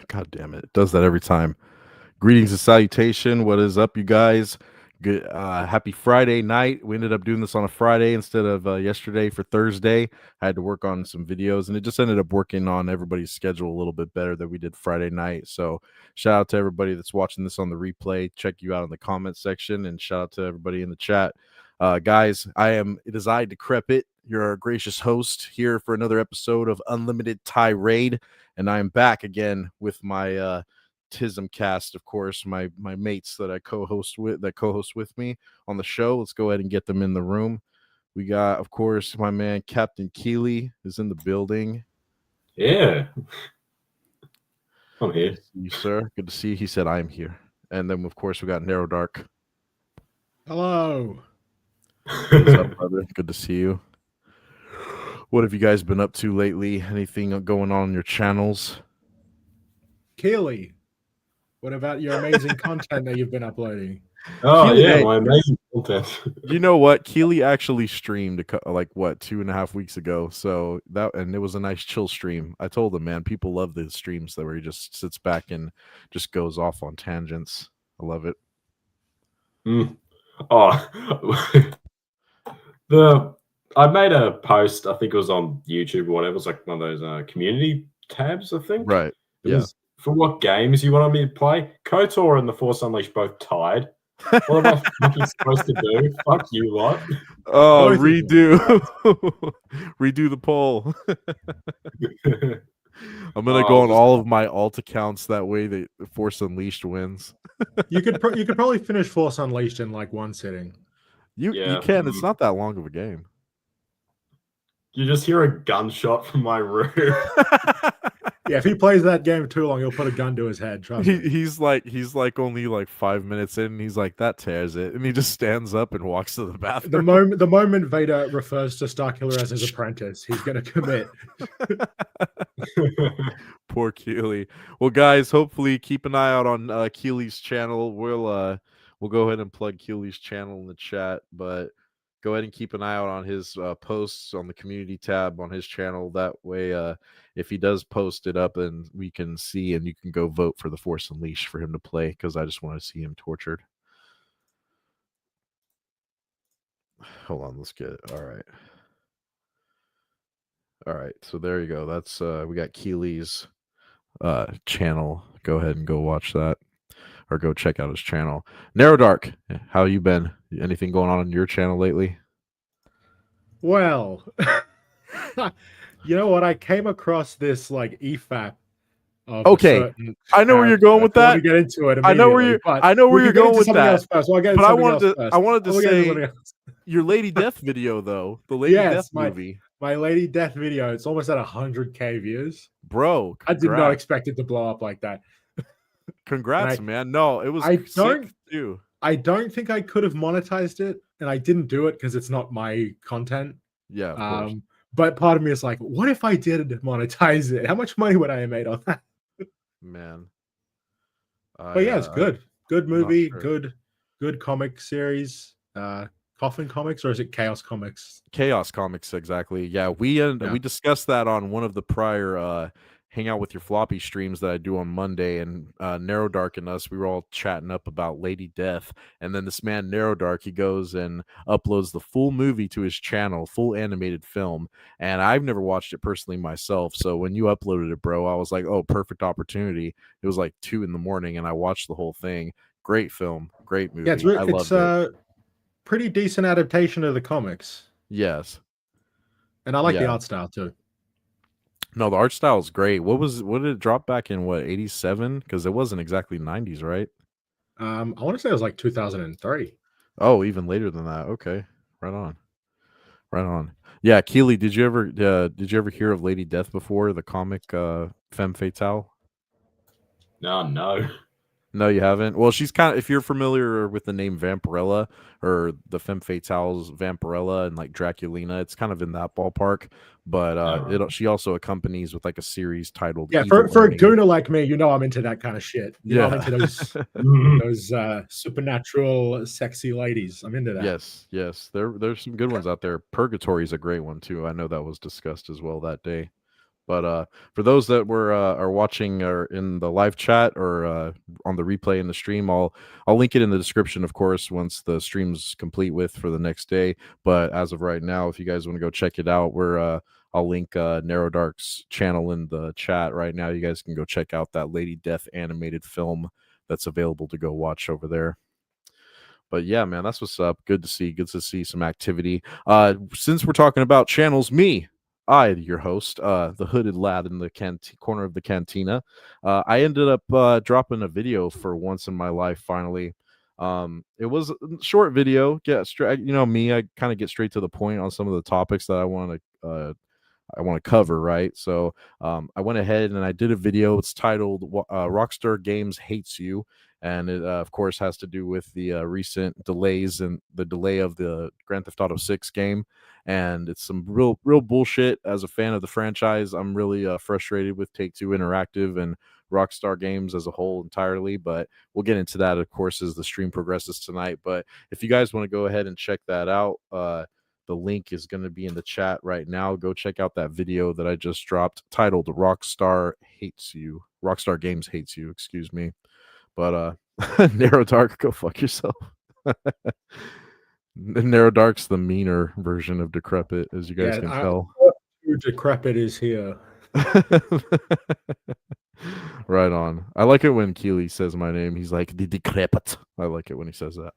God damn it. It does that every time. Greetings and salutation. What is up, you guys? Good happy Friday night. We ended up doing this on a Friday instead of yesterday for Thursday. I had to work on some videos and it just ended up working on everybody's schedule a little bit better than we did Friday night. So shout out to everybody that's watching this on the replay. Check you out in the comment section, and shout out to everybody in the chat. Guys, it is I, Decrepit, your gracious host, here for another episode of Unlimited Tirade. And I am back again with my Tism cast, of course, my mates that I co-host with me on the show. Let's go ahead and get them in the room. We got, of course, my man Captain Keeley is in the building. Yeah, I'm here. Good to see you, sir. Good to see you. He said I'm here. And then, of course, we got Narrow Dark. Hello. What's up, brother? Good to see you. What have you guys been up to lately? Anything going on your channels? Keely, what about your amazing content that you've been uploading? Oh, Keely, yeah, hey, my amazing content. You know what? Keely actually streamed like 2.5 weeks ago. So and it was a nice chill stream. I told him, man, people love the streams where he just sits back and just goes off on tangents. I love it. Oh, I made a post. I think it was on YouTube or whatever. It was like one of those community tabs, I think. Right. It was for what games you wanted me to play. KOTOR and The Force Unleashed both tied. What am I fucking supposed to do? Fuck you lot. Oh, redo the poll. I'm gonna go on all of my alt accounts. That way, the Force Unleashed wins. You could probably finish Force Unleashed in like one sitting. You can. It's not that long of a game. You just hear a gunshot from my room. Yeah, if he plays that game too long, he'll put a gun to his head. Trust me. He's like only like 5 minutes in, and he's like, that tears it, and he just stands up and walks to the bathroom. The moment Vader refers to Starkiller as his apprentice, he's gonna commit. Poor Keely. Well, guys, hopefully keep an eye out on Keely's channel. We'll go ahead and plug Keely's channel in the chat, but go ahead and keep an eye out on his posts on the community tab on his channel. That way, if he does post it up, and we can see, and you can go vote for the Force Unleashed for him to play, because I just want to see him tortured. Hold on, let's get it. All right. So there you go. That's we got Keely's channel. Go ahead and go watch that, or go check out his channel. Narrow Dark, how you been? Anything going on your channel lately? Well, you know what? I came across this like EFAP of a Okay, certain I know where you're character. going with I want to that. get into it I know where immediately, you're. but I know where we you're can get going into with something that. else first. We'll get into But I something wanted else to. I first. wanted to We'll get into say something else. your Lady Death video though. The Lady Death Yes, movie, my Lady Death video. It's almost at 100K views. bro. I did not Congrats, expect it to blow up like that. And congrats, man. No, it was I sick don't, too. I don't think I could have monetized it, and I didn't do it because it's not my content. Yeah, of course, But part of me is like, what if I did monetize it? How much money would I have made on that? man. But yeah, it's good. Good I'm not movie, sure. good comic series. Coffin Comics, or is it Chaos Comics? Chaos Comics, exactly. Yeah, Yeah. we discussed that on one of the prior hang out with your floppy streams that I do on Monday, and Narrow Dark and us, we were all chatting up about Lady Death, and then this man Narrow Dark, he goes and uploads the full movie to his channel, full animated film, and I've never watched it personally myself. So when you uploaded it, bro, I was like, oh, perfect opportunity. It was like 2 a.m, and I watched the whole thing. Great film, great Yeah, movie. I it's loved it. pretty decent adaptation of the comics. Yes. And I like the Yeah. art style too. No, the art style is great. What did it drop back in, what, 87? Because it wasn't exactly 90s, right? I want to say it was like 2003. Oh, even later than that. Okay. Right on. Right on. Yeah, Keely, did you ever hear of Lady Death before, the comic Femme Fatale? No. No, you haven't. Well, she's kind of, if you're familiar with the name Vampirella, or the Femme Fatales Vampirella and like Draculina, it's kind of in that ballpark. But she also accompanies with like a series titled Yeah, Evil for a Ernie. gooner like me, you know I'm into that kind of shit. You know I'm Yeah. into those Mhm. those supernatural sexy ladies. I'm into that. Yes. There's some good ones out there. Purgatory is a great one too. I know that was discussed as well that day. But for those that were are watching or in the live chat, or on the replay in the stream, I'll link it in the description, of course, once the stream's complete with for the next day. But as of right now, if you guys want to go check it out, I'll link Narrow Dark's channel in the chat right now. You guys can go check out that Lady Death animated film that's available to go watch over there. But yeah, man, that's what's up. Good to see. Good to see some activity. Since we're talking about channels, I, your host, the hooded lad in the corner of the cantina, I ended up dropping a video for once in my life. Finally, it was a short video. Get straight, you know me. I kind of get straight to the point on some of the topics that I want to cover, right? So I went ahead and I did a video. It's titled Rockstar Games Hates You. And it, of course, has to do with the recent delays and the delay of the Grand Theft Auto 6 game. And it's some real bullshit. As a fan of the franchise, I'm really frustrated with Take-Two Interactive and Rockstar Games as a whole entirely. But we'll get into that, of course, as the stream progresses tonight. But if you guys want to go ahead and check that out, the link is going to be in the chat right now. Go check out that video that I just dropped titled Rockstar Games Hates You, excuse me. But Narrow Dark, go fuck yourself. Narrow Dark's the meaner version of Decrepit, as you guys can tell. Decrepit is here. Right on. I like it when Keely says my name. He's like, the Decrepit. I like it when he says that.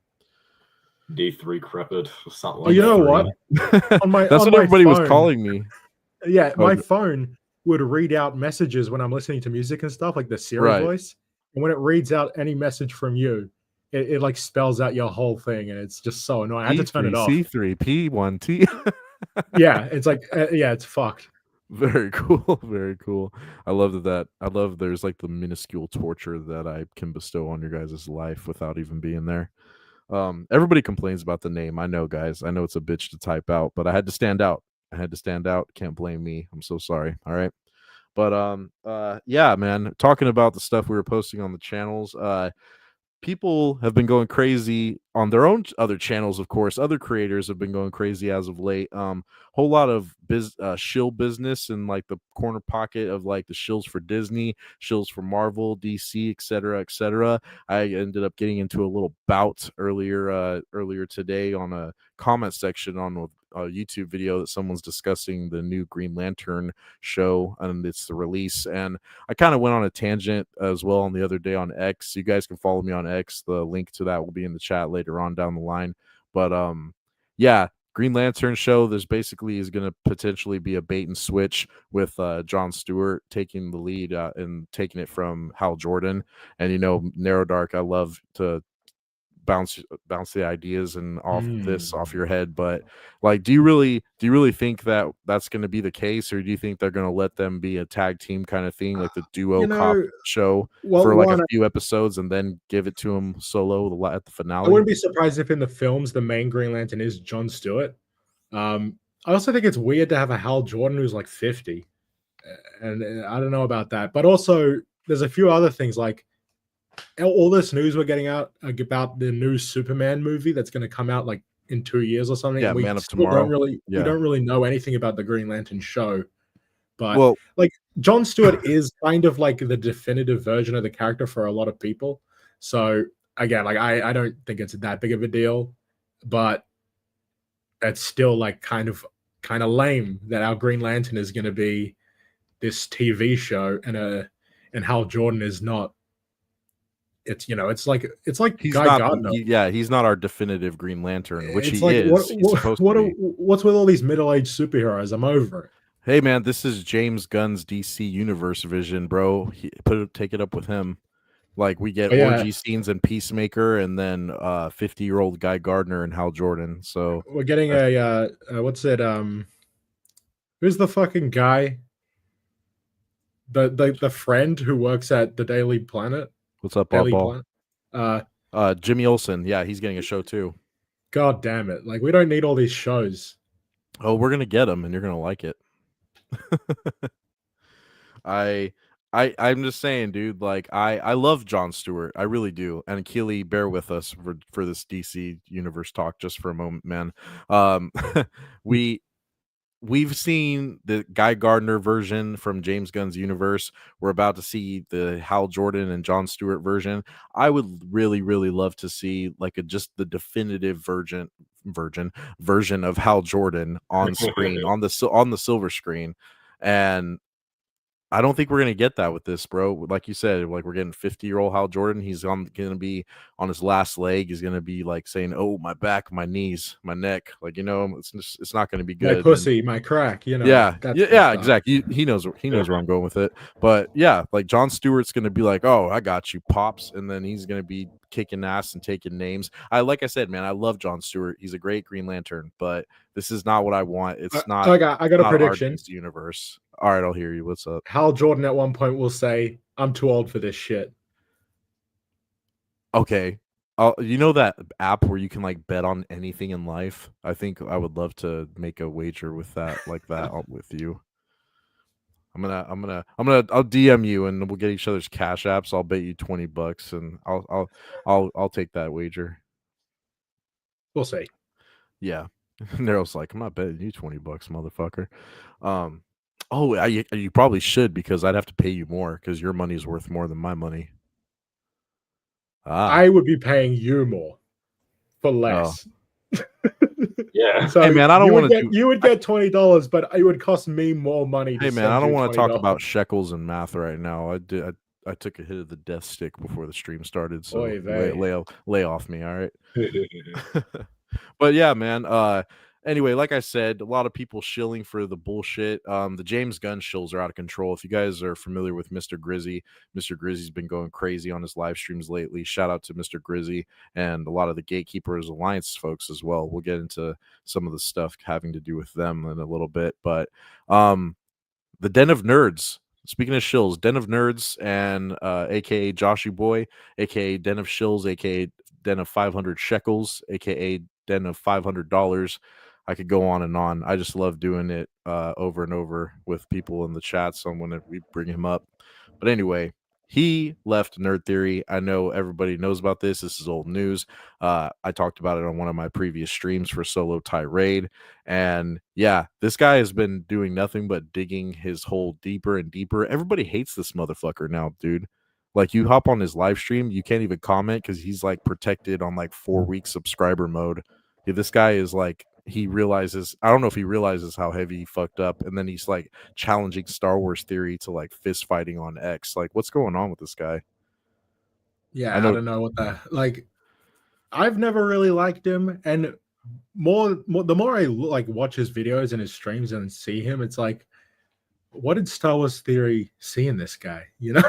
D3 Crepid or something. Oh, you know what? That's what everybody was calling me. Yeah, my phone would read out messages when I'm listening to music and stuff, like the Siri voice. And when it reads out any message from you, it like spells out your whole thing, and it's just so annoying. I had to turn it off. C3 P1T. Yeah, it's like it's fucked. Very cool. Very cool. I love that. I love there's like the minuscule torture that I can bestow on your guys' life without even being there. Everybody complains about the name. I know, guys. I know it's a bitch to type out, but I had to stand out. Can't blame me. I'm so sorry. All right. But yeah, man, talking about the stuff we were posting on the channels, people have been going crazy on their own other channels. Of course, other creators have been going crazy as of late. Whole lot of shill business in like the corner pocket of like the shills for Disney, shills for Marvel, DC, etc., etc. I ended up getting into a little bout earlier today on a comment section on YouTube video that someone's discussing the new Green Lantern show, and it's the release. And I kind of went on a tangent as well on the other day on X. You guys can follow me on X. The link to that will be in the chat later on down the line. But yeah, Green Lantern show. There's basically is going to potentially be a bait and switch with Jon Stewart taking the lead and taking it from Hal Jordan. And Narrow Dark, I love to bounce the ideas and off your head, but like, do you really think that that's going to be the case, or do you think they're going to let them be a tag team kind of thing, like the duo cop show for like a few episodes and then give it to him solo at the finale? I wouldn't be surprised if in the films the main Green Lantern is Jon Stewart. I also think it's weird to have a Hal Jordan who's like 50, and I don't know about that. But also, there's a few other things, like all this news we're getting out about the new Superman movie that's going to come out like in 2 years or something. Yeah, we Man of Tomorrow. We don't really know anything about the Green Lantern show. But like Jon Stewart is kind of like the definitive version of the character for a lot of people. So again, like I don't think it's that big of a deal, but it's still like kind of lame that our Green Lantern is going to be this TV show and Hal Jordan is not. It's it's like he's Guy not Gardner. He's not our definitive Green Lantern, which it's he like, is. What's with all these middle-aged superheroes? I'm over it. Hey man, this is James Gunn's DC Universe vision, bro. Take it up with him. Like, we get orgy scenes in Peacemaker, and then 50-year-old Guy Gardner and Hal Jordan. So we're getting what's it? Who's the fucking guy? The friend who works at the Daily Planet. What's up, Ball? Jimmy Olsen. Yeah, he's getting a show too. God damn it! Like, we don't need all these shows. Oh, we're gonna get them, and you're gonna like it. I'm just saying, dude. Like, I love Jon Stewart. I really do. And Keely, bear with us for this DC Universe talk just for a moment, man. We've seen the Guy Gardner version from James Gunn's universe. We're about to see the Hal Jordan and Jon Stewart version. I would really, really love to see like just the definitive version of Hal Jordan on screen on the silver screen. And I don't think we're gonna get that with this, bro. Like you said, like, we're getting 50-year-old Hal Jordan. He's gonna be on his last leg. He's gonna be like saying, "Oh, my back, my knees, my neck." Like, it's not gonna be good. My pussy, my crack. Yeah, exactly. He knows where I'm going with it. But yeah, like, Jon Stewart's gonna be like, "Oh, I got you, pops," and then he's gonna be kicking ass and taking names. Like I said, man, I love Jon Stewart. He's a great Green Lantern, but this is not what I want. It's not. I got a prediction. Universe. All right, I'll hear you. What's up? Hal Jordan at one point will say, "I'm too old for this shit." Okay. You know that app where you can like bet on anything in life? I think I would love to make a wager with that, like that, with you. I'll DM you and we'll get each other's cash apps. I'll bet you $20 and I'll take that wager. We'll see. Yeah. Nero's like, I'm not betting you $20, motherfucker. Oh, you probably should, because I'd have to pay you more because your money's worth more than my money. I would be paying you more for less. Oh. Yeah. So hey man, I don't want to. You would get $20, but it would cost me more money. Hey man, I don't want to talk about shekels and math right now. I took a hit of the death stick before the stream started, so lay off me, all right? But yeah, man. Anyway, like I said, a lot of people shilling for the bullshit. The James Gunn shills are out of control. If you guys are familiar with Mr. Grizzy, Mr. Grizzy's been going crazy on his live streams lately. Shout out to Mr. Grizzy and a lot of the Gatekeepers Alliance folks as well. We'll get into some of the stuff having to do with them in a little bit. But the Den of Nerds. Speaking of shills, Den of Nerds and aka Joshy Boy, aka Den of Shills, aka Den of 500 shekels, aka Den of $500. I could go on and on. I just love doing it over and over with people in the chat. So when we bring him up, but anyway, he left Nerd Theory. I know everybody knows about this. This is old news. I talked about it on one of my previous streams for Solo Tirade. And yeah, this guy has been doing nothing but digging his hole deeper and deeper. Everybody hates this motherfucker now, dude. Like, you hop on his live stream, you can't even comment because he's like protected on like 4-week subscriber mode. Yeah, this guy is like he realizes, I don't know if he realizes how heavy he fucked up, and then he's like challenging Star Wars theory to like fist fighting on X. Like, what's going on with this guy? I Yeah, I know. don't know what the like. I've never really liked him, and the more I like watch his videos and his streams and see him, it's like, what did Star Wars Theory see in this guy? You know,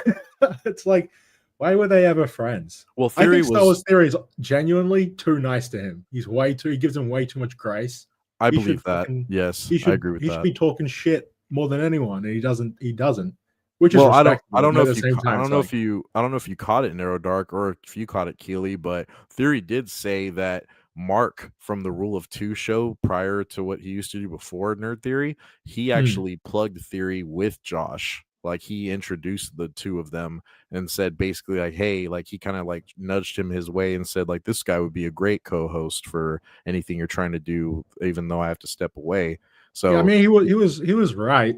it's like, why were they ever friends? Well, I theory think Star was. Wars Theory is genuinely too nice to him. He gives him way too much grace. I He should believe that. fucking Yes, he I should agree with he should that. be talking shit more than anyone, and he doesn't, which is Well, respectable. I don't But know at if the you, same I time, don't it's know like, if you, I don't know if you caught it, Narrow Dark, or if you caught it, Keely. But Theory did say that Mark from the Rule of Two show, prior to what he used to do before Nerd Theory, he actually plugged Theory with Josh. Like, he introduced the two of them and said basically like, hey, like he kind of like nudged him his way and said like, this guy would be a great co-host for anything you're trying to do, even though I have to step away. yeah, I So mean, he was right.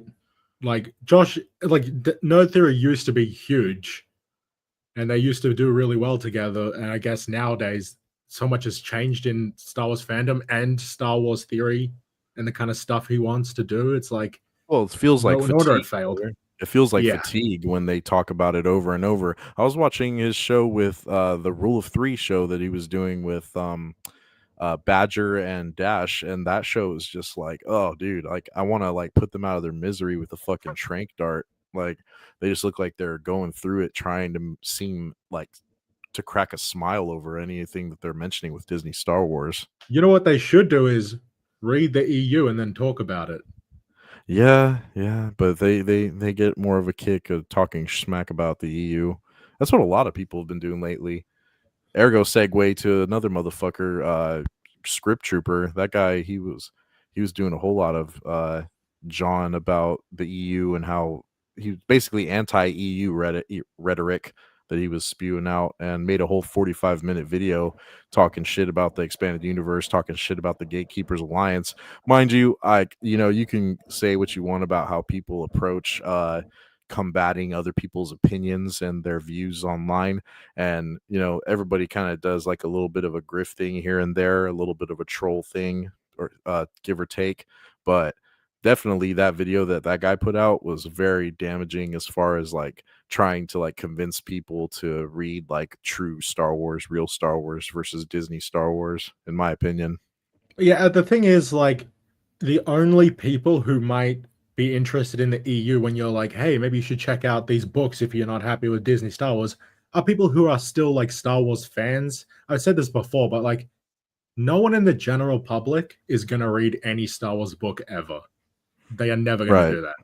Like Josh, like Nerd Theory used to be huge, and they used to do really well together. And I guess nowadays, so much has changed in Star Wars fandom and Star Wars Theory, and the kind of stuff he wants to do. It's like, well, it feels like no wonder it fatigue. failed. It feels like Yeah, fatigue when they talk about it over and over. I was watching his show with the Rule of Three show that he was doing with Badger and Dash, and that show is just like, oh, dude, like I want to like put them out of their misery with a fucking trank dart. Like they just look like they're going through it, trying to seem like to crack a smile over anything that they're mentioning with Disney Star Wars. you know what they should do is read the EU and then talk about it. Yeah, but they get more of a kick of talking smack about the EU. That's what a lot of people have been doing lately. Ergo segue to another motherfucker, Script Trooper. That guy, he was doing a whole lot of John about the EU and how he was basically anti-EU rhetoric that he was spewing out, and made a whole 45-minute video talking shit about the expanded universe, talking shit about the Gatekeepers Alliance. Mind you, you can say what you want about how people approach combating other people's opinions and their views online, and everybody kind of does like a little bit of a grift thing here and there, a little bit of a troll thing, or give or take. But definitely that video that guy put out was very damaging as far as like trying to like convince people to read like true Star Wars, real Star Wars versus Disney Star Wars, in my opinion. Yeah, the thing is, like, the only people who might be interested in the EU when you're like, hey, maybe you should check out these books if you're not happy with Disney Star Wars, are people who are still like Star Wars fans. I've said this before, but like, no one in the general public is gonna read any Star Wars book ever. They are never gonna Right. do that.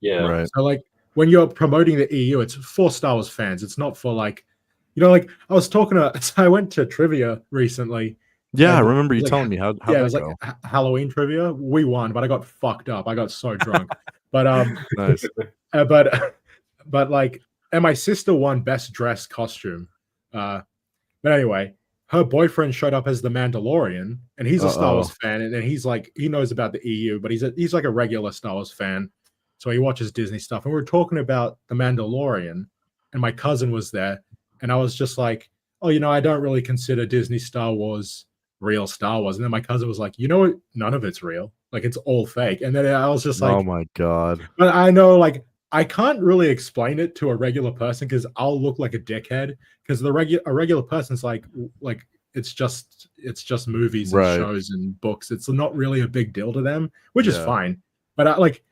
Yeah. Right. So like, when you're promoting the EU, it's for Star Wars fans. It's not for like, like I was talking to, I went to trivia recently. Yeah, I And remember you like, telling me how'd yeah, it that was go. like Halloween trivia. We won, but I got fucked up. I got so drunk. But Nice. but like, and my sister won best dressed costume. But anyway, her boyfriend showed up as the Mandalorian, and he's a Star Wars fan, and he's like, he knows about the EU, but he's like a regular Star Wars fan, so he watches Disney stuff. And we were talking about the Mandalorian, and my cousin was there, and I was just like, oh, I don't really consider Disney Star Wars real Star Wars. And then my cousin was like, you know what? None of it's real. Like, it's all fake. And then I was just like, oh my god. but I know, like, I can't really explain it to a regular person because I'll look like a dickhead. Because a regular person's like it's just movies and Right. shows and books. It's not really a big deal to them, which is Yeah. fine. But like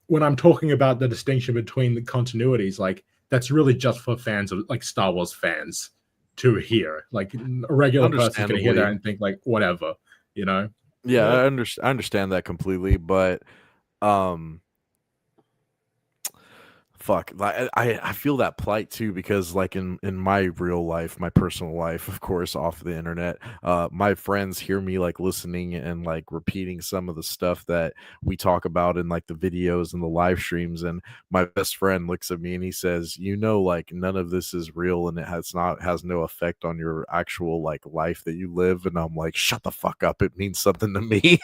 when I'm talking about the distinction between the continuities, like, that's really just for fans of like Star Wars fans to hear. Like, a regular person's gonna hear that and think like, whatever, Yeah, Yeah. I understand that completely, but fuck, like, I feel that plight too, because like in my real life, my personal life, of course, off the internet, my friends hear me like listening and like repeating some of the stuff that we talk about in like the videos and the live streams, and my best friend looks at me and he says, like none of this is real and it has no effect on your actual like life that you live. And I'm like, shut the fuck up, it means something to me.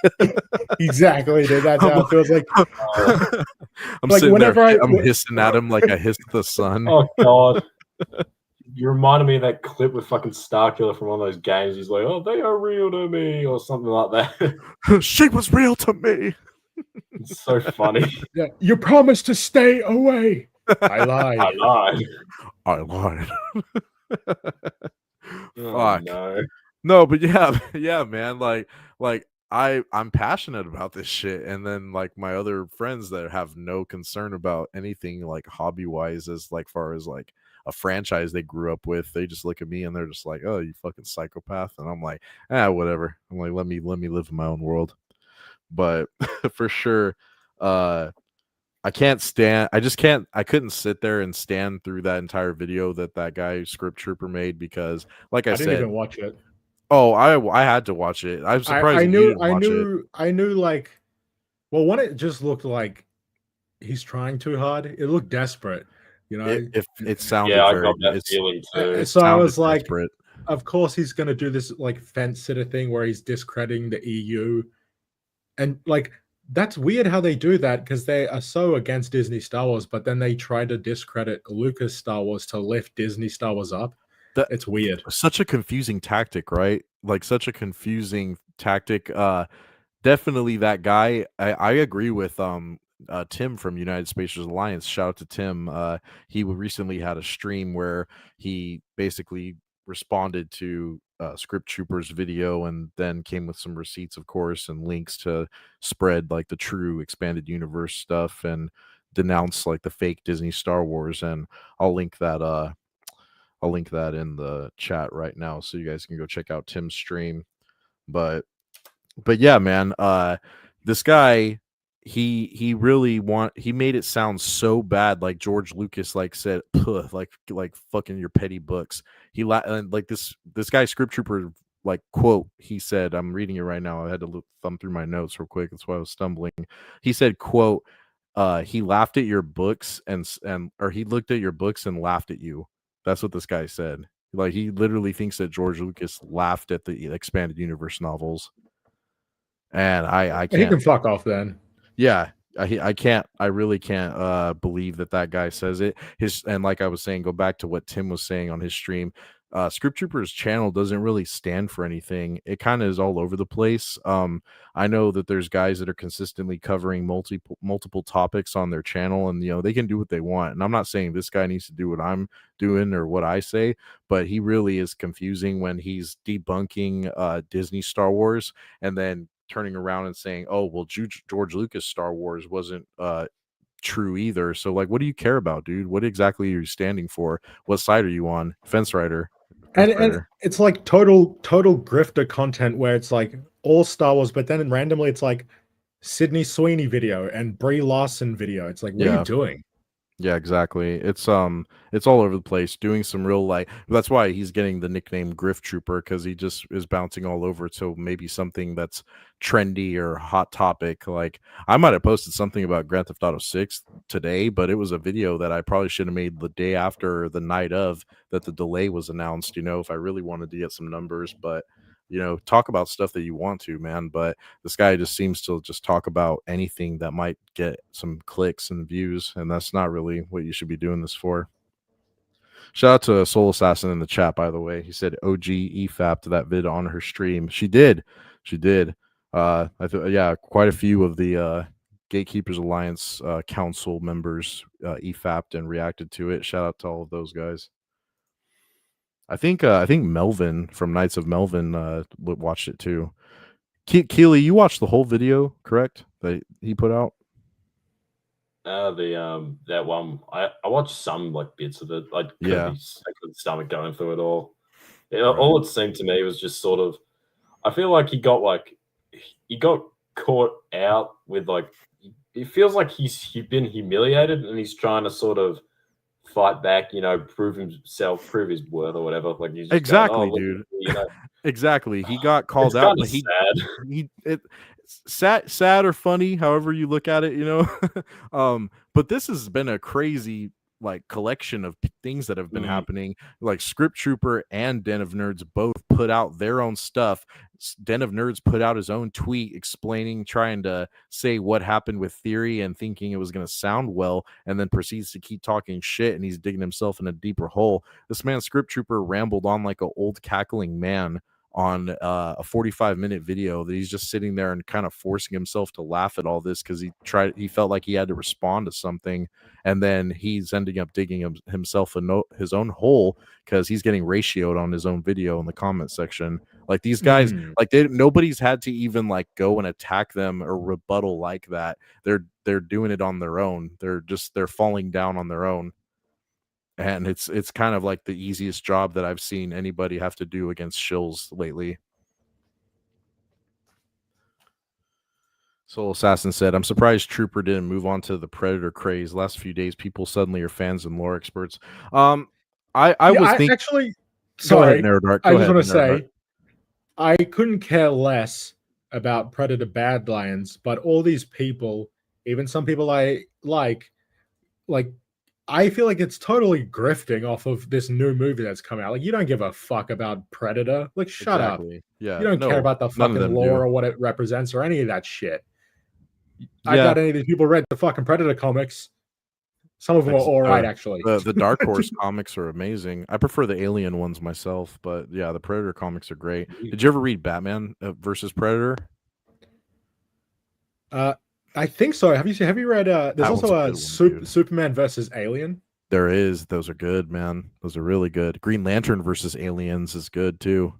Exactly, dude. That's how it feels like. I'm Like, sitting whenever there, I'm hissing at him like I hissed the sun. Oh God. You reminded me of that clip with fucking Starkiller from one of those games. He's like, "Oh, they are real to me," or something like that. She was real to me. It's so funny. Yeah, you promised to stay away. I lied. I lied. I lied. Oh, Fuck. no. No, but yeah, man. Like I'm passionate about this shit, and then like my other friends that have no concern about anything like hobby wise, as like far as like a franchise they grew up with, they just look at me and they're just like, "Oh, you fucking psychopath," and I'm like, whatever. I'm like, let me live in my own world. But for sure, I can't stand. I couldn't sit there and stand through that entire video that guy Script Trooper made because, like I didn't said, even watch it. oh, I had to watch it. I'm surprised I you knew, didn't watch it. I knew. Like, well, when it just looked like he's trying too hard. It looked desperate, you know. It sounded Yeah, I very. got that feeling too. It So I sounded was like, desperate. of course he's gonna do this like fence sitter thing where he's discrediting the EU, and like that's weird how they do that because they are so against Disney Star Wars, but then they try to discredit Lucas Star Wars to lift Disney Star Wars up. That It's weird. Such a confusing tactic, right? Like such a confusing tactic. Definitely that guy. I agree with Tim from United Spacers Alliance. Shout out to Tim. He recently had a stream where he basically responded to Script Trooper's video and then came with some receipts, of course, and links to spread like the true expanded universe stuff and denounce like the fake Disney Star Wars. And I'll link that in the chat right now so you guys can go check out Tim's stream. But yeah, man, this guy, he really he made it sound so bad, like George Lucas like said, like fucking your petty books. And like this guy Script Trooper, like, quote, he said, I'm reading it right now. I had to thumb through my notes real quick. That's why I was stumbling. He said, quote, he laughed at your books or he looked at your books and laughed at you. That's what this guy said. Like, he literally thinks that George Lucas laughed at the expanded universe novels. And I can't. He can fuck off then. Yeah, I can't. I really can't believe that guy says it. And like I was saying, go back to what Tim was saying on his stream. Script Trooper's channel doesn't really stand for anything. It kind of is all over the place. I know that there's guys that are consistently covering multiple topics on their channel, and they can do what they want. And I'm not saying this guy needs to do what I'm doing or what I say, but he really is confusing when he's debunking Disney Star Wars and then turning around and saying, "Oh, well, George Lucas Star Wars wasn't true either." So, like, what do you care about, dude? What exactly are you standing for? What side are you on? Fence rider. And it's like total grifter content where it's like all Star Wars, but then randomly it's like Sydney Sweeney video and Brie Larson video. It's like, what are you doing? Yeah, exactly. It's all over the place, doing some real that's why he's getting the nickname Grift Trooper, because he just is bouncing all over to maybe something that's trendy or hot topic. Like, I might have posted something about Grand Theft Auto 6 today, but it was a video that I probably should have made the day after or the night of that the delay was announced, if I really wanted to get some numbers. But talk about stuff that you want to, man. But this guy just seems to just talk about anything that might get some clicks and views, and that's not really what you should be doing this for. Shout out to Soul Assassin in the chat, by the way. He said OG EFAP to that vid on her stream. She did. Quite a few of the Gatekeepers Alliance council members EFAP'd and reacted to it. Shout out to all of those guys. I think Melvin from Knights of Melvin watched it too. Keely, you watched the whole video, correct? That he put out. That one I watched some like bits of it. I couldn't stomach going through it all. All it seemed to me was just sort of. I feel like he got caught out with like. It feels like he's been humiliated and he's trying to sort of fight back, prove himself, prove his worth or whatever. Like he's just exactly, going, dude. Me, Exactly. He got called out, but sad or funny, however you look at it, but this has been a crazy collection of things that have been happening. Like Script Trooper and Den of Nerds both put out their own stuff Den of Nerds put out his own tweet explaining, trying to say what happened with Theory and thinking it was going to sound well, and then proceeds to keep talking shit, and he's digging himself in a deeper hole. This man, Script Trooper, rambled on like an old cackling man on a 45-minute video that he's just sitting there and kind of forcing himself to laugh at all this because he felt like he had to respond to something, and then he's ending up digging himself his own hole because he's getting ratioed on his own video in the comment section. Like these guys, like nobody's had to even like go and attack them or rebuttal like that. They're doing it on their own. They're falling down on their own. And it's kind of like the easiest job that I've seen anybody have to do against shills lately. Soul Assassin said, I'm surprised Trooper didn't move on to the Predator craze. Last few days, people suddenly are fans and lore experts. I actually, sorry, go ahead, Neurodark. I just want to say, I couldn't care less about Predator Badlands, but all these people, even some people I like, I feel like it's totally grifting off of this new movie that's come out. Like, you don't give a fuck about Predator. Like, shut up. Yeah, you don't care about the fucking lore or what it represents or any of that shit. I doubt any of these people read the fucking Predator comics. Some of them are all right, actually. The Dark Horse comics are amazing. I prefer the Alien ones myself, but yeah, the Predator comics are great. Did you ever read Batman versus Predator? I think so. Have you read? There's also a Superman versus Alien. There is. Those are good, man. Those are really good. Green Lantern versus Aliens is good too.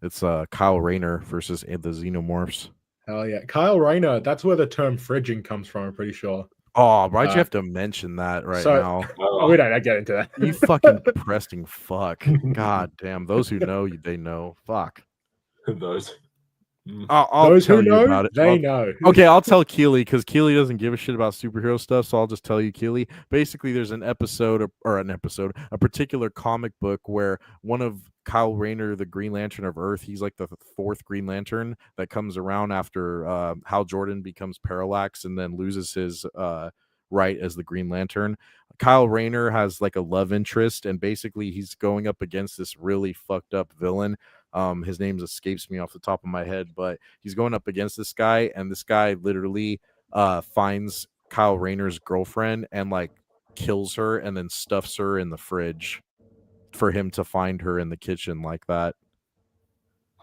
It's Kyle Rayner versus the Xenomorphs. Hell yeah, Kyle Rayner. That's where the term fridging comes from. I'm pretty sure. Oh, why'd you have to mention that now? We don't get into that. You fucking depressing fuck. God damn. Those who know, they know. Fuck. Those. I'll Those tell who you know, about it. they know. Okay, I'll tell Keely because Keely doesn't give a shit about superhero stuff, so I'll just tell you, Keely. Basically, there's a particular comic book where one of Kyle Rayner, the Green Lantern of Earth, he's like the fourth Green Lantern that comes around after Hal Jordan becomes Parallax and then loses his right as the Green Lantern. Kyle Rayner has like a love interest, and basically he's going up against this really fucked up villain. His name escapes me off the top of my head, but he's going up against this guy, and this guy literally finds Kyle Rayner's girlfriend and like kills her and then stuffs her in the fridge for him to find her in the kitchen like that.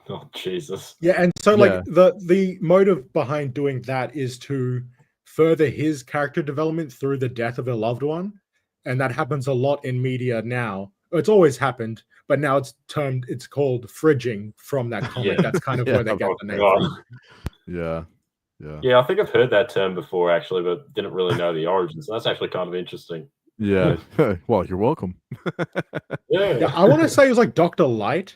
Oh Jesus. Yeah, and so like the motive behind doing that is to further his character development through the death of a loved one, and that happens a lot in media now. It's always happened, but now it's called fridging from that comic. That's kind of where they get the name from. Yeah, I think I've heard that term before actually, but didn't really know the origins. So that's actually kind of interesting. Yeah. Well, you're welcome. Yeah, I want to say it was like Dr. Light.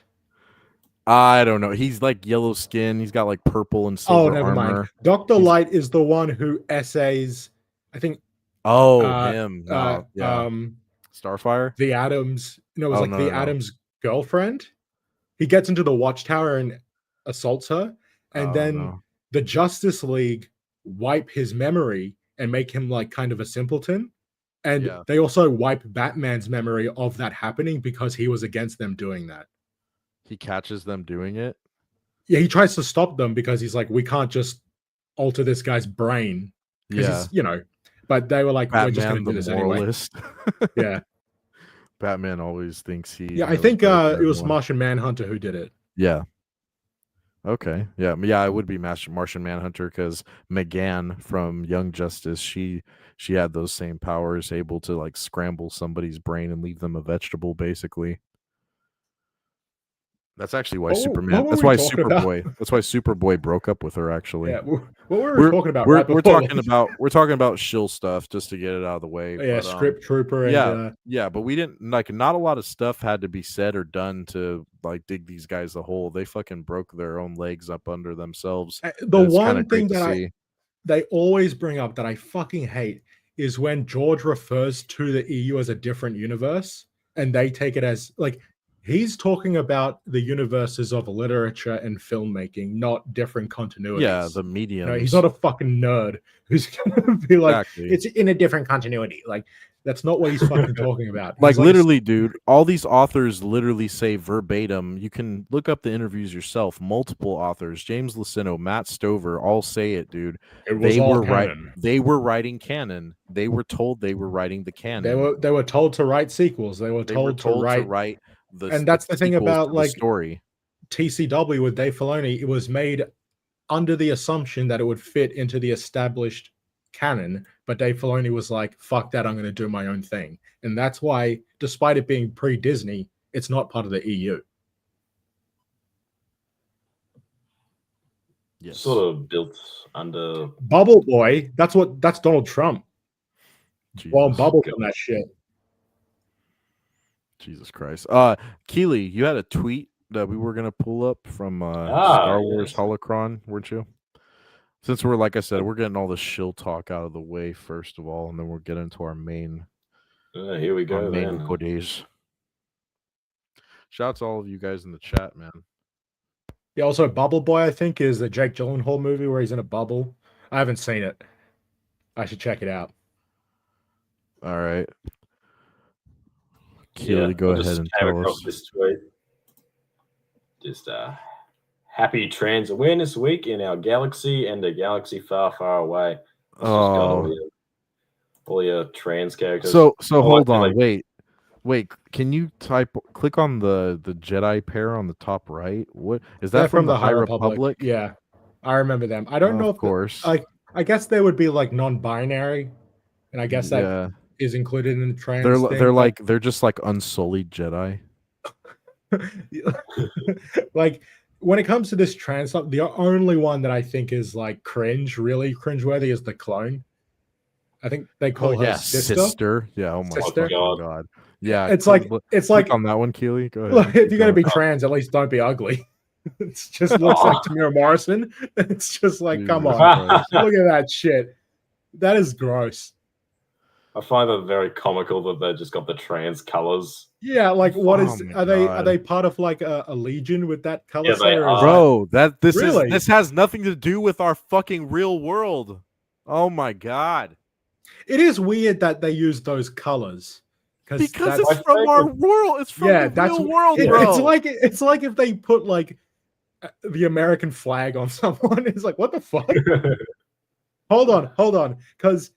I don't know. He's like yellow skin. He's got like purple and silver never armor. Mind. Dr. Light is the one who essays, I think. Him. Starfire? The Atom's. No, it was the Atom's girlfriend. He gets into the Watchtower and assaults her. And then the Justice League wipe his memory and make him like kind of a simpleton. And they also wipe Batman's memory of that happening because he was against them doing that. He catches them doing it? Yeah, he tries to stop them because he's like, we can't just alter this guy's brain. Yeah. But they were like, Batman, we're just going to do this moralist. Anyway. Yeah. Batman always thinks he... Yeah, I think it was Martian Manhunter who did it. Yeah. Okay. Yeah, it would be Martian Manhunter because McGann from Young Justice, she had those same powers, able to like scramble somebody's brain and leave them a vegetable, basically. That's actually why Superman. That's why Superboy. That's why Superboy broke up with her. Actually, yeah. What were we talking about? We're talking about shill stuff just to get it out of the way. Yeah, but, Script Trooper. And, but we didn't like. Not a lot of stuff had to be said or done to like dig these guys a hole. They fucking broke their own legs up under themselves. The one thing that they always bring up that I fucking hate is when George refers to the EU as a different universe, and they take it as like. he's talking about the universes of literature and filmmaking, not different continuities. Yeah, the mediums. He's not a fucking nerd who's gonna be like, it's in a different continuity. Like, that's not what he's fucking talking about. Like literally, dude, all these authors literally say verbatim. You can look up the interviews yourself. Multiple authors, James Luceno, Matt Stover, all say it, dude. They were writing canon. They were told they were writing the canon. They were told to write sequels. They were told to write the. And that's the thing about like story. TCW with Dave Filoni. It was made under the assumption that it would fit into the established canon, but Dave Filoni was like, fuck that, I'm going to do my own thing. And that's why, despite it being pre-Disney, it's not part of the EU. Yes. Sort of built under Bubble Boy. That's Donald Trump. Well, Bubble on that shit. Jesus Christ. Keely, you had a tweet that we were going to pull up from Star Wars Holocron, weren't you? Since we're, like I said, we're getting all the shill talk out of the way first of all, and then we'll get into our main. Here we go, main goodies. Shout out to all of you guys in the chat, man. Yeah. Also, Bubble Boy, I think, is the Jake Gyllenhaal movie where he's in a bubble. I haven't seen it. I should check it out. All right. Keely, go ahead and tell us. This tweet. Just Happy Trans Awareness Week in our galaxy and a galaxy far, far away. All your trans characters. So hold on, wait. Can you click on the Jedi pair on the top right? What is that from the High Republic? Yeah, I remember them. I don't know if, of course. I guess they would be like non-binary, and I guess that is included in the trans. They're just like unsullied Jedi. Like, when it comes to this trans stuff, the only one that I think is like really cringeworthy is the clone. I think they call her sister. Yeah. Oh my god. Yeah. It's like on that one, Keely. Go ahead. Look, if you're gonna be trans, at least don't be ugly. It just looks like Tamira Morrison. It's just like, come on, look at that shit. That is gross. I find it very comical that they just got the trans colors. Yeah, like are they part of like a legion with that color? Yeah, bro, this has nothing to do with our fucking real world. Oh my god. It is weird that they use those colors. Because it's from our world. It's from the real world, bro. It's like if they put like the American flag on someone. It's like, what the fuck? Hold on. Because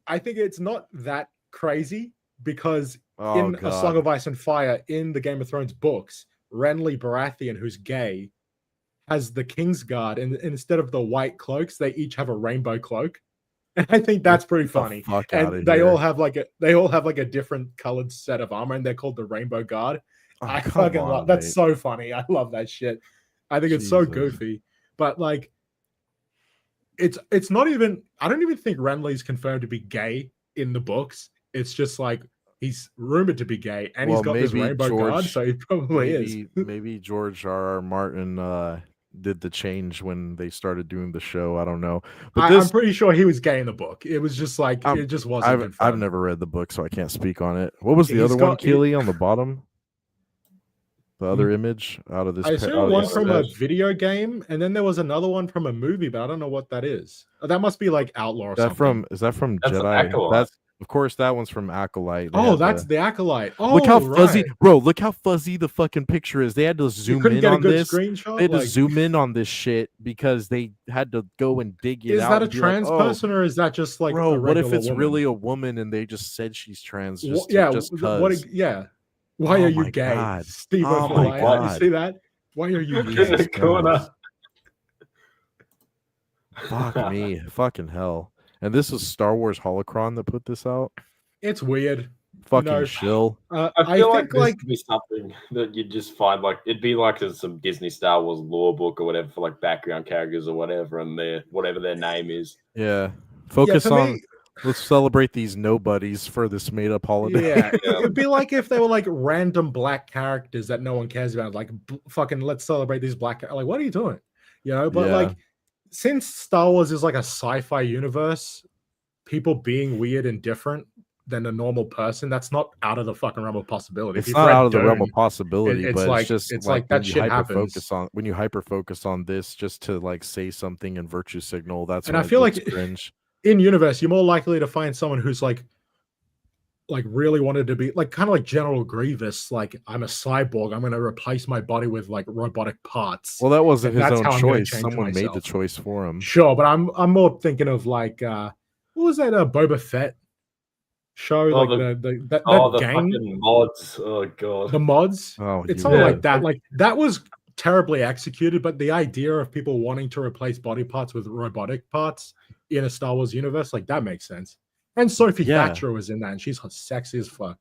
I think it's not that crazy, because A Song of Ice and Fire, in the Game of Thrones books, Renly Baratheon, who's gay, has the Kingsguard, and instead of the white cloaks, they each have a rainbow cloak. And I think that's pretty funny. And they all have like a different colored set of armor, and they're called the Rainbow Guard. I fucking love that's so funny. I love that shit. I think it's so goofy. But like, it's not even, I don't even think Renly's confirmed to be gay in the books. It's just like, he's rumored to be gay, and he's got this rainbow guard, so he probably is. Maybe George R.R. Martin did the change when they started doing the show. I don't know, but I'm pretty sure he was gay in the book. It was just like, it just wasn't. I've never read the book, so I can't speak on it. What was the other one, Keely, on the bottom? The other image out of this. I assume one from a video game, and then there was another one from a movie, but I don't know what that is. That must be like Outlaw or something. Is that from Jedi? That's, of course, that one's from Acolyte. That's the Acolyte. Oh, look how fuzzy, bro! Look how fuzzy the fucking picture is. They had to zoom in on this. Screenshot? They had to zoom in on this shit because they had to go and dig it out. Is that a trans person, or is that just like, bro? What if it's woman? Really a woman and they just said she's trans? Why are you gay, God. Steve? Oh my God. You see that? Why are you gay? In the corner? Fuck me, fucking hell! And this is Star Wars Holocron that put this out. It's weird. Fucking shill. I feel like this would be something that you'd just find, like, it'd be like some Disney Star Wars lore book or whatever for like background characters or whatever, and whatever their name is. Yeah. Focus on. Let's celebrate these nobodies for this made-up holiday. Yeah, it'd be like if they were like random black characters that no one cares about. Like, fucking, let's celebrate these black. Like, what are you doing? You know, but like, since Star Wars is like a sci-fi universe, people being weird and different than a normal person, that's not out of the fucking realm of possibility. It's not out of the realm of possibility, but like, it's just it's like that shit happens. when you hyper focus on this just to like say something and virtue signal, that's And when I it feel looks like cringe. in universe, you're more likely to find someone who's like really wanted to be like kind of like General Grievous, like I'm a cyborg, I'm gonna replace my body with like robotic parts. Well, that wasn't And his that's own how I'm gonna choice. change Someone made the myself. choice for him. Sure, but I'm more thinking of like what was that Boba Fett show? Oh, Like that the gang, fucking mods. Oh god. the mods. Oh, It's you something would. like that. Like that was terribly executed, but the idea of people wanting to replace body parts with robotic parts in a Star Wars universe, like that makes sense. And Sophie Yeah. Thatcher was in that, and she's sexy as fuck.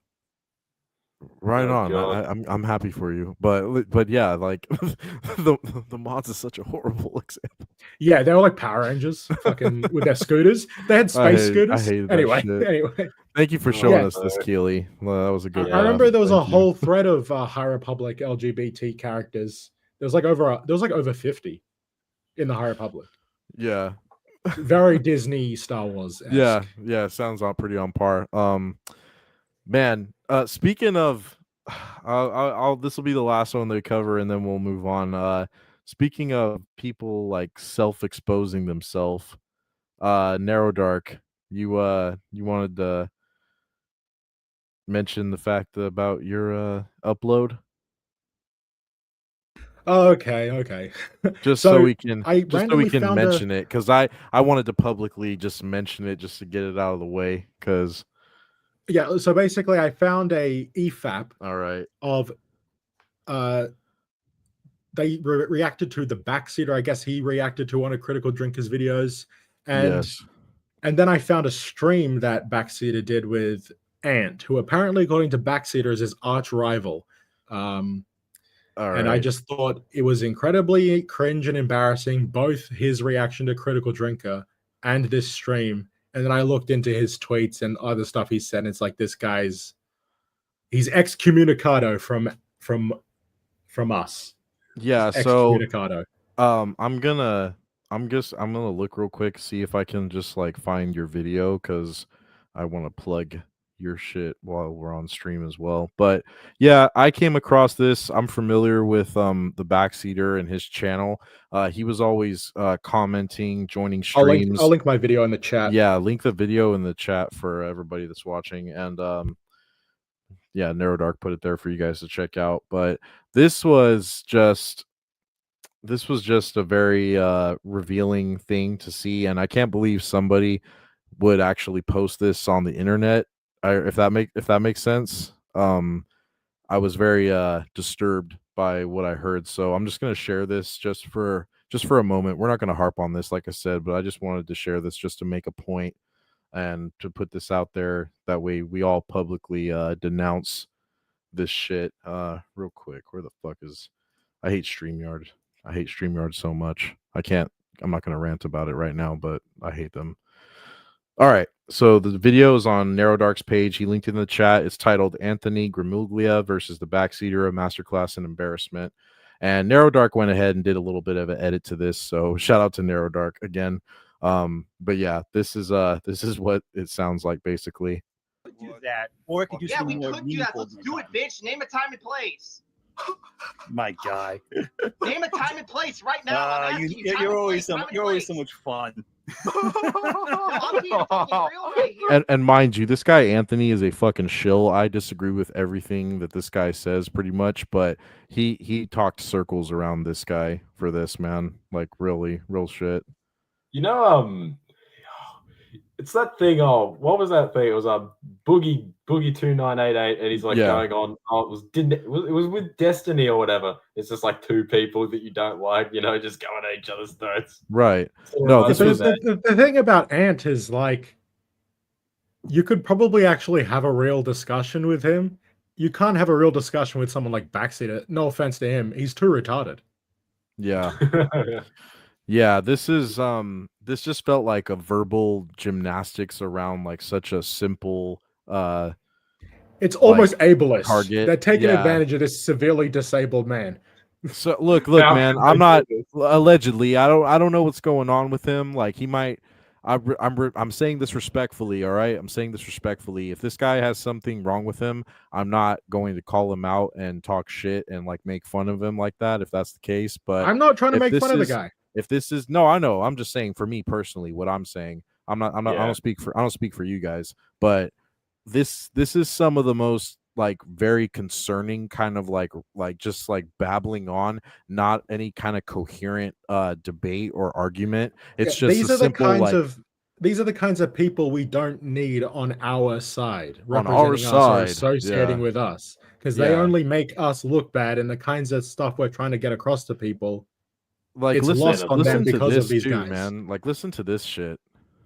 Right Oh, on. God. I'm happy for you, but yeah, like the mods is such a horrible example. Yeah, they were like Power Rangers, fucking with their scooters. They had space I scooters. hated that Anyway, shit. anyway. Thank you for Oh, showing yeah. us this, Keely. Well, that was a good. I remember there was a thank you. whole thread of High Republic LGBT characters. There was like over 50 in the High Republic. Yeah. Very Disney Star Wars. Yeah, sounds pretty on par. Man, speaking of, I'll this will be the last one they cover, and then we'll move on. Speaking of people like self-exposing themselves, Narrow Dark, you wanted to mention the fact about your upload. Okay. Just So so we can I just so we randomly can found mention it, because I wanted to publicly just mention it just to get it out of the way, because yeah. So basically, I found a EFAP all right. of they reacted to the backseater. I guess he reacted to one of Critical Drinker's videos, and Yes. and then I found a stream that Backseater did with Ant, who apparently, according to Backseater, is his arch rival. All And I right. just thought it was incredibly cringe and embarrassing, both his reaction to Critical Drinker and this stream. And then I looked into his tweets and other stuff he said, and it's like this guy's he's excommunicado from us. Yeah, He's so excommunicado. I'm gonna look real quick, see if I can just like find your video, because I want to plug your shit while we're on stream as well. But yeah, I came across this. I'm familiar with the Backseater and his channel. He was always commenting, joining streams. I'll link my video in the chat. Yeah, link the video in the chat for everybody that's watching. And yeah, Narrow Dark put it there for you guys to check out. But this was just a very revealing thing to see, and I can't believe somebody would actually post this on the internet. If that makes sense. I was very disturbed by what I heard, so I'm just going to share this just for a moment. We're not going to harp on this, like I said, but I just wanted to share this just to make a point and to put this out there. That way we all publicly denounce this shit. Real quick, where the fuck is... I hate StreamYard. I hate StreamYard so much. I'm not going to rant about it right now, but I hate them. All right. So the video is on Narrow Dark's page. He linked it in the chat. It's titled Anthony Grimuglia versus the Backseater, a Masterclass in Embarrassment. And Narrow Dark went ahead and did a little bit of an edit to this. So shout out to Narrow Dark again. But yeah, this is what it sounds like basically. Do that, or it could do something more meaningful. Let's do it, bitch. Name a time and place. My guy. Name a time and place right now. You're always so much fun. And mind you, this guy Anthony is a fucking shill. I disagree with everything that this guy says pretty much, but he talked circles around this guy for this, man. Like really, real shit. You know, it's that thing. Oh, what was that thing? It was Boogie 2988, and he's like going on. Oh, it was with Destiny or whatever. It's just like two people that you don't like, just going at each other's throats. Right. So no, the thing about Ant is like you could probably actually have a real discussion with him. You can't have a real discussion with someone like Backseater. No offense to him, he's too retarded. Yeah. Yeah, this just felt like a verbal gymnastics around like such a simple it's almost ableist. Target. They're taking advantage of this severely disabled man. So look, man, I'm not allegedly. I don't know what's going on with him. Like he might I'm saying this respectfully, all right? I'm saying this respectfully. If this guy has something wrong with him, I'm not going to call him out and talk shit and like make fun of him like that if that's the case. But I'm not trying to if make this fun of the is guy. if this is no, I know. I'm just saying for me personally what I'm saying. I Yeah. don't speak for you guys, but this is some of the most like very concerning kind of like just like babbling on, not any kind of coherent debate or argument. It's Yeah, just a simple like these are the kinds of people we don't need on our side, on our representing us or side. associating Yeah. with us, because they Yeah. only make us look bad, and the kinds of stuff we're trying to get across to people, Like it's lost on them listen to because of this these too, guys. man. Like listen to this shit.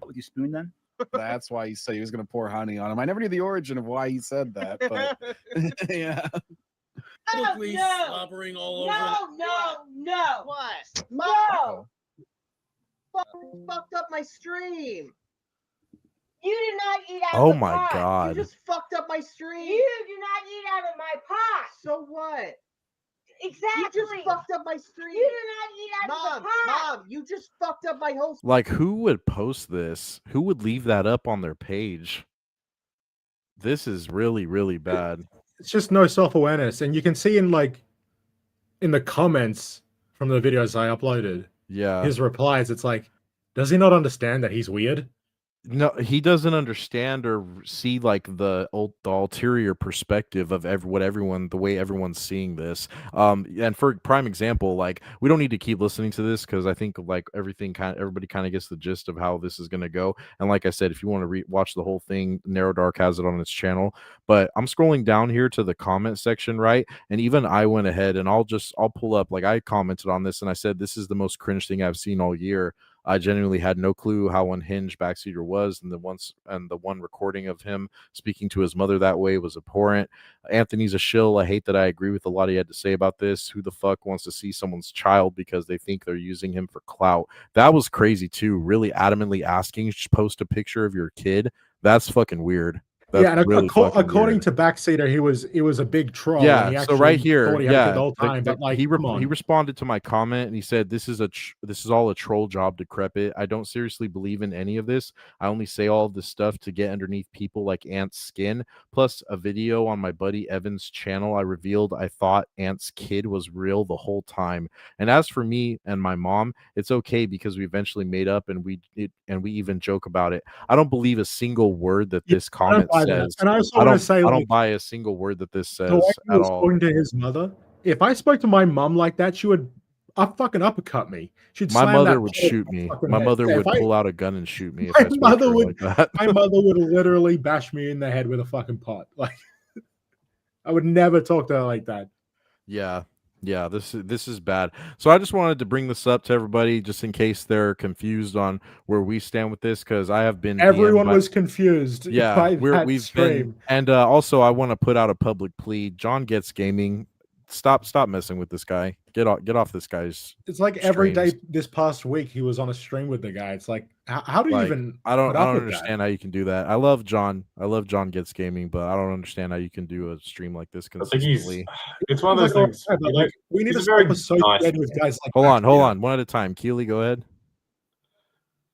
With your spoon then? That's why he said he was going to pour honey on him. I never knew the origin of why he said that, but yeah. Quickly slobbering all over. No. What? No. Fucked up my stream. You did not eat out Oh of the my pot. God. You just fucked up my stream. You did not eat out of my pot. So what? Exactly. You just fucked up my stream. You did not eat out of the pot. Mom, you just fucked up my whole. Like who would post this? Who would leave that up on their page? This is really, really bad. It's just no self-awareness, and you can see in the comments from the videos I uploaded, Yeah. his replies. It's like, does he not understand that he's weird? No, he doesn't understand or see like the ulterior perspective of the way everyone's seeing this. And for prime example, like we don't need to keep listening to this because I think like everybody kind of gets the gist of how this is gonna go. And like I said, if you want to watch the whole thing, Narrow Dark has it on its channel. But I'm scrolling down here to the comment section, right? And even I went ahead and I'll pull up, like I commented on this and I said this is the most cringe thing I've seen all year. I genuinely had no clue how unhinged Backseater was, and the one recording of him speaking to his mother that way was abhorrent. Anthony's a shill. I hate that I agree with a lot he had to say about this. Who the fuck wants to see someone's child because they think they're using him for clout? That was crazy too. Really adamantly asking, post a picture of your kid. That's fucking weird. That's yeah, and really according weird. to Backseater, he was a big troll. Yeah, and he so right here, thought he had a kid the whole time, but like, he responded to my comment and he said, "This is all a troll job, decrepit. I don't seriously believe in any of this. I only say all of this stuff to get underneath people like Ant's skin. Plus, a video on my buddy Evan's channel, I revealed I thought Ant's kid was real the whole time. And as for me and my mom, it's okay because we eventually made up and we even joke about it. I don't believe a single word that this comment says. And I also want to say, I don't buy a single word that this says the way he at was all. talking to his mother. If I spoke to my mom like that, she would fucking uppercut me. My mother would shoot me. My mother would pull out a gun and shoot me if I spoke to her like that. My mother would literally bash me in the head with a fucking pot. Like, I would never talk to her like that. Yeah. Yeah, this is bad. So I just wanted to bring this up to everybody just in case they're confused on where we stand with this, because I have been everyone was confused. Yeah, we've been, and also I want to put out a public plea. John Gets Gaming, stop messing with this guy. Get off this guy's. It's like every day this past week he was on a stream with the guy. It's like, how do you even? I don't understand how you can do that. I love John Gets Gaming, but I don't understand how you can do a stream like this consistently. It's one of those things. Like, we need to stop associating with guys like. Hold on, one at a time. Keely, go ahead.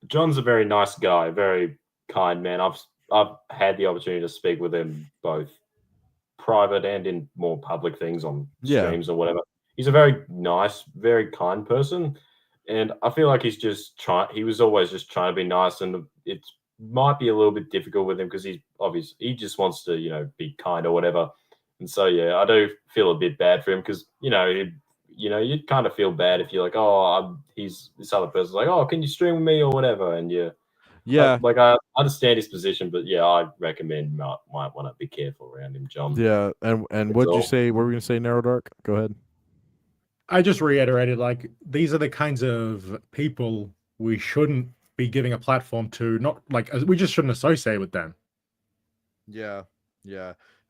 John's a very nice guy, very kind man. I've had the opportunity to speak with him both private and in more public things on streams or whatever. He's a very nice, very kind person, and I feel like he was always just trying to be nice, and it might be a little bit difficult with him because he just wants to, be kind or whatever. And so, yeah, I do feel a bit bad for him because, you'd kind of feel bad if you're like, he's this other person's like, oh, can you stream with me or whatever? And yeah, like I understand his position, but yeah, I recommend might want to be careful around him, John. Yeah, and what'd you say? What were we gonna say, Narrow Dark? Go ahead. I just reiterated, like, these are the kinds of people we shouldn't be giving a platform to. Not like we just shouldn't associate with them. Yeah.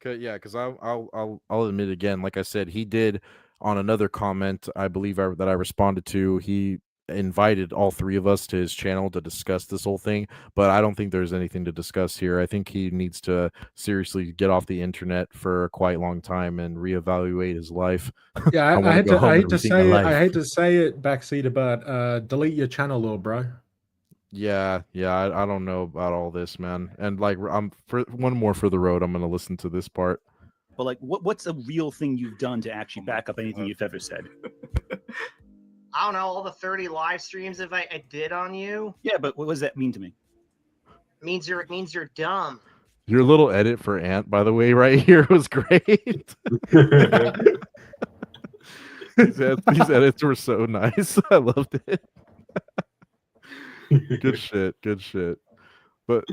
Because I'll admit again, like I said, he did on another comment, I believe that I responded to. He invited all three of us to his channel to discuss this whole thing, but I don't think there's anything to discuss here. I think he needs to seriously get off the internet for a quite long time and reevaluate his life. Yeah, I hate to say it, Backseater, but delete your channel, little bro. Yeah, I don't know about all this, man. And like, I'm for one more for the road. I'm gonna listen to this part. But like, what's a real thing you've done to actually back up anything you've ever said? I don't know, all the 30 live streams I did on you. Yeah, but what does that mean to me? It means you're dumb. Your little edit for Ant, by the way, right here was great. These edits were so nice. I loved it. Good shit. But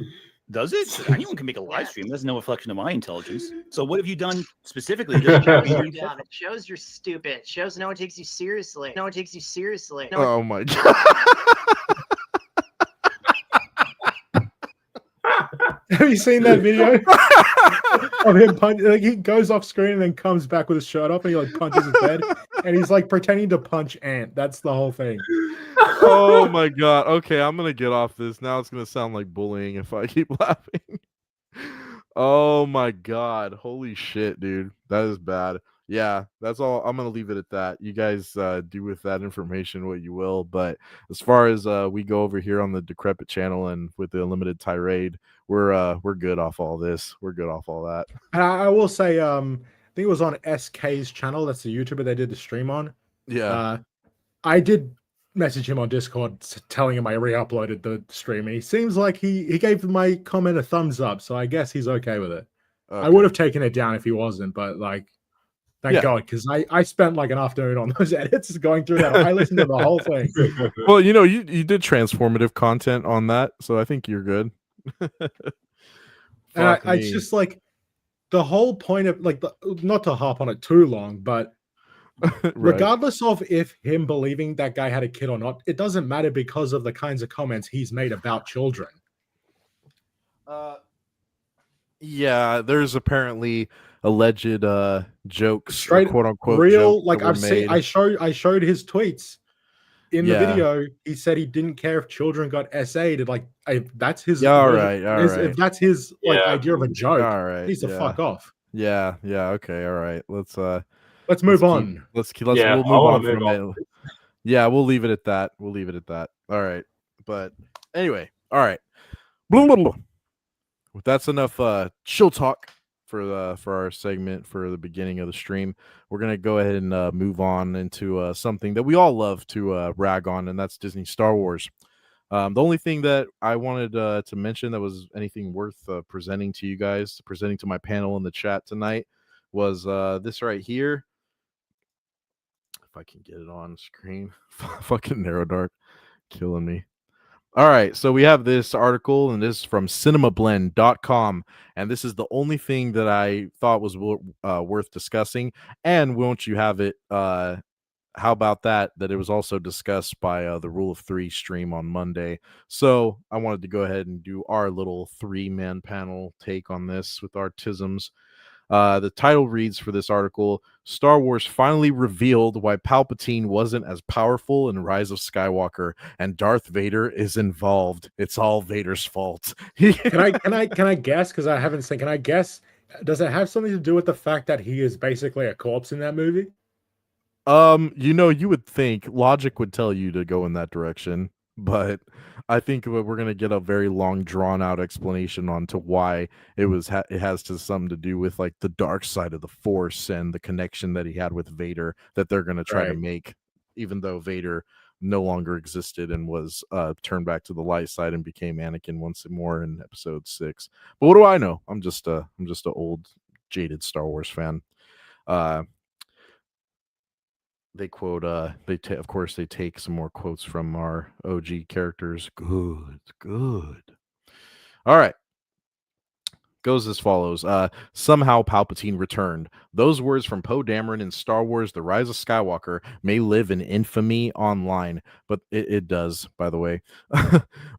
does it? Anyone can make a live stream. That's no reflection of my intelligence. So what have you done specifically? It shows you're stupid. It shows no one takes you seriously. Oh my god. Have you seen that video of him punching? Like, he goes off screen and then comes back with his shirt off and he like punches his head and he's like pretending to punch Ant. That's the whole thing. Oh my god. Okay, I'm gonna get off this. Now it's gonna sound like bullying if I keep laughing. Oh my god. Holy shit, dude. That is bad. Yeah, that's all. I'm gonna leave it at that. You guys do with that information what you will. But as far as we go over here on the Decrepit channel and with the Unlimited Tirade, we're good off all this. We're good off all that. And I will say, I think it was on SK's channel. That's the YouTuber they did the stream on. Yeah. I did message him on Discord telling him I re-uploaded the stream, and he seems like he gave my comment a thumbs up, so I guess he's okay with it. Okay. I would have taken it down if he wasn't, but like, thank God, because I spent like an afternoon on those edits going through that. I listened to the whole thing. Well, you know, you did transformative content on that, so I think you're good. And I just like the whole point of like not to harp on it too long, but right. Regardless of if him believing that guy had a kid or not, it doesn't matter because of the kinds of comments he's made about children. Yeah, there's apparently alleged jokes, straight quote unquote, real. Like I've seen, I showed his tweets in the video. He said he didn't care if children got SA'd. Like that's his. Yeah, all right. If that's his like idea of a joke, all right, he needs to fuck off. Yeah. Okay. All right. Let's move on. We'll move on from it. Yeah, we'll leave it at that. All right. But anyway, all right. That's enough chill talk for our segment for the beginning of the stream. We're gonna go ahead and move on into something that we all love to rag on, and that's Disney Star Wars. The only thing that I wanted to mention that was anything worth presenting to you guys, presenting to my panel in the chat tonight, was this right here. If I can get it on screen. Fucking narrow dark killing me. All right, so we have this article, and this is from cinemablend.com, and this is the only thing that I thought was worth discussing. And won't you have it? How about that it was also discussed by the Rule of Three stream on Monday. So I wanted to go ahead and do our little 3-man panel take on this with our tisms. The title reads for this article: Star Wars finally revealed why Palpatine wasn't as powerful in Rise of Skywalker, and Darth Vader is involved. It's all Vader's fault. Can I guess? Because I haven't seen. Can I guess? Does it have something to do with the fact that he is basically a corpse in that movie? You know, you would think logic would tell you to go in that direction, but I think we're going to get a very long, drawn-out explanation on to why it has something to do with like the dark side of the Force and the connection that he had with Vader that they're going to try to make, even though Vader no longer existed and was turned back to the light side and became Anakin once more in Episode 6. But what do I know? I'm just a old, jaded Star Wars fan. They quote of course they take some more quotes from our OG characters. Good. All right. Goes as follows. Somehow Palpatine returned. Those words from Poe Dameron in Star Wars The Rise of Skywalker may live in infamy online, but it does, by the way.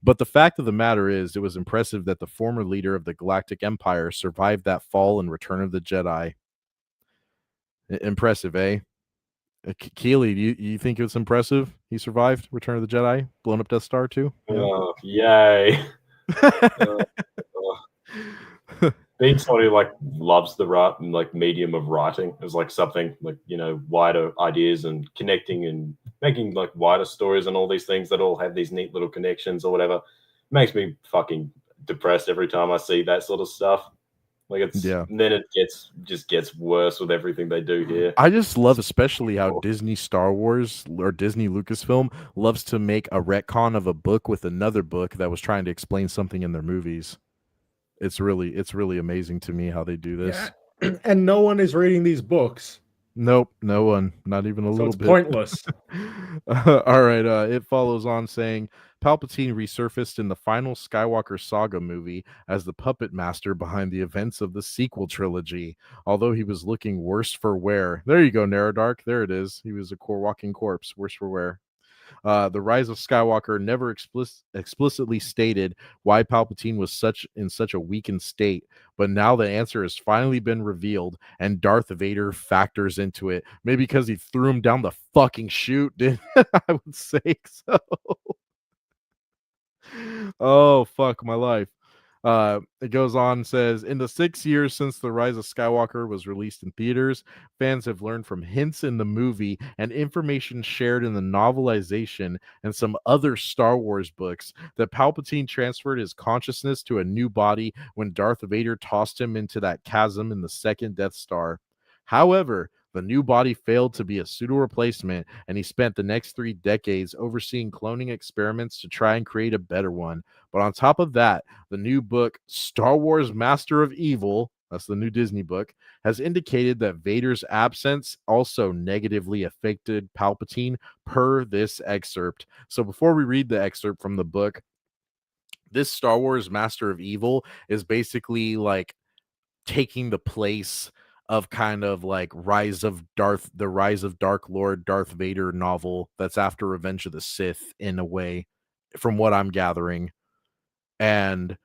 But the fact of the matter is, it was impressive that the former leader of the Galactic Empire survived that fall in Return of the Jedi. Impressive, eh? Keely, do you think it's impressive he survived Return of the Jedi, blown up Death Star too? Oh, yay. being someone who like loves the medium of writing as like something like wider ideas and connecting and making like wider stories and all these things that all have these neat little connections or whatever, makes me fucking depressed every time I see that sort of stuff. Like then it gets worse with everything they do here. I just love especially how Disney Star Wars or Disney Lucasfilm loves to make a retcon of a book with another book that was trying to explain something in their movies. It's really amazing to me how they do this. Yeah. And no one is reading these books. Nope, no one, not even a little it's bit. Pointless. All right, it follows on saying Palpatine resurfaced in the final Skywalker saga movie as the puppet master behind the events of the sequel trilogy, although he was looking worse for wear. There you go, Narrow There it is. He was a walking corpse, worse for wear. The Rise of Skywalker never explicitly stated why Palpatine was in such a weakened state, but now the answer has finally been revealed, and Darth Vader factors into it. Maybe because he threw him down the fucking chute, dude. I would say so. Oh, fuck my life. It goes on and says, in the 6 years since The Rise of Skywalker was released in theaters, fans have learned from hints in the movie and information shared in the novelization and some other Star Wars books that Palpatine transferred his consciousness to a new body when Darth Vader tossed him into that chasm in the second Death Star. However, the new body failed to be a pseudo replacement, and he spent the next 3 decades overseeing cloning experiments to try and create a better one. But on top of that, the new book, Star Wars Master of Evil, that's the new Disney book, has indicated that Vader's absence also negatively affected Palpatine per this excerpt. So before we read the excerpt from the book, this Star Wars Master of Evil is basically like taking the place of kind of like the Rise of Dark Lord Darth Vader novel that's after Revenge of the Sith in a way, from what I'm gathering. And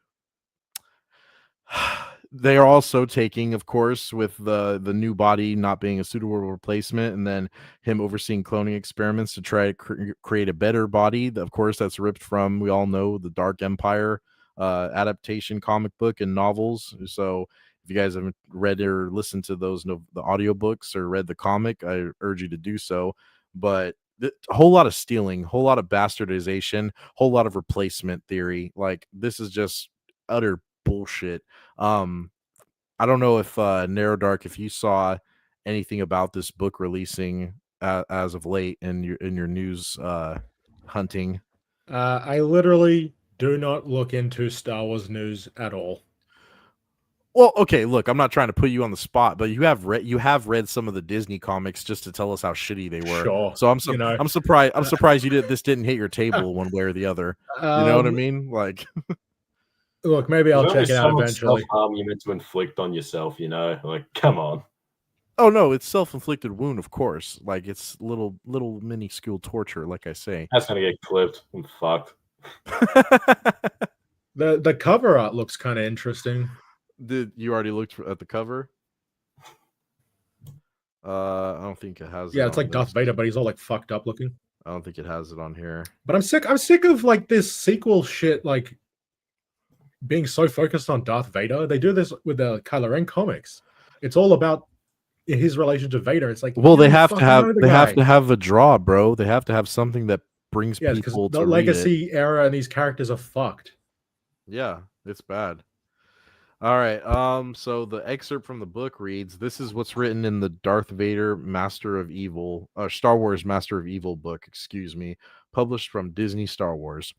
they are also taking, of course, with the new body not being a suitable replacement, and then him overseeing cloning experiments to try to create a better body. Of course, that's ripped from, we all know, the Dark Empire adaptation comic book and novels. So if you guys haven't read or listened to those, the audiobooks or read the comic, I urge you to do so. But a whole lot of stealing, whole lot of bastardization, whole lot of replacement theory. Like, this is just utter bullshit. I don't know if Narrow Dark, if you saw anything about this book releasing as of late in your news hunting. I literally do not look into Star Wars news at all. Well, okay, look, I'm not trying to put you on the spot, but you have read some of the Disney comics just to tell us how shitty they were. Sure. So I'm surprised this didn't hit your table one way or the other. You know what I mean? Like, look, maybe I'll check it out eventually. Self-harm you meant to inflict on yourself, like, come on. Oh no, it's self-inflicted wound, of course. Like, it's little minuscule torture, like I say. That's gonna get clipped. I'm fucked. The cover art looks kind of interesting. Did you already looked at the cover? I don't think it has. Yeah, it's like Darth Vader, but he's all like fucked up looking. I don't think it has it on here. But I'm sick of like this sequel shit, like being so focused on Darth Vader. They do this with the Kylo Ren comics. It's all about his relation to Vader. It's like, well, they have to have a draw, bro. They have to have something that brings people to the legacy era and these characters are fucked. Yeah, it's bad. All right. So the excerpt from the book reads, this is what's written in the Darth Vader Master of Evil, Star Wars Master of Evil book, published from Disney Star Wars.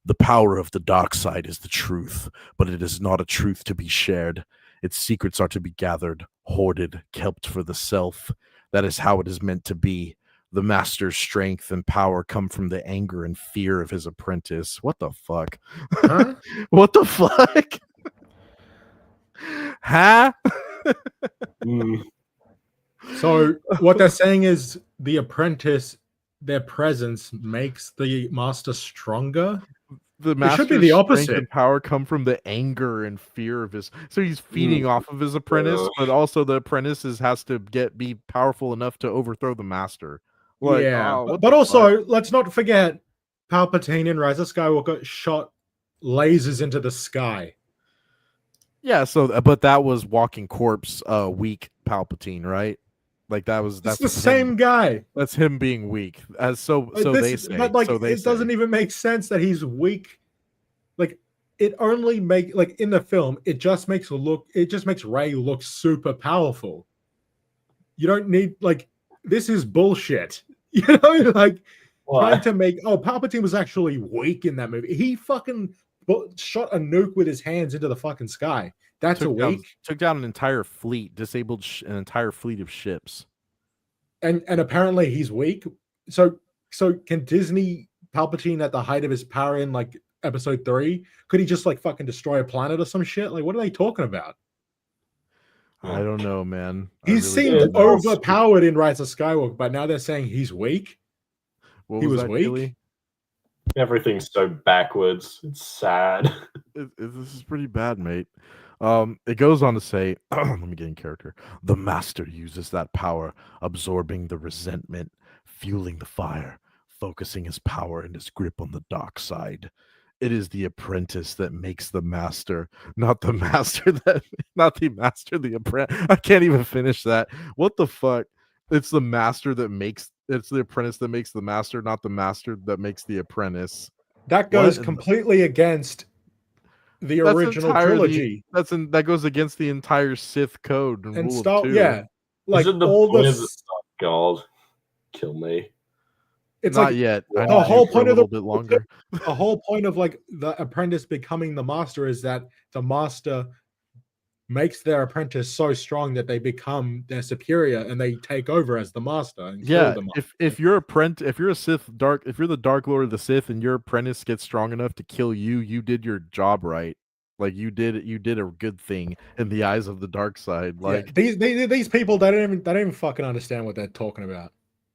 The power of the dark side is the truth, but it is not a truth to be shared. Its secrets are to be gathered, hoarded, kept for the self. That is how it is meant to be. The master's strength and power come from the anger and fear of his apprentice. What the fuck? Huh? What the fuck? Huh? So what they're saying is the apprentice, their presence makes the master stronger. The master should be the opposite. And power come from the anger and fear of his. So he's feeding off of his apprentice, but also the apprentice has to be powerful enough to overthrow the master. Like, yeah, but also let's not forget Palpatine in Rise of Skywalker shot lasers into the sky. Yeah, so but that was walking corpse weak Palpatine, right? Like It's that's the same guy. That's him being weak. As so they say. But like So they it doesn't say. even make sense that he's weak. Like it only make like in the film, it just makes Rey look super powerful. You don't need like this is bullshit. You know, like trying to make Palpatine was actually weak in that movie. He fucking shot a nuke with his hands into the fucking sky. That's took down an entire fleet, disabled an entire fleet of ships. And apparently he's weak. So can Disney Palpatine at the height of his power in like episode 3, could he just like fucking destroy a planet or some shit? Like what are they talking about? I don't know, man. He seemed overpowered in Rise of Skywalker, but now they're saying he's weak. He was weak. Gilly? Everything's so backwards. It's sad. This is pretty bad, mate. It goes on to say, let me get in character. The master uses that power, absorbing the resentment, fueling the fire, focusing his power and his grip on the dark side. It is the apprentice that makes the master, not the master the apprentice. I can't even finish that. What the fuck? It's the master that makes, it's the apprentice that makes the master, not the master that makes the apprentice. That goes completely against the original trilogy. That goes against the entire Sith code and rule of 2. Yeah, like God, kill me. It's not like, yet. The whole point of bit longer. The whole point of like the apprentice becoming the master is that the master makes their apprentice so strong that they become their superior and they take over as the master. And yeah, if you're a Sith if you're the Dark Lord of the Sith and your apprentice gets strong enough to kill you, you did your job right. Like you did a good thing in the eyes of the dark side. Like these people, they don't even fucking understand what they're talking about.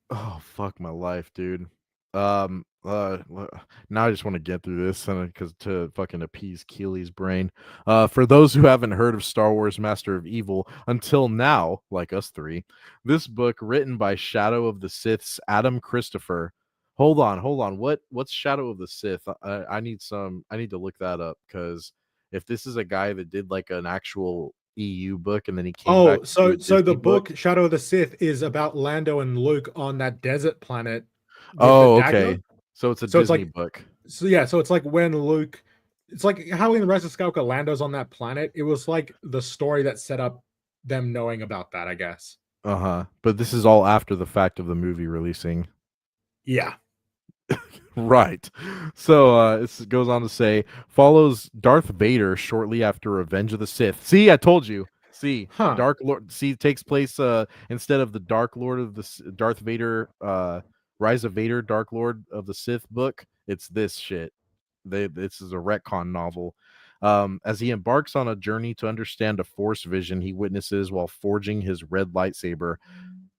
Oh fuck my life, dude. Now I just want to get through this because to fucking appease Keely's brain. For those who haven't heard of Star Wars Master of Evil until now, like us three, this book written by Shadow of the Sith's Adam Christopher. Hold on. What's Shadow of the Sith? I need to look that up because if this is a guy that did like an actual EU book and then he came back. So the book Shadow of the Sith is about Lando and Luke on that desert planet. Okay. So it's a Disney book. So it's like when Luke, it's like how in the Rise of Skywalker Lando's on that planet. It was like the story that set up them knowing about that, I guess. But this is all after the fact of the movie releasing. Yeah. Right. So it goes on to say, follows Darth Vader shortly after Revenge of the Sith. See, I told you. See, Dark Lord. See, takes place instead of the Dark Lord of the Darth Vader, Rise of Vader, Dark Lord of the Sith book. It's this shit. This is a retcon novel. As he embarks on a journey to understand a Force vision he witnesses while forging his red lightsaber,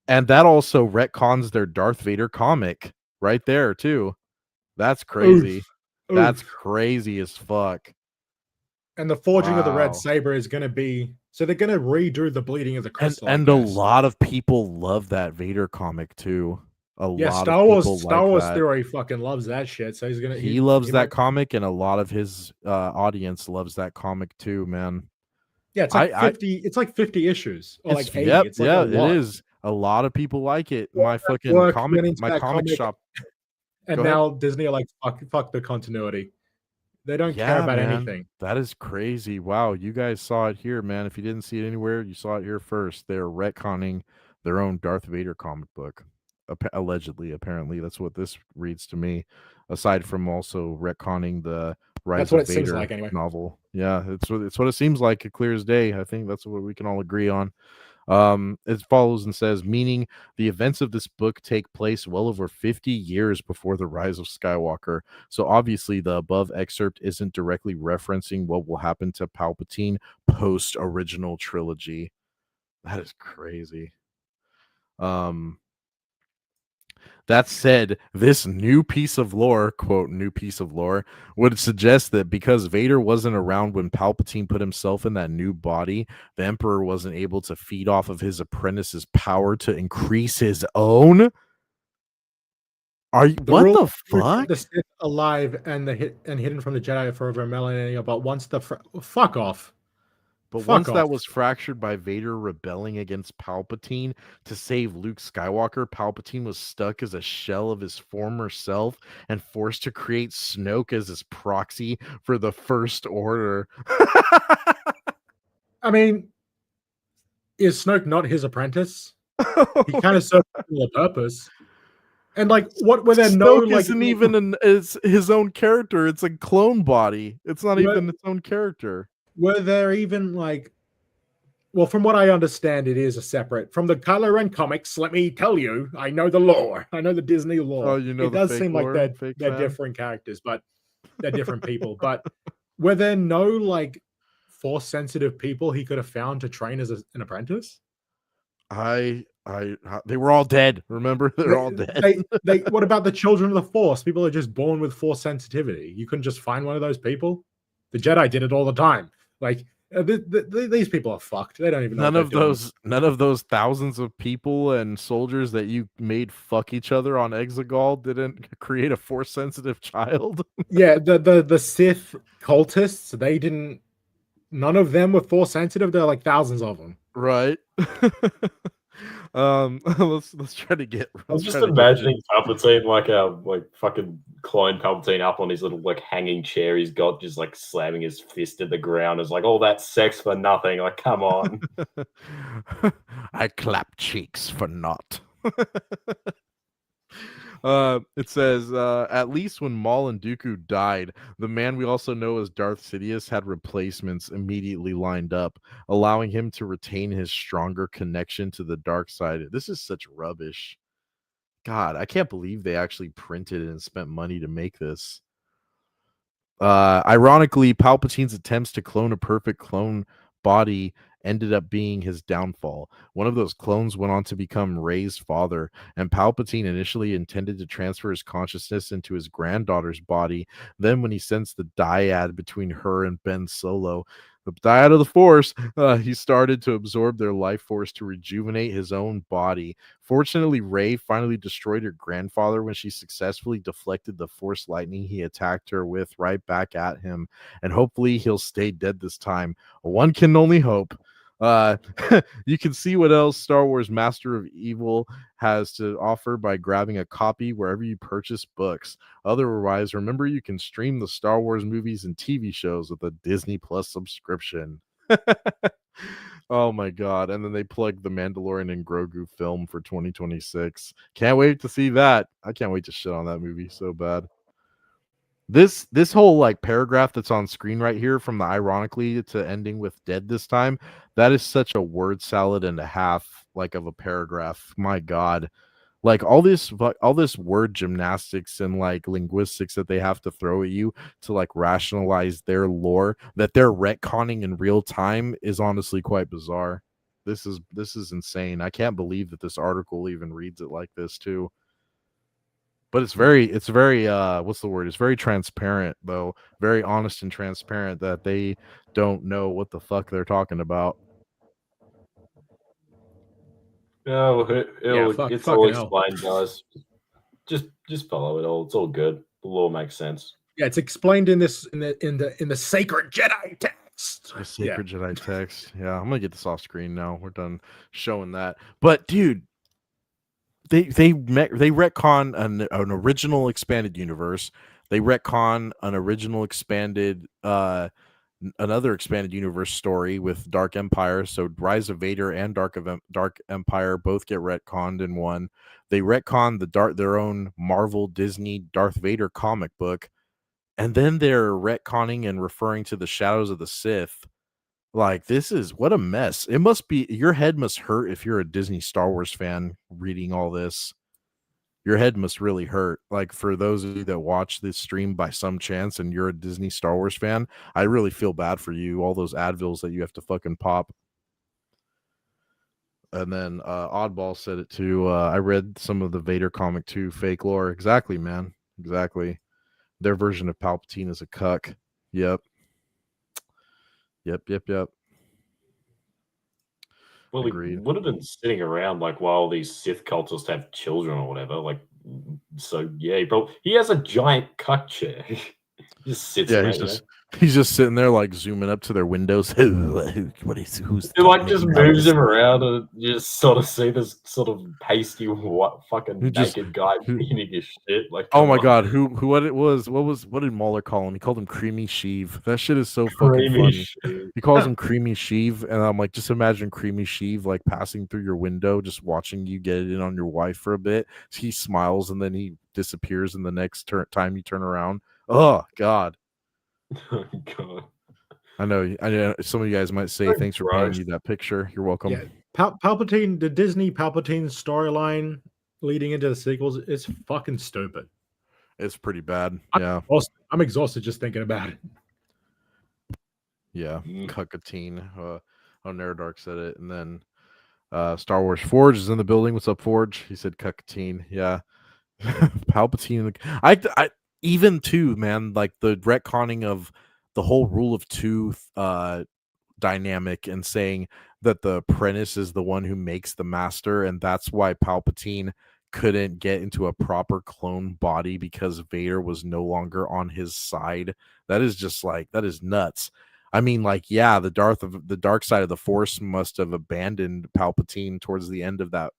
and that also retcons their Darth Vader comic right there too. That's crazy. That's crazy as fuck. And the forging of the red saber is going to be, so they're going to redo the bleeding of the crystal. And a lot of people love that Vader comic too. Star Wars Theory fucking loves that shit. So he loves that comic, and a lot of his audience loves that comic too, man. Yeah, it's like 50. It's like 50 issues or like 80. Yep, it's like it is. A lot of people like it. My fucking comic shop. And now Disney are like, fuck the continuity. They don't care about anything. That is crazy. Wow, you guys saw it here, man. If you didn't see it anywhere, you saw it here first. They're retconning their own Darth Vader comic book. Allegedly, apparently. That's what this reads to me. Aside from also retconning the Rise of Vader novel. Yeah, it's what it seems like, clear as day. I think that's what we can all agree on. It follows and says, meaning the events of this book take place well over 50 years before the rise of Skywalker. So obviously the above excerpt isn't directly referencing what will happen to Palpatine post original trilogy. That is crazy. That said, this new piece of lore, quote, new piece of lore, would suggest that because Vader wasn't around when Palpatine put himself in that new body, the Emperor wasn't able to feed off of his apprentice's power to increase his own? What the fuck? The Sith alive and hidden from the Jedi for over a millennia, but once fuck off. But Fuck once that off. was fractured by Vader rebelling against Palpatine to save Luke Skywalker, Palpatine was stuck as a shell of his former self and forced to create Snoke as his proxy for the First Order. I mean, is Snoke not his apprentice? He kind of served a purpose. And like, what were there no Snoke like? isn't even it's his own character. It's a clone body. It's not even its own character. Were there even like? Well, from what I understand, it is a separate from the Kylo Ren comics. Let me tell you, I know the lore. I know the Disney lore. Oh, you know it the does fake seem lore? like Fake they're fan? different characters, but they're different people. But were there no like force sensitive people he could have found to train as an apprentice? They were all dead. Remember, they're all dead. They. What about the children of the Force? People are just born with force sensitivity. You couldn't just find one of those people. The Jedi did it all the time. Like these people are fucked. They don't even know. None of those thousands of people and soldiers that you made fuck each other on Exegol didn't create a force sensitive child. Yeah, the Sith cultists. They didn't. None of them were force sensitive. There are like thousands of them. Right. Let's try to get. I was just imagining Palpatine like fucking clone Palpatine up on his little like hanging chair he's got, just like slamming his fist at the ground. It's like all that sex for nothing. Like, come on. I clap cheeks for naught. It says, at least when Maul and Dooku died, the man we also know as Darth Sidious had replacements immediately lined up, allowing him to retain his stronger connection to the dark side. This is such rubbish. God, I can't believe they actually printed and spent money to make this. Ironically, Palpatine's attempts to clone a perfect clone body ended up being his downfall. One of those clones went on to become Rey's father, and Palpatine initially intended to transfer his consciousness into his granddaughter's body. Then, when he sensed the dyad between her and Ben Solo, the dyad of the Force, he started to absorb their life force to rejuvenate his own body. Fortunately, Rey finally destroyed her grandfather when she successfully deflected the Force lightning he attacked her with right back at him, and hopefully he'll stay dead this time. One can only hope. You can see what else Star Wars Master of Evil has to offer by grabbing a copy wherever you purchase books. Otherwise, remember you can stream the Star Wars movies and TV shows with a Disney Plus subscription. Oh my god. And then they plugged the Mandalorian and Grogu film for 2026. Can't wait to see that. I can't wait to shit on that movie so bad. This whole like paragraph that's on screen right here, from the ironically to ending with dead this time, that is such a word salad and a half, like, of a paragraph. My god. Like all this word gymnastics and like linguistics that they have to throw at you to like rationalize their lore that they're retconning in real time is honestly quite bizarre. This is insane. I can't believe that this article even reads it like this too. But it's very what's the word? It's very transparent though. Very honest and transparent that they don't know what the fuck they're talking about. No, it's all explained, guys. Just follow it all. It's all good. The law makes sense. Yeah, it's explained in the sacred Jedi text. The sacred Jedi text. Yeah, I'm gonna get this off screen now. We're done showing that. But dude, they retcon an original expanded universe. They retcon an original expanded another expanded universe story with Dark Empire. So Rise of Vader and Dark Empire both get retconned in one. They retcon their own Marvel Disney Darth Vader comic book, and then they're retconning and referring to the Shadows of the Sith. Like, this is what a mess. It must be, your head must hurt if you're a Disney Star Wars fan reading all this. Your head must really hurt. Like, for those of you that watch this stream by some chance and you're a Disney Star Wars fan, I really feel bad for you. All those Advils that you have to fucking pop. And then Oddball said it too. I read some of the Vader comic too. Fake lore. Exactly, man. Exactly. Their version of Palpatine is a cuck. Yep. Yep. Well, he would have been sitting around like while these Sith cultists have children or whatever. Like, so yeah, he has a giant cuck chair. Just sits Yeah, there, he's just sitting there like zooming up to their windows. Who's It like just moves him around and you just sort of see this sort of pasty fucking naked guy eating his shit. Like, oh my on. god, what did Mahler call him? He called him Creamy Sheev. That shit is so fucking Creamy funny. Sheev. He calls him Creamy Sheev, and I'm like, just imagine Creamy Sheev like passing through your window, just watching you get it in on your wife for a bit. He smiles and then he disappears in the next time you turn around. Oh god. Oh god. I know some of you guys might say thanks for painting me that picture. You're welcome. Yeah, Palpatine, the Disney Palpatine storyline leading into the sequels is fucking stupid. It's pretty bad. I'm exhausted just thinking about it. Yeah, Cuckatine. Neradark said it, and then Star Wars Forge is in the building. What's up, Forge? He said Cuckatine. Yeah, Palpatine. I even too, man. Like the retconning of the whole rule of two dynamic and saying that the apprentice is the one who makes the master, and that's why Palpatine couldn't get into a proper clone body because Vader was no longer on his side. That is just like, that is nuts. I mean, like, yeah, the dark side of the Force must have abandoned Palpatine towards the end of that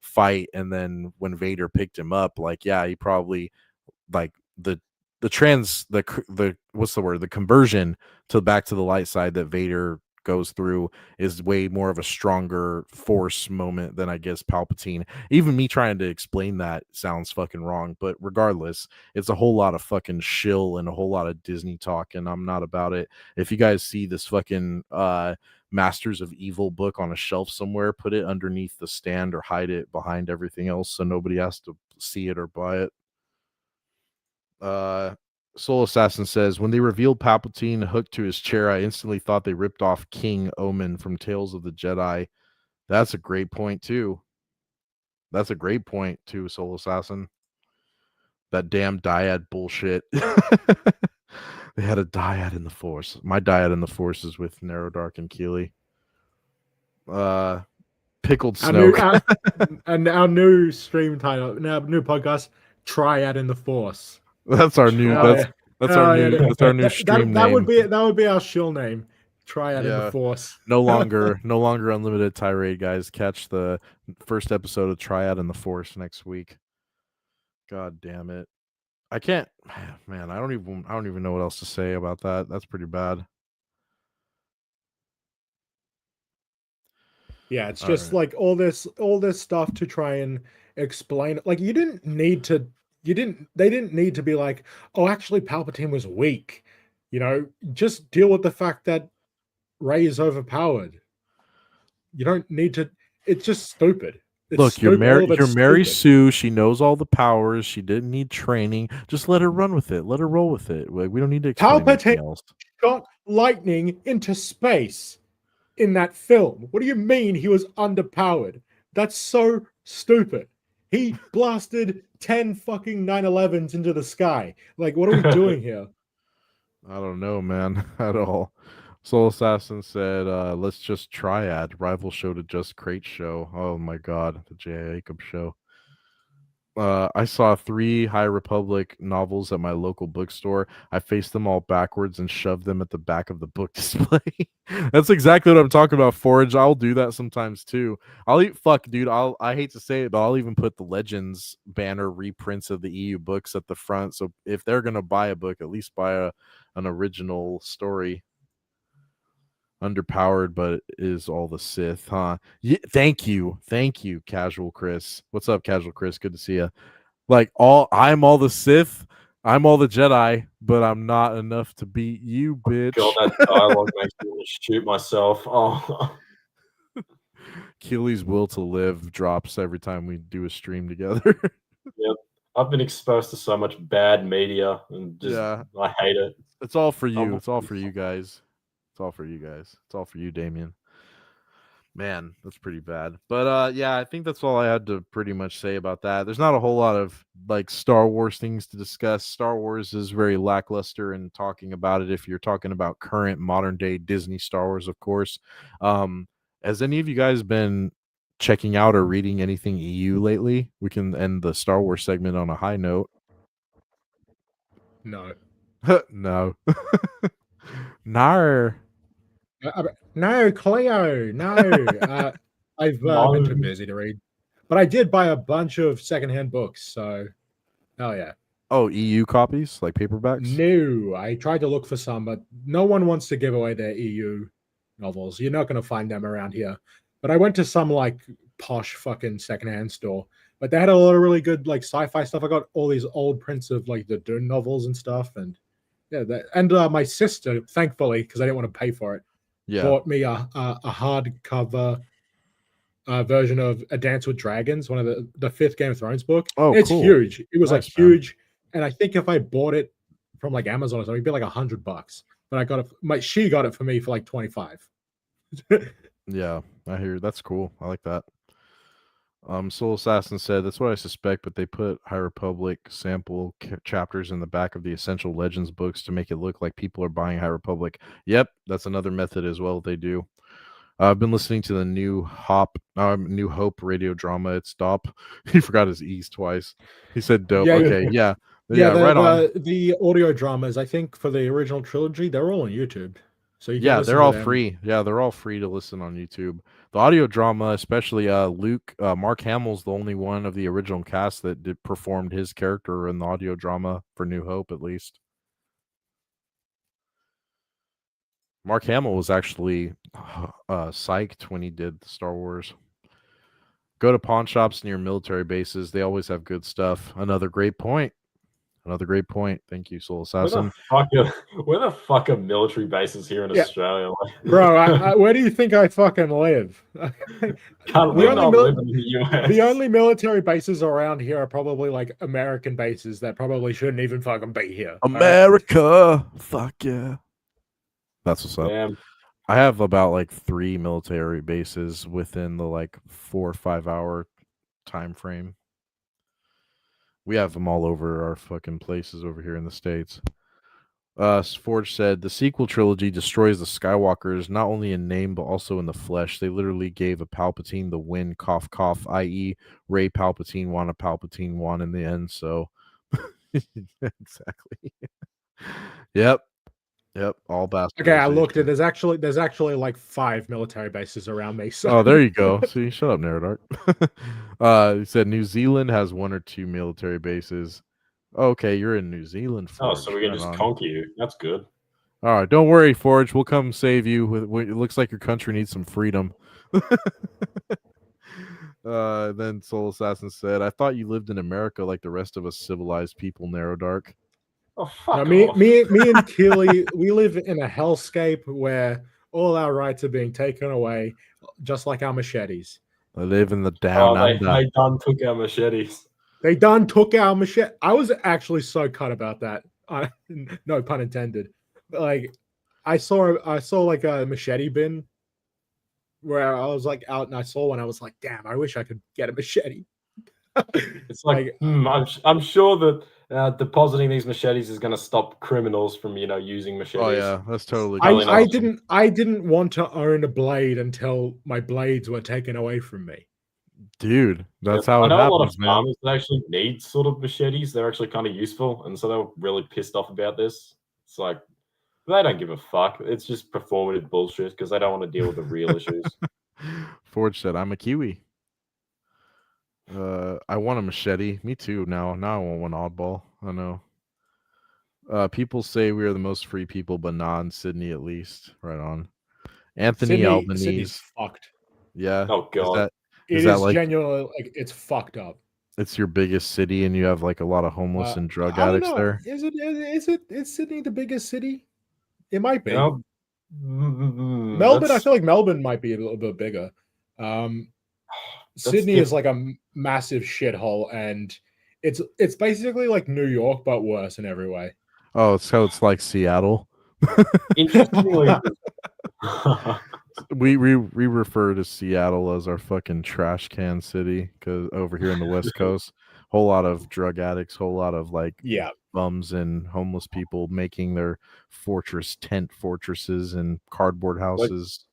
fight, and then when Vader picked him up, like, yeah, he probably like the what's the word, the conversion to back to the light side that Vader goes through is way more of a stronger Force moment than I guess Palpatine. Even me trying to explain that sounds fucking wrong, but regardless, it's a whole lot of fucking shill and a whole lot of Disney talk, and I'm not about it. If you guys see this fucking Masters of Evil book on a shelf somewhere, put it underneath the stand or hide it behind everything else so nobody has to see it or buy it. Soul Assassin says, when they revealed Palpatine hooked to his chair, I instantly thought they ripped off King Omen from Tales of the Jedi. That's a great point too. Soul Assassin. That damn dyad bullshit. They had a dyad in the Force. My dyad in the Force is with Narrow Dark and Keeley. Pickled Snoke. And our new stream title, our new podcast, Triad in the Force. That's our new. That's our new stream name. That would be our shill name. Triad in the Force. No longer unlimited tirade, guys. Catch the first episode of Triad in the Force next week. God damn it! I can't, man. I don't even know what else to say about that. That's pretty bad. Yeah, it's just like all this stuff to try and explain. Like they didn't need to be like, oh, actually Palpatine was weak. You know, just deal with the fact that Rey is overpowered. You don't need to. It's just stupid. Look, you're Mary Sue. She knows all the powers. She didn't need training. Just let her run with it. Let her roll with it. We don't need to explain anything else. Shot lightning into space in that film. What do you mean he was underpowered? That's so stupid. He blasted 10 fucking 9/11s into the sky. Like, what are we doing here? I don't know, man, at all. Soul Assassin said, let's just Triad. Rival show to Just Crate show. Oh my god, the J.A. Jacob show. I saw 3 High Republic novels at my local bookstore. I faced them all backwards and shoved them at the back of the book display. That's exactly what I'm talking about, Forge. I'll do that sometimes too. I hate to say it, but I'll even put the Legends banner reprints of the EU books at the front. So if they're gonna buy a book, at least buy an original story. Underpowered, but is all the Sith, huh? Yeah, thank you, Casual Chris. What's up, Casual Chris? Good to see you. Like, I'm all the Sith, I'm all the Jedi, but I'm not enough to beat you, bitch. God, that dialogue makes me want to shoot myself. Oh. Keely's will to live drops every time we do a stream together. Yep, I've been exposed to so much bad media, and I hate it. It's all for you. It's all for you guys. It's all for you guys. It's all for you, Damien. Man, that's pretty bad. But yeah, I think that's all I had to pretty much say about that. There's not a whole lot of like Star Wars things to discuss. Star Wars is very lackluster in talking about it. If you're talking about current modern day Disney Star Wars, of course. Has any of you guys been checking out or reading anything EU lately? We can end the Star Wars segment on a high note. No. No. Nar. No, Cleo, no. I've been too busy to read, but I did buy a bunch of secondhand books. So, hell yeah. Oh, EU copies, like paperbacks? No, I tried to look for some, but no one wants to give away their EU novels. You're not going to find them around here. But I went to some like posh fucking secondhand store, but they had a lot of really good like sci-fi stuff. I got all these old prints of like the Dune novels and stuff, and yeah, my sister, thankfully, because I didn't want to pay for it, bought me a hardcover version of A Dance with Dragons, one of the fifth Game of Thrones book. Oh, it's cool. huge. It was Nice, like huge, and I think if I bought it from like Amazon or something, it'd be like $100. But I got it. She got it for me for like 25. Yeah, I hear that's cool. I like that. Soul Assassin said that's what I suspect, but they put High Republic sample chapters in the back of the Essential Legends books to make it look like people are buying High Republic. Yep, that's another method as well. They do. I've been listening to the New Hope radio drama. It's Stop. He forgot his E's twice. He said dope. Yeah, okay, yeah. right on. The audio dramas, I think, for the original trilogy, they're all on YouTube. So you can yeah, listen they're to all them. free. Yeah, they're all free to listen on YouTube. The audio drama, especially Mark Hamill's the only one of the original cast that performed his character in the audio drama for New Hope, at least. Mark Hamill was actually psyched when he did Star Wars. Go to pawn shops near military bases. They always have good stuff. Another great point. Thank you, Soul Assassin. Where the fuck are military bases here in Australia? Bro, where do you think I fucking live? The only military bases around here are probably like American bases that probably shouldn't even fucking be here. America. Right? Fuck yeah. That's what's up. Damn. I have about like 3 military bases within the like 4 or 5 hour time frame. We have them all over our fucking places over here in the States. Forge said the sequel trilogy destroys the Skywalkers not only in name but also in the flesh. They literally gave a Palpatine the win, cough cough, i.e. Ray Palpatine won, a Palpatine won in the end. So exactly. Yep, all bastards. Okay, I looked at there's actually like 5 military bases around me. So. Oh, there you go. See, shut up, Neurodark. He said New Zealand has 1 or 2 military bases. Okay, you're in New Zealand, Forge. Oh, so we can just conquer you. That's good. All right, don't worry, Forge. We'll come save you. It looks like your country needs some freedom. Then Soul Assassin said, I thought you lived in America like the rest of us civilized people, Neurodark. Oh, fuck me and Keely, we live in a hellscape where all our rights are being taken away, just like our machetes. I live in the down under. They done took our machetes. They done took our machete. I was actually so cut about that. No pun intended. Like, I saw like a machete bin where I was like out and I saw one. I was like, damn, I wish I could get a machete. It's like I'm sure that depositing these machetes is going to stop criminals from using machetes. Oh yeah, that's totally. I didn't want to own a blade until my blades were taken away from me. Dude, that's how it happens, a lot of man. farmers that actually need sort of machetes. They're actually kind of useful, and so they were really pissed off about this. It's like they don't give a fuck. It's just performative bullshit because they don't want to deal with the real issues. Forge said, "I'm a Kiwi. I want a machete. Me too. Now I want one oddball. I know. People say we are the most free people, but not in Sydney, at least. Right on. Anthony Albanese. Sydney's fucked. Yeah. Oh god. It is like, genuinely like it's fucked up. It's your biggest city, and you have like a lot of homeless and drug addicts there. Is Sydney the biggest city? It might be. Melbourne, I feel like Melbourne might be a little bit bigger. Sydney is like a massive shithole, and it's basically like New York but worse in every way. Oh, so it's like Seattle. Interestingly, we refer to Seattle as our fucking trash can city because over here in the West Coast, whole lot of drug addicts, whole lot of like bums and homeless people making their tent fortresses and cardboard houses.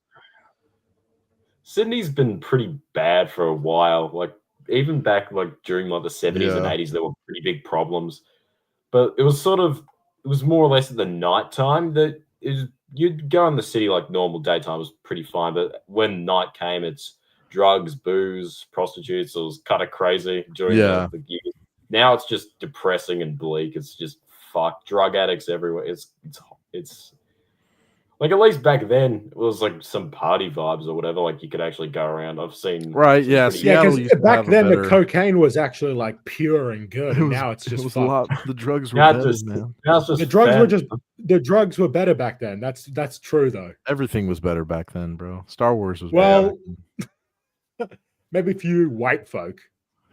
Sydney's been pretty bad for a while. Like even back like during like the 70s and 80s, there were pretty big problems. But it was sort of it was more or less at the night time that you'd go in the city like normal. Daytime was pretty fine, but when night came, it's drugs, booze, prostitutes. It was kind of crazy during the years. Now it's just depressing and bleak. It's just drug addicts everywhere. It's like, at least back then it was like some party vibes or whatever. Like you could actually go around. I've seen Seattle used to back then the cocaine was actually like pure and good. And now it's just a lot. The drugs were better, man. The drugs were better back then. That's true though. Everything was better back then, bro. Star Wars was better. Maybe for you white folk.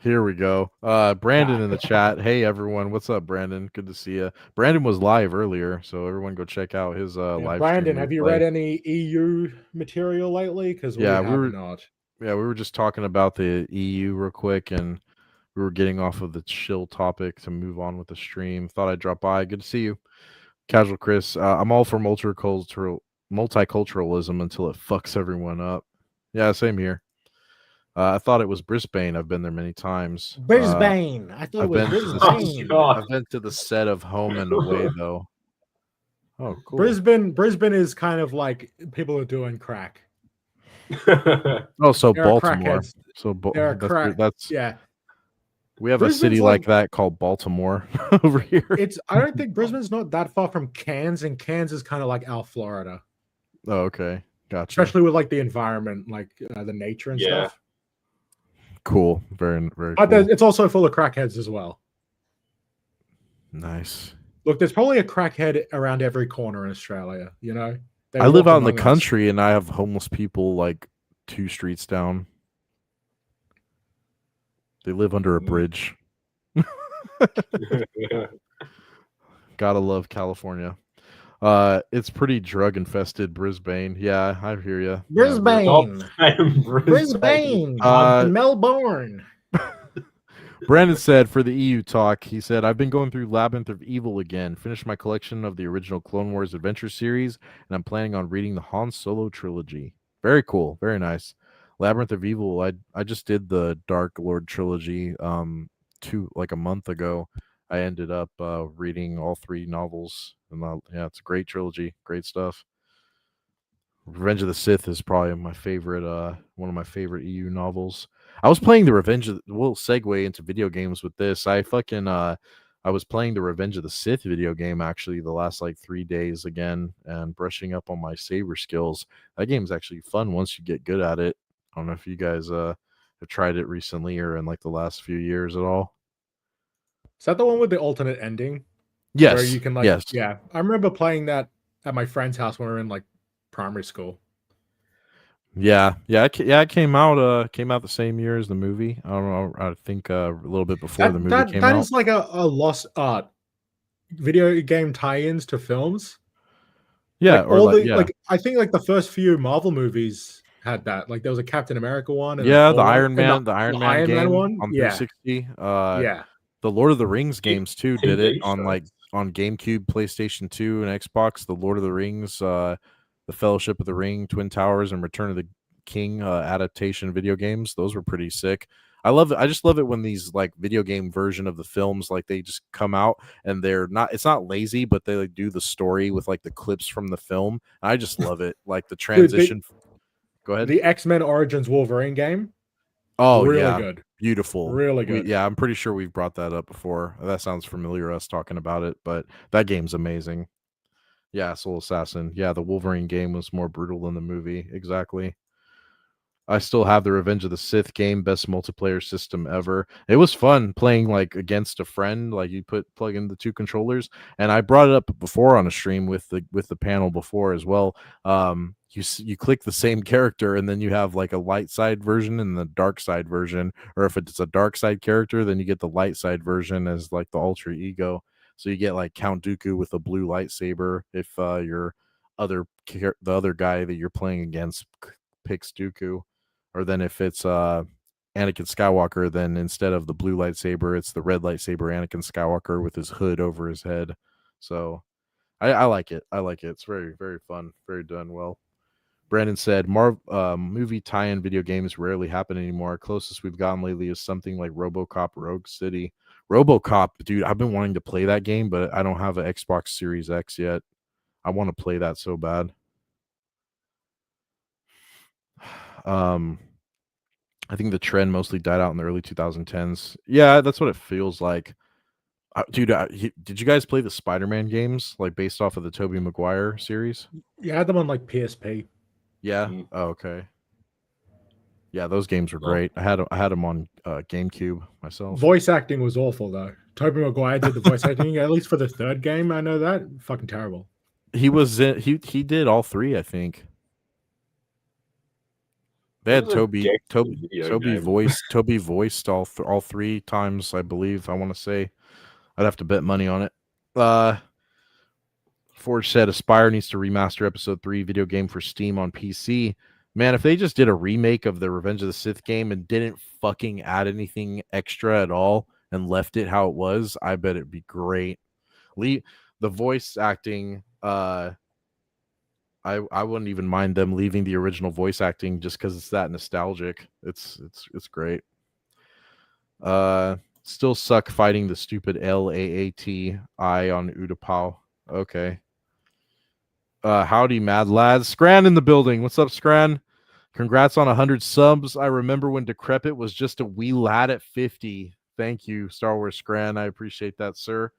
Here we go. Brandon in the chat. Hey everyone, what's up, Brandon? Good to see you. Brandon was live earlier, so everyone go check out his live. Brandon, have you read any EU material lately? Because we have not. Yeah, we were just talking about the EU real quick, and we were getting off of the chill topic to move on with the stream. Thought I'd drop by. Good to see you, Casual Chris. I'm all for multiculturalism until it fucks everyone up. Yeah, same here. I thought it was Brisbane. I've been there many times. Brisbane. I thought it was Brisbane. I've been to the set of Home and Away though. Oh, cool. Brisbane is kind of like people are doing crack. Oh, so there Baltimore. That's yeah. We have a city like that called Baltimore over here. I don't think Brisbane's not that far from Cairns, and Cairns is kind of like our Florida. Oh, okay, gotcha. Especially with like the environment, like the nature and stuff. Cool, very, very. But cool. It's also full of crackheads as well. Nice. Look, there's probably a crackhead around every corner in Australia. You know, I live out in the country, and I have homeless people like 2 streets down. They live under a bridge. Gotta love California. It's pretty drug infested, Brisbane. Yeah, I hear you. Brisbane. Brisbane. Melbourne. Brandon said for the EU talk, he said, I've been going through Labyrinth of Evil again. Finished my collection of the original Clone Wars adventure series, and I'm planning on reading the Han Solo trilogy. Very cool. Very nice. Labyrinth of Evil, I just did the Dark Lord trilogy like a month ago. I ended up reading all 3 novels. And yeah, it's a great trilogy. Great stuff. Revenge of the Sith is probably my favorite, one of my favorite EU novels. I was playing we'll segue into video games with this. I was playing the Revenge of the Sith video game actually the last like 3 days again and brushing up on my saber skills. That game's actually fun once you get good at it. I don't know if you guys have tried it recently or in like the last few years at all. Is that the one with the alternate ending? Yes. Where you can yeah. I remember playing that at my friend's house when we were in like primary school. Yeah. It came out the same year as the movie. I don't know. I think a little bit before the movie came out. That is like a lost art. Video game tie-ins to films. Yeah, like I think like the first few Marvel movies had that. Like there was a Captain America one. And the Iron Man game one on 360. Yeah. The Lord of the Rings games too did it on GameCube, PlayStation 2, and Xbox. The Lord of the Rings, the Fellowship of the Ring, Twin Towers, and Return of the King adaptation video games. Those were pretty sick. I just love it when these like video game version of the films like they just come out and it's not lazy, but they like do the story with like the clips from the film. I just love it. Like the transition. Go ahead. The X-Men Origins Wolverine game. Oh, really good. Beautiful. Really good. I'm pretty sure we've brought that up before. That sounds familiar, us talking about it, but that game's amazing. Yeah, Soul Assassin. Yeah, the Wolverine game was more brutal than the movie. Exactly. I still have the Revenge of the Sith game, best multiplayer system ever. It was fun playing like against a friend. Like you plug in the 2 controllers, and I brought it up before on a stream with the panel before as well. You click the same character, and then you have like a light side version and the dark side version. Or if it's a dark side character, then you get the light side version as like the alter ego. So you get like Count Dooku with a blue lightsaber if the other guy that you're playing against picks Dooku. Or then if it's Anakin Skywalker, then instead of the blue lightsaber, it's the red lightsaber Anakin Skywalker with his hood over his head. So I like it. It's very, very fun. Very done well. Brandon said, movie tie-in video games rarely happen anymore. Closest we've gotten lately is something like RoboCop Rogue City, RoboCop, dude, I've been wanting to play that game, but I don't have an Xbox Series X yet. I want to play that so bad. I think the trend mostly died out in the early 2010s. Yeah, that's what it feels like. Dude, did you guys play the Spider-Man games, like based off of the Tobey Maguire series? You had them on like PSP. Yeah. Oh, okay. Yeah, those games were great. I had them on GameCube myself. Voice acting was awful though. Tobey Maguire did the voice acting at least for the third game. I know that fucking terrible. He was he did all three, I think. They had Toby voiced all 3 times, I believe. I want to say, I'd have to bet money on it. Forge said Aspire needs to remaster Episode 3 video game for Steam on PC. Man, if they just did a remake of the Revenge of the Sith game and didn't fucking add anything extra at all and left it how it was, I bet it'd be great. The voice acting, I wouldn't even mind them leaving the original voice acting just because it's that nostalgic. It's great. Still suck fighting the stupid LAATI on Utapau. Okay. Howdy, mad lads. Scran in the building. What's up, Scran? Congrats on 100 subs. I remember when Decrepit was just a wee lad at 50. Thank you, Star Wars Scran. I appreciate that, sir.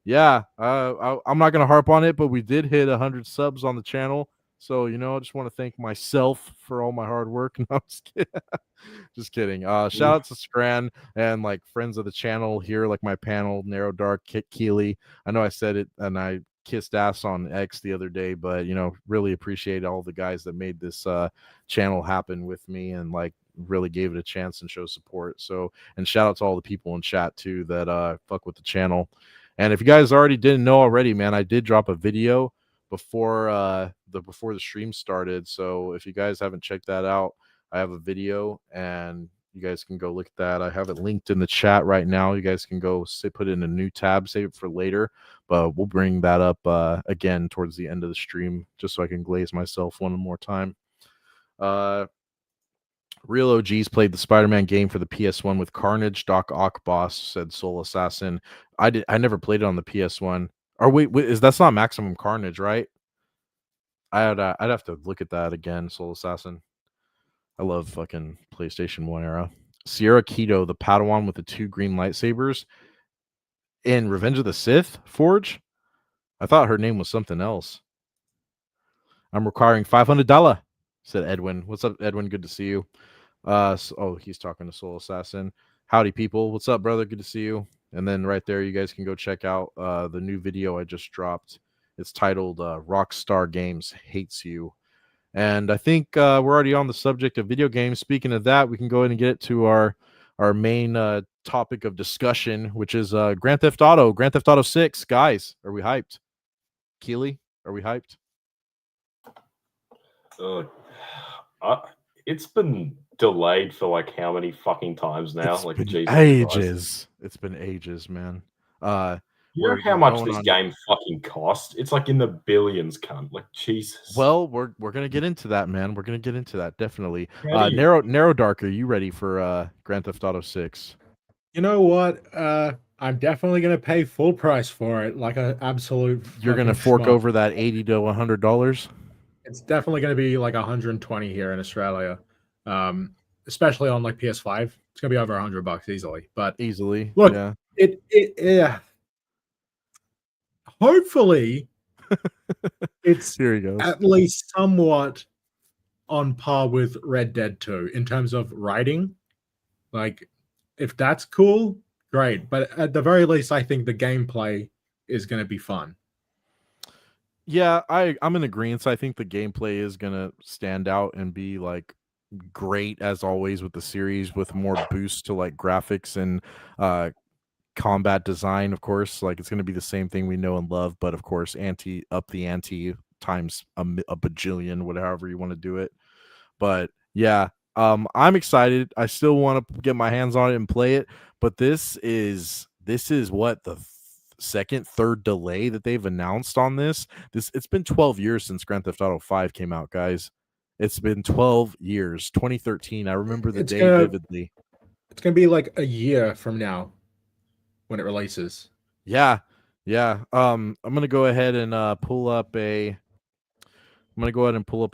Yeah, I'm not going to harp on it, but we did hit 100 subs on the channel. So, I just want to thank myself for all my hard work. No, I'm just kidding. Just kidding. Shout out to Scran and like friends of the channel here, like my panel, Narrow Dark, Kit Keeley. I know I said it and I kissed ass on X the other day, but really appreciate all the guys that made this channel happen with me and like really gave it a chance and show support. So, and shout out to all the people in chat too that fuck with the channel. And if you guys already didn't know already, man, I did drop a video before the stream started. So if you guys haven't checked that out, I have a video and you guys can go look at that. I have it linked in the chat right now. You guys can go put it in a new tab, save it for later. But we'll bring that up again towards the end of the stream, just so I can glaze myself one more time. Real OGs played the Spider-Man game for the PS1 with Carnage. Doc Ock Boss said Soul Assassin. I never played it on the PS1. Or wait, that's not Maximum Carnage, right? I'd have to look at that again. Soul Assassin. I love fucking PlayStation 1 era. Sierra Keto, the Padawan with the 2 green lightsabers in Revenge of the Sith Forge. I thought her name was something else. I'm requiring $500, said Edwin. What's up, Edwin? Good to see you. He's talking to Soul Assassin. Howdy, people. What's up, brother? Good to see you. And then right there, you guys can go check out the new video I just dropped. It's titled Rockstar Games Hates You. And I think we're already on the subject of video games. Speaking of that, we can go ahead and get to our main topic of discussion, which is Grand Theft Auto 6. Guys, are we hyped? Keely, are we hyped? It's been delayed for like how many fucking times now? It's like been Jesus ages. Christ. It's been ages, man. You know how much this game fucking cost? It's like in the billions, cunt. Like Jesus. Well, we're gonna get into that, man. We're gonna get into that definitely. Narrow Dark, are you ready for Grand Theft Auto 6? You know what? I'm definitely gonna pay full price for it, like an absolute. You're gonna fork over that $80 to $100. It's definitely gonna be like 120 here in Australia, especially on like PS5. It's gonna be over $100 easily. But easily, look, yeah. Yeah. Hopefully, it's here he goes. At least somewhat on par with Red Dead 2 in terms of writing. Like, if that's cool, great. But at the very least, I think the gameplay is going to be fun. Yeah, I'm in agreement. I think the gameplay is going to stand out and be like great as always with the series, with more boost to like graphics and combat design. Of course, like it's going to be the same thing we know and love, but of course up the ante times a bajillion, whatever you want to do it. But yeah, I'm excited. I still want to get my hands on it and play it, but this is what the third delay that they've announced on this. It's been 12 years since Grand Theft Auto 5 came out, guys. It's been 12 years. 2013. I remember the day vividly. It's gonna be like a year from now when it releases. Yeah. I'm gonna go ahead and pull up an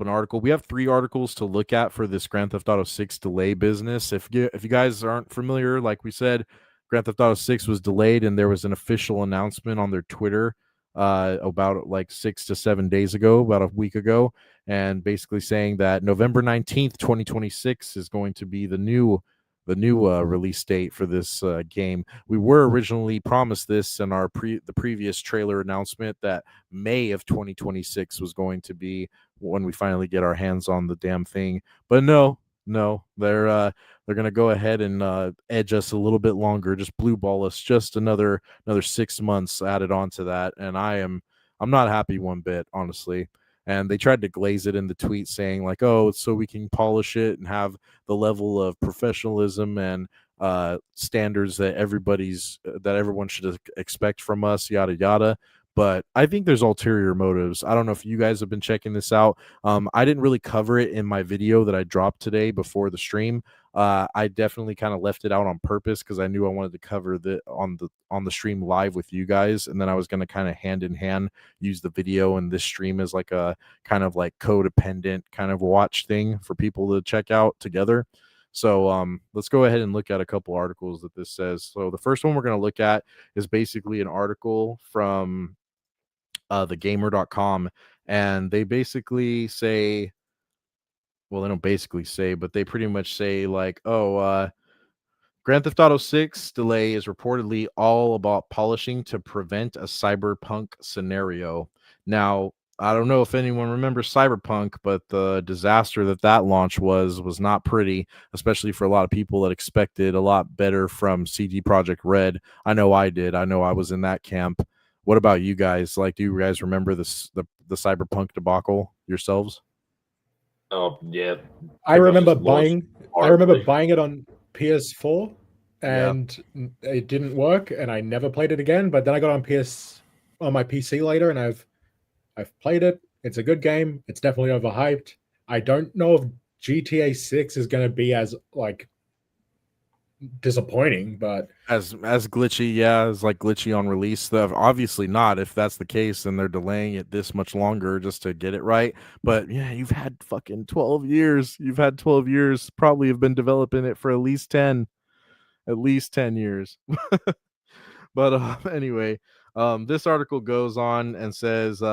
article. We have 3 articles to look at for this Grand Theft Auto 6 delay business. If you guys aren't familiar, like we said, Grand Theft Auto 6 was delayed, and there was an official announcement on their Twitter about like 6 to 7 days ago, about a week ago, and basically saying that November 19th, 2026 is going to be the new release date for this game. We were originally promised this in our the previous trailer announcement that May of 2026 was going to be when we finally get our hands on the damn thing. But no, they're going to go ahead and edge us a little bit longer, just blue ball us just another 6 months added on to that, and I'm not happy one bit, honestly. And they tried to glaze it in the tweet saying like, oh, it's so we can polish it and have the level of professionalism and standards that everyone should expect from us, yada yada. But I think there's ulterior motives. I don't know if you guys have been checking this out. I didn't really cover it in my video that I dropped today before the stream. I definitely kind of left it out on purpose because I knew I wanted to cover on the stream live with you guys, and then I was going to kind of hand in hand use the video and this stream as like a kind of like codependent kind of watch thing for people to check out together. So let's go ahead and look at a couple articles that this says. So the first one we're going to look at is basically an article from thegamer.com, and they basically say, well, they don't basically say, but they pretty much say like, oh, Grand Theft Auto 6 delay is reportedly all about polishing to prevent a cyberpunk scenario. Now, I don't know if anyone remembers Cyberpunk, but the disaster that launch was not pretty, especially for a lot of people that expected a lot better from CD Projekt Red. I know I did. I know I was in that camp. What about you guys? Like, do you guys remember the Cyberpunk debacle yourselves? Oh yeah, I remember buying it on PS4, and it didn't work, and I never played it again. But then I got on my PC later, and I've played it. It's a good game. It's definitely overhyped. I don't know if GTA 6 is going to be as like disappointing, but as glitchy, as like glitchy on release stuff. Obviously not. If that's the case, then they're delaying it this much longer just to get it right. But yeah, you've had fucking 12 years. You've had 12 years. Probably have been developing it for at least 10 years. But anyway, this article goes on and says,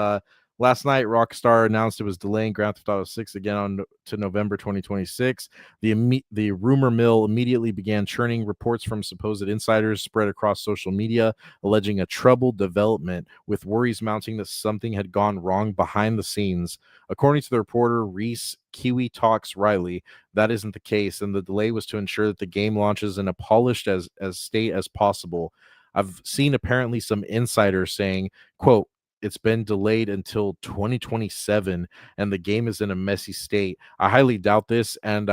last night, Rockstar announced it was delaying Grand Theft Auto 6 again to November 2026. The rumor mill immediately began churning reports from supposed insiders spread across social media, alleging a troubled development, with worries mounting that something had gone wrong behind the scenes. According to the reporter Reese Kiwi Talks Riley, that isn't the case, and the delay was to ensure that the game launches in a polished as state as possible. I've seen apparently some insiders saying, quote, it's been delayed until 2027 and the game is in a messy state. I highly doubt this, and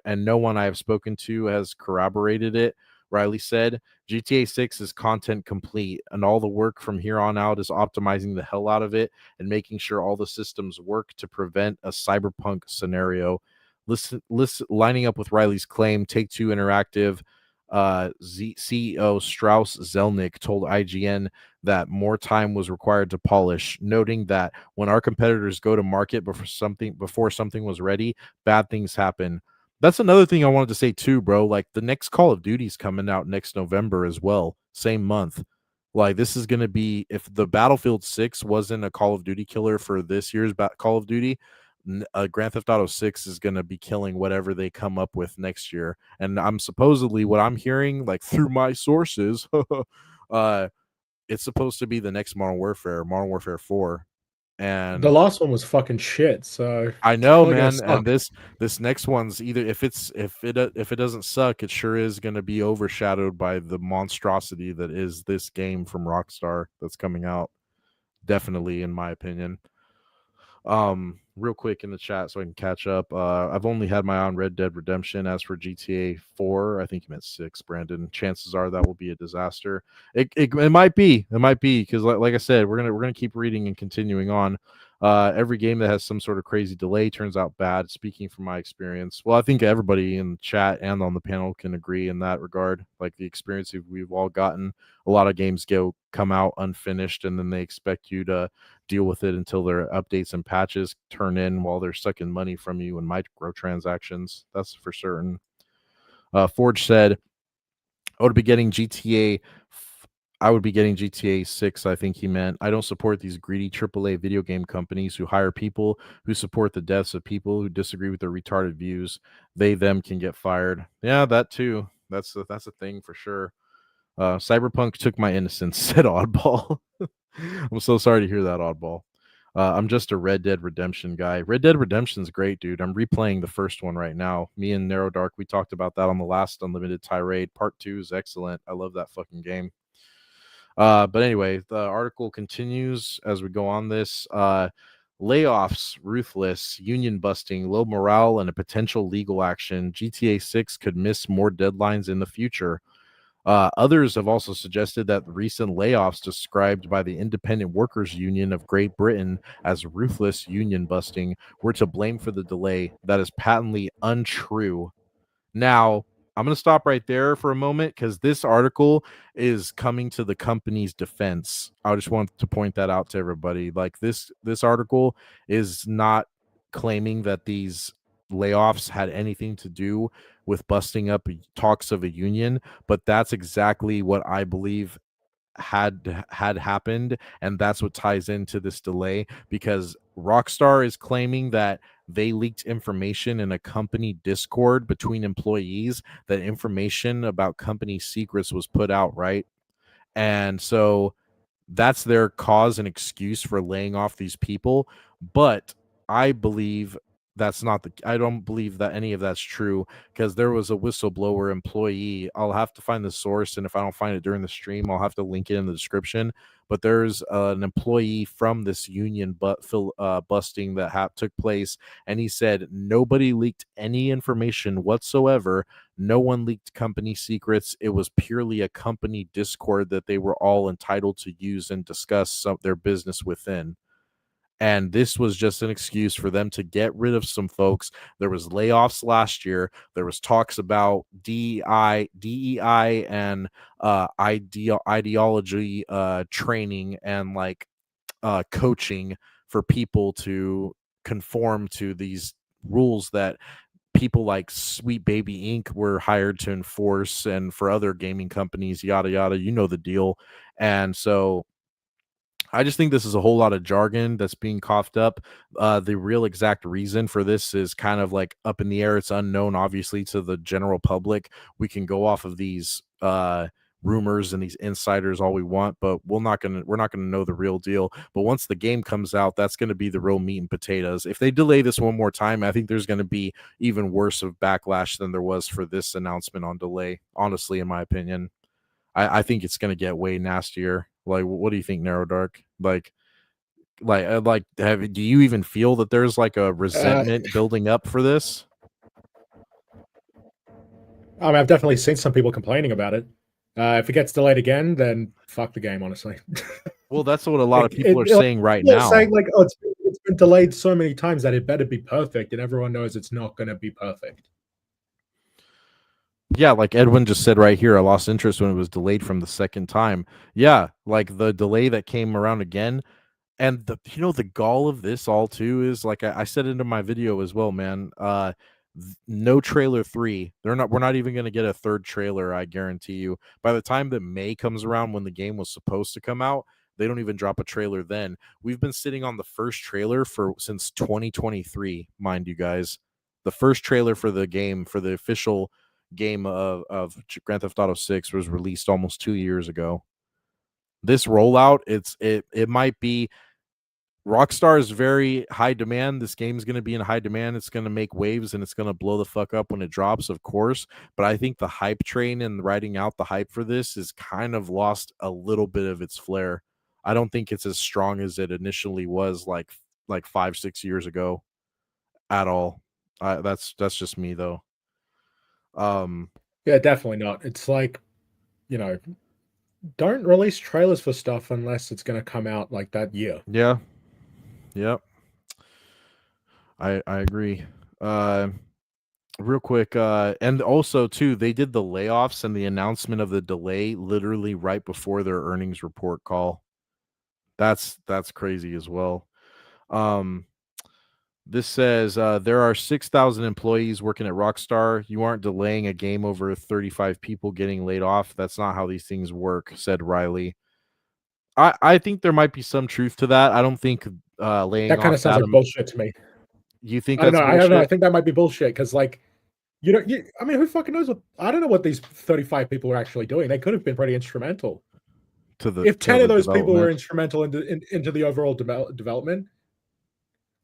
no one I have spoken to has corroborated it. Riley said, GTA 6 is content complete, and all the work from here on out is optimizing the hell out of it and making sure all the systems work to prevent a cyberpunk scenario. Lining up with Riley's claim, Take-Two Interactive CEO Strauss Zelnick told IGN that more time was required to polish, noting that when our competitors go to market before something was ready, bad things happen. That's another thing I wanted to say too, bro. Like, the next Call of Duty's coming out next November as well, same month. Like, this is going to be, if the Battlefield 6 wasn't a Call of Duty killer for this year's Call of Duty, Grand Theft Auto 6 is going to be killing whatever they come up with next year. And I'm supposedly, what I'm hearing, like through my sources, it's supposed to be the next Modern Warfare 4. And the last one was fucking shit. So I know, man. And this next one's either, if it doesn't suck, it sure is going to be overshadowed by the monstrosity that is this game from Rockstar that's coming out. Definitely, in my opinion. Real quick in the chat so I can catch up. I've only had my eye on Red Dead Redemption. As for GTA 4, I think you meant 6, Brandon. Chances are that will be a disaster. It might be because like I said, we're gonna keep reading and continuing on. Every game that has some sort of crazy delay turns out bad, speaking from my experience. Well, I think everybody in chat and on the panel can agree in that regard. Like the experience we've all gotten, a lot of games come out unfinished, and then they expect you to deal with it until their updates and patches turn in while they're sucking money from you in microtransactions. That's for certain. Forge said, I would be getting GTA 6, I think he meant. I don't support these greedy AAA video game companies who hire people who support the deaths of people who disagree with their retarded views. Them can get fired. Yeah, that too. That's a thing for sure. Cyberpunk took my innocence, said Oddball. I'm so sorry to hear that, Oddball. I'm just a Red Dead Redemption guy. Red Dead Redemption's great, dude. I'm replaying the first one right now. Me and Narrow Dark, we talked about that on the last Unlimited Tirade. Part 2 is excellent. I love that fucking game. But anyway, the article continues as we go on this. Layoffs, ruthless, union busting, low morale, and a potential legal action. GTA 6 could miss more deadlines in the future. Others have also suggested that the recent layoffs described by the Independent Workers Union of Great Britain as ruthless union busting were to blame for the delay. That is patently untrue. Now, I'm going to stop right there for a moment because this article is coming to the company's defense. I just want to point that out to everybody. Like this article is not claiming that these layoffs had anything to do with busting up talks of a union, but that's exactly what I believe had happened, and that's what ties into this delay, because Rockstar is claiming that they leaked information in a company Discord between employees, that information about company secrets was put out, right? And so that's their cause and excuse for laying off these people. But I believe I don't believe that any of that's true, because there was a whistleblower employee. I'll have to find the source, and if I don't find it during the stream, I'll have to link it in the description. But there's an employee from this union busting that took place, and he said nobody leaked any information whatsoever. No one leaked company secrets. It was purely a company Discord that they were all entitled to use and discuss their business within. And this was just an excuse for them to get rid of some folks. There was layoffs last year. There was talks about DEI and ideology training and like coaching for people to conform to these rules that people like Sweet Baby Inc. were hired to enforce, and for other gaming companies, yada yada. You know the deal. And so I just think this is a whole lot of jargon that's being coughed up. The real exact reason for this is kind of like up in the air. It's unknown, obviously, to the general public. We can go off of these rumors and these insiders all we want, but we're not gonna know the real deal. But once the game comes out, that's gonna be the real meat and potatoes. If they delay this one more time, I think there's gonna be even worse of backlash than there was for this announcement on delay. Honestly, in my opinion, I think it's gonna get way nastier. Like, what do you think, Narrow Dark? Do you even feel that there's like a resentment building up for this? I mean, I've definitely seen some people complaining about it. If it gets delayed again, then fuck the game, honestly. Well, that's what a lot of people are saying right now. Saying like, oh, it's been delayed so many times that it better be perfect, and everyone knows it's not going to be perfect. Yeah, like Edwin just said right here, I lost interest when it was delayed from the second time. Yeah, like the delay that came around again. And the gall of this all too is, like I said into my video as well, man. No trailer 3. We're not even going to get a third trailer, I guarantee you. By the time that May comes around, when the game was supposed to come out, they don't even drop a trailer then. We've been sitting on the first trailer since 2023, mind you guys. The first trailer for the game, for the official game of Grand Theft Auto 6, was released almost 2 years ago. This rollout, it might be. Rockstar is very high demand. This game is going to be in high demand. It's going to make waves and it's going to blow the fuck up when it drops, of course. But I think the hype train and riding out the hype for this is kind of lost a little bit of its flair. I don't think it's as strong as it initially was like 5-6 years ago at all. That's just me though. Yeah, definitely not. It's like, don't release trailers for stuff unless it's going to come out like that year. Yeah. Yep. I agree. Real quick, and also too, they did the layoffs and the announcement of the delay literally right before their earnings report call. That's crazy as well. This says there are 6,000 employees working at Rockstar. You aren't delaying a game over 35 people getting laid off. That's not how these things work, said Riley. I think there might be some truth to that. I don't think laying That kind off of sounds like bullshit to me. You think I don't that's know. bullshit? I don't know. I think that might be bullshit because, like, I mean, who fucking knows what? I don't know what these 35 people were actually doing. They could have been pretty instrumental. If 10 of those people were instrumental into the overall development,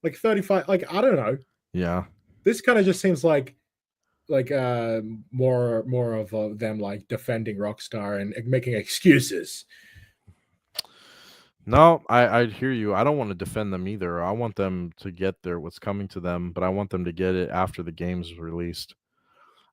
like 35, like, I don't know. Yeah. This kind of just seems like more of them like defending Rockstar and making excuses. No, I hear you. I don't want to defend them either. I want them to get what's coming to them, but I want them to get it after the game's released.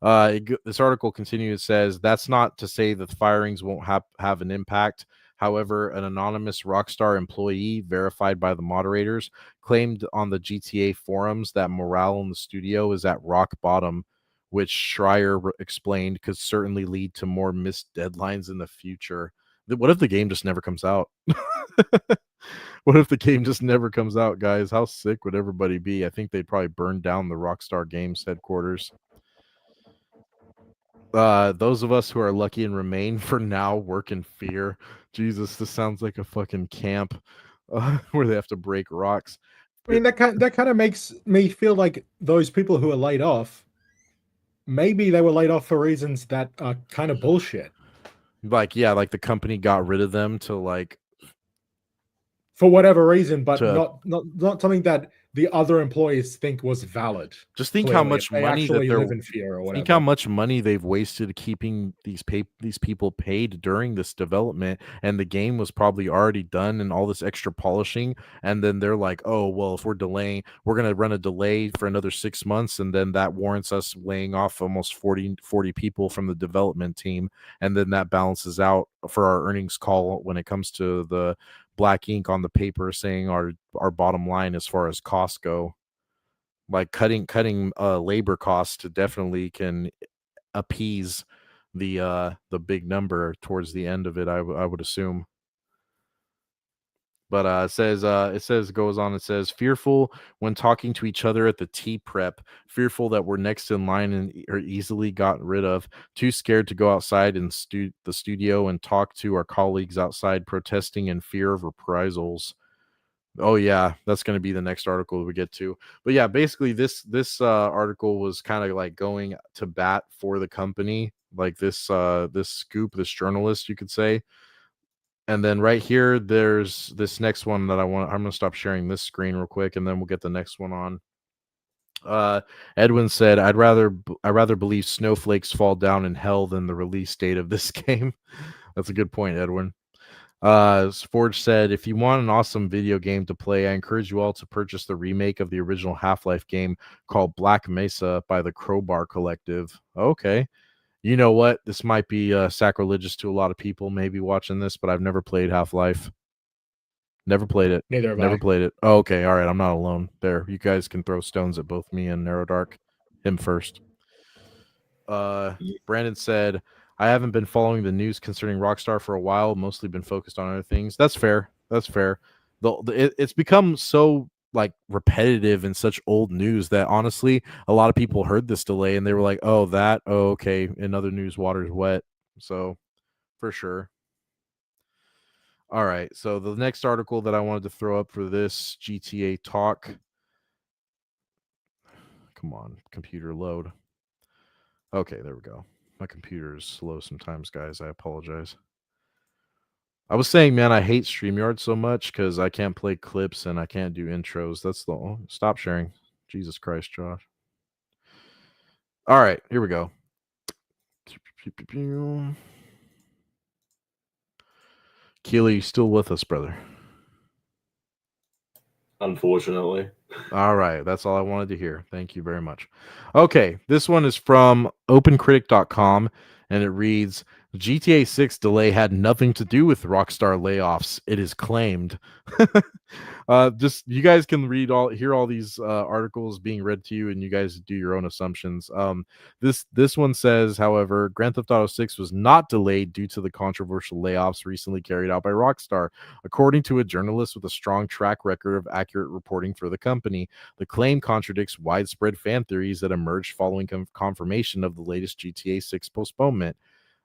This article continues. It says that's not to say that firings won't have an impact. However, an anonymous Rockstar employee verified by the moderators claimed on the GTA forums that morale in the studio is at rock bottom, which Schreier explained could certainly lead to more missed deadlines in the future. What if the game just never comes out? What if the game just never comes out, guys? How sick would everybody be? I think they'd probably burn down the Rockstar Games headquarters. Those of us who are lucky and remain for now work in fear. Jesus, this sounds like a fucking camp where they have to break rocks. I mean, that kind of makes me feel like those people who are laid off, maybe they were laid off for reasons that are kind of bullshit. Like, yeah, like the company got rid of them to like for whatever reason, but not something that the other employees think was valid. Just think how much money that live in fear or whatever. Think how much money they've wasted keeping these people paid during this development, and the game was probably already done and all this extra polishing, and then they're like, oh well, if we're delaying, we're gonna run a delay for another 6 months, and then that warrants us laying off almost 40 people from the development team, and then that balances out for our earnings call when it comes to the black ink on the paper saying our bottom line as far as costs go. Like cutting labor costs definitely can appease the big number towards the end of it, I would assume. But it says fearful when talking to each other at the tea prep, fearful that we're next in line and are easily got rid of, too scared to go outside in the studio and talk to our colleagues outside, protesting in fear of reprisals. Oh yeah, that's going to be the next article we get to. But yeah, basically this article was kind of like going to bat for the company, like this journalist, you could say. And then right here, there's this next one that I'm going to stop sharing this screen real quick, and then we'll get the next one on. Edwin said, I'd rather believe snowflakes fall down in hell than the release date of this game. That's a good point, Edwin. Forge said, if you want an awesome video game to play, I encourage you all to purchase the remake of the original Half-Life game called Black Mesa by the Crowbar Collective. Okay. You know what? This might be sacrilegious to a lot of people maybe watching this, but I've never played Half-Life. Never played it. Neither have Never I. played it. Oh, okay. All right. I'm not alone. There. You guys can throw stones at both me and Narrow Dark. Him first. Brandon said, I haven't been following the news concerning Rockstar for a while, mostly been focused on other things. That's fair. That's fair. It's become so like repetitive and such old news that honestly, a lot of people heard this delay and they were like, oh, okay. In other news, water's wet. So for sure. All right. So the next article that I wanted to throw up for this GTA talk. Come on, computer load. Okay, there we go. My computer is slow sometimes, guys. I apologize. I was saying, man, I hate StreamYard so much because I can't play clips and I can't do intros. Stop sharing. Jesus Christ, Josh. All right, here we go. Keely, you still with us, brother? Unfortunately. All right, that's all I wanted to hear. Thank you very much. Okay, this one is from opencritic.com, and it reads, GTA 6 delay had nothing to do with Rockstar layoffs, it is claimed. Just you guys can hear all these articles being read to you, and you guys do your own assumptions. This one says, however, Grand Theft Auto 6 was not delayed due to the controversial layoffs recently carried out by Rockstar, according to a journalist with a strong track record of accurate reporting for the company. The claim contradicts widespread fan theories that emerged following confirmation of the latest GTA 6 postponement.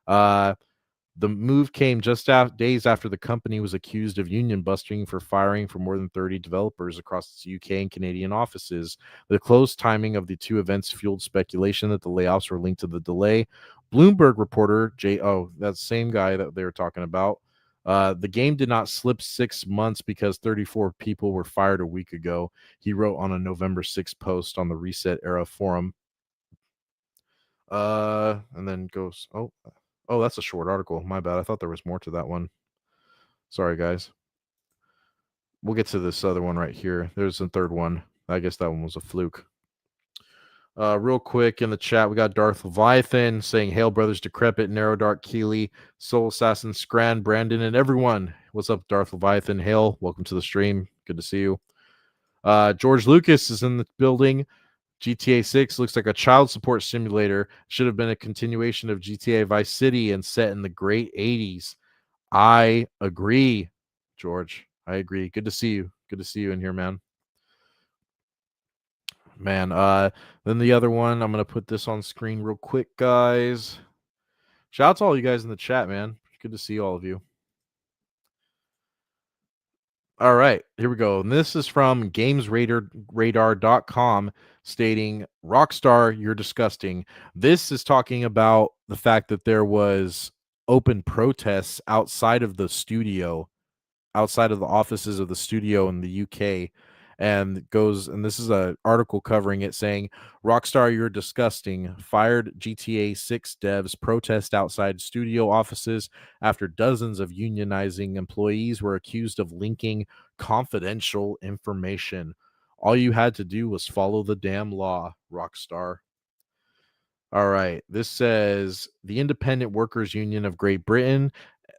The move came just days after the company was accused of union busting for firing for more than 30 developers across its UK and Canadian offices. The close timing of the two events fueled speculation that the layoffs were linked to the delay. Bloomberg reporter that same guy that they were talking about, the game did not slip 6 months because 34 people were fired a week ago, he wrote on a November 6th post on the Reset Era forum. And then goes, oh, that's a short article. My bad. I thought there was more to that one. Sorry, guys. We'll get to this other one right here. There's a third one. I guess that one was a fluke. Real quick in the chat, we got Darth Leviathan saying, "Hail, brothers Decrepit, Narrow Dark, Keeley, Soul Assassin, Scran, Brandon, and everyone." What's up, Darth Leviathan? Hail, welcome to the stream. Good to see you. George Lucas is in the building. GTA 6 looks like a child support simulator. Should have been a continuation of GTA Vice City and set in the great 80s. I agree, George. I agree. Good to see you. Good to see you in here, man. Then the other one, I'm going to put this on screen real quick, guys. Shout out to all you guys in the chat, man. Good to see all of you. All right, here we go. And this is from GamesRadar.com stating, "Rockstar, you're disgusting." This is talking about the fact that there was open protests outside of the studio, outside of the offices of the studio in the UK. And this is an article covering it saying, "Rockstar, you're disgusting. Fired GTA 6 devs protest outside studio offices after dozens of unionizing employees were accused of linking confidential information. All you had to do was follow the damn law, Rockstar." All right. This says the Independent Workers Union of Great Britain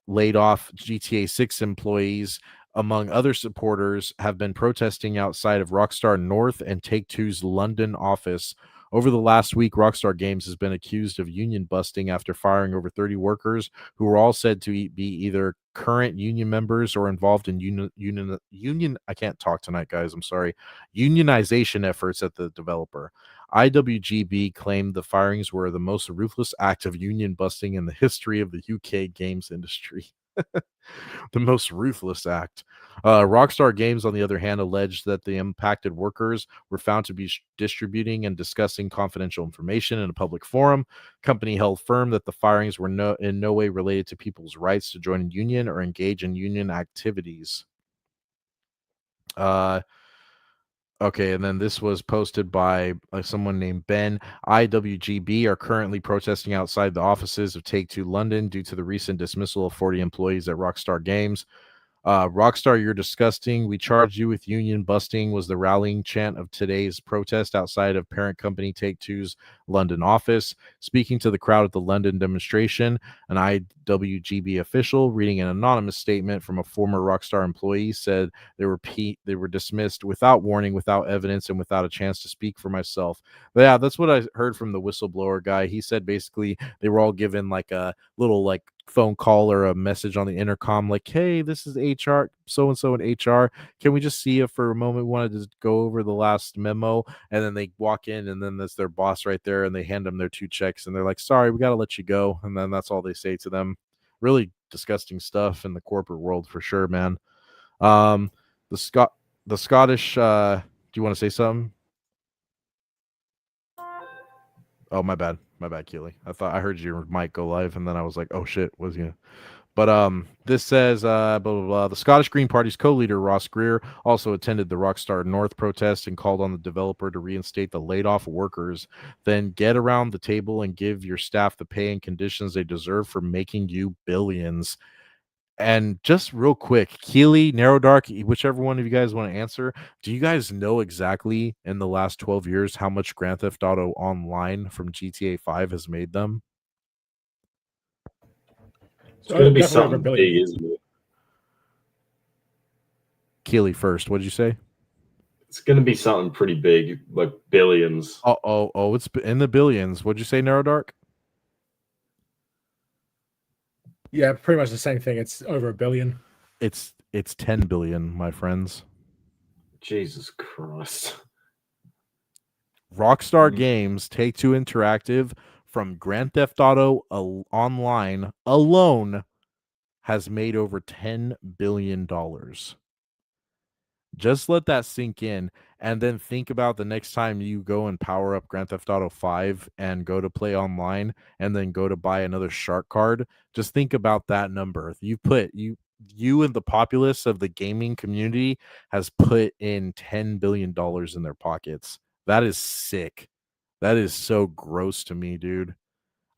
laid off GTA 6 employees. Among other supporters, have been protesting outside of Rockstar North and Take-Two's London office. Over the last week, Rockstar Games has been accused of union busting after firing over 30 workers who were all said to be either current union members or involved in union. I can't talk tonight, guys. I'm sorry. Unionization efforts at the developer. IWGB claimed the firings were the most ruthless act of union busting in the history of the UK games industry. The most ruthless act. Rockstar Games, on the other hand, alleged that the impacted workers were found to be distributing and discussing confidential information in a public forum. Company held firm that the firings were in no way related to people's rights to join a union or engage in union activities. Okay, and then this was posted by someone named Ben. IWGB are currently protesting outside the offices of Take-Two London due to the recent dismissal of 40 employees at Rockstar Games. "Rockstar, you're disgusting. We charged you with union busting," was the rallying chant of today's protest outside of parent company Take-Two's London office. Speaking to the crowd at the London demonstration, an IWGB official reading an anonymous statement from a former Rockstar employee said they were dismissed without warning, without evidence, and without a chance to speak for myself. But yeah, that's what I heard from the whistleblower guy. He said basically they were all given like a little phone call or a message on the intercom like, "Hey, this is HR, so and so in HR. Can we just see you for a moment? We wanted to go over the last memo." And then they walk in, and then there's their boss right there, and they hand them their 2 checks, and they're like, "Sorry, we got to let you go." And then that's all they say to them. Really disgusting stuff in the corporate world for sure, man. The Scottish, do you want to say something? Oh, my bad, Keely. I thought I heard your mic go live, and then I was like, "Oh shit, was he?" But this says blah blah blah. The Scottish Green Party's co-leader Ross Greer also attended the Rockstar North protest and called on the developer to reinstate the laid-off workers. Then get around the table and give your staff the pay and conditions they deserve for making you billions. And just real quick, Keely, Narrow Dark, whichever one of you guys want to answer, do you guys know exactly in the last 12 years how much Grand Theft Auto Online from GTA 5 has made them? It's going to be definitely over a something billion. big, isn't it? Keely first. What did you say? It's going to be something pretty big, like billions. Oh, it's in the billions. What'd you say, Narrow Dark? Yeah, pretty much the same thing. It's over a billion. It's 10 billion, my friends. Jesus Christ. Rockstar Games, Take-Two Interactive, from Grand Theft Auto Online alone, has made over $10 billion. Just let that sink in, and then think about the next time you go and power up Grand Theft Auto 5 and go to play online and then go to buy another shark card. Just think about that number. You and the populace of the gaming community has put in $10 billion in their pockets. That is sick. That is so gross to me, dude.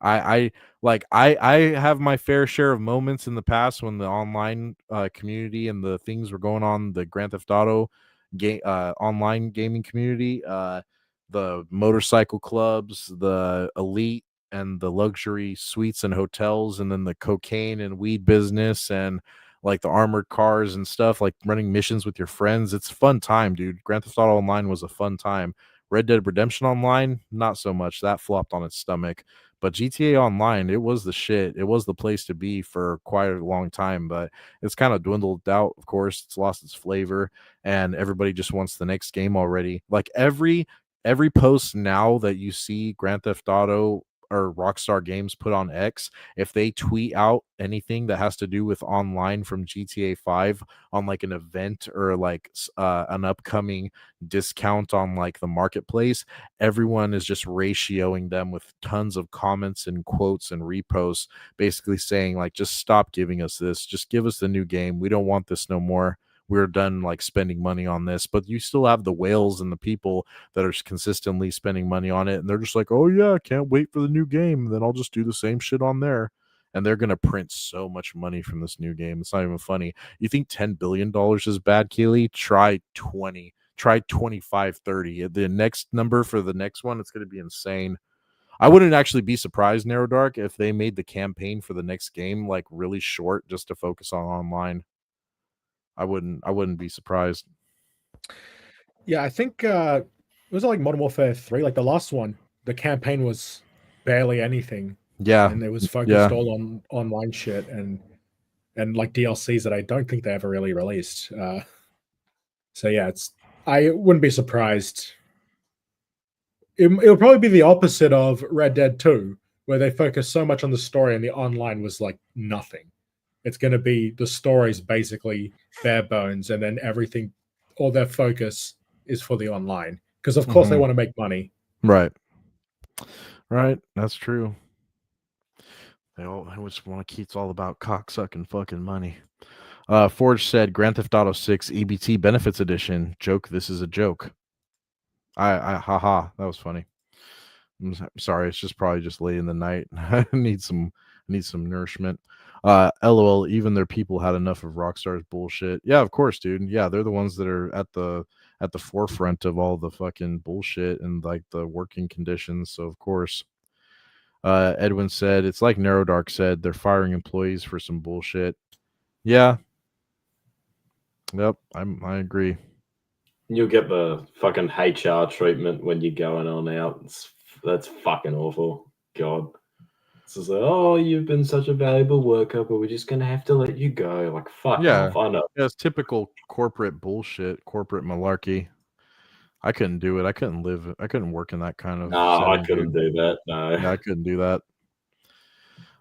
I have my fair share of moments in the past when the online community and the things were going on, the Grand Theft Auto game online gaming community, the motorcycle clubs, the elite and the luxury suites and hotels, and then the cocaine and weed business, and like the armored cars and stuff, like running missions with your friends. It's a fun time, dude. Grand Theft Auto Online was a fun time. Red Dead Redemption Online, not so much. That flopped on its stomach. But GTA Online, it was the shit. It was the place to be for quite a long time, but it's kind of dwindled out. Of course, it's lost its flavor, and everybody just wants the next game already. Like every post now that you see Grand Theft Auto or Rockstar Games put on X, if they tweet out anything that has to do with online from GTA 5 on like an event or like an upcoming discount on like the marketplace, everyone is just ratioing them with tons of comments and quotes and reposts, basically saying like, just stop giving us this, just give us the new game, we don't want this no more, we're done like spending money on this. But you still have the whales and the people that are consistently spending money on it, and they're just like, oh yeah, can't wait for the new game, and then I'll just do the same shit on there. And they're gonna print so much money from this new game, it's not even funny. You think $10 billion is bad, Keely? Try 20, try 25, 30. The next number for the next one, it's gonna be insane. I wouldn't actually be surprised, Narrow Dark, if they made the campaign for the next game like really short just to focus on online. I wouldn't be surprised. Yeah, I think was it like Modern Warfare 3? Like the last one, the campaign was barely anything. Yeah. And it was focused all on online shit and like DLCs that I don't think they ever really released. So yeah, I wouldn't be surprised. It'll probably be the opposite of Red Dead 2, where they focus so much on the story and the online was like nothing. It's going to be the story's basically bare bones, and then everything, all their focus is for the online, because of course they want to make money. Right. That's true. They just want to keep, it's all about cocksucking fucking money. Forge said Grand Theft Auto 6 EBT Benefits Edition. Joke, this is a joke. Haha, that was funny. I'm sorry, it's just probably just late in the night. I need some nourishment. LOL, even their people had enough of Rockstar's bullshit. Yeah, of course, dude. Yeah, they're the ones that are at the forefront of all the fucking bullshit and like the working conditions. So of course. Edwin said it's like Narrow Dark said, they're firing employees for some bullshit. Yeah. Yep, I agree. You'll get the fucking HR treatment when you're going on out. That's fucking awful. God. It's just like, oh, you've been such a valuable worker, but we're just gonna have to let you go. Like, fuck off. I know. Yeah, it's typical corporate bullshit, corporate malarkey. I couldn't do it. I couldn't work in that kind of setting, I couldn't do that. No. Yeah, I couldn't do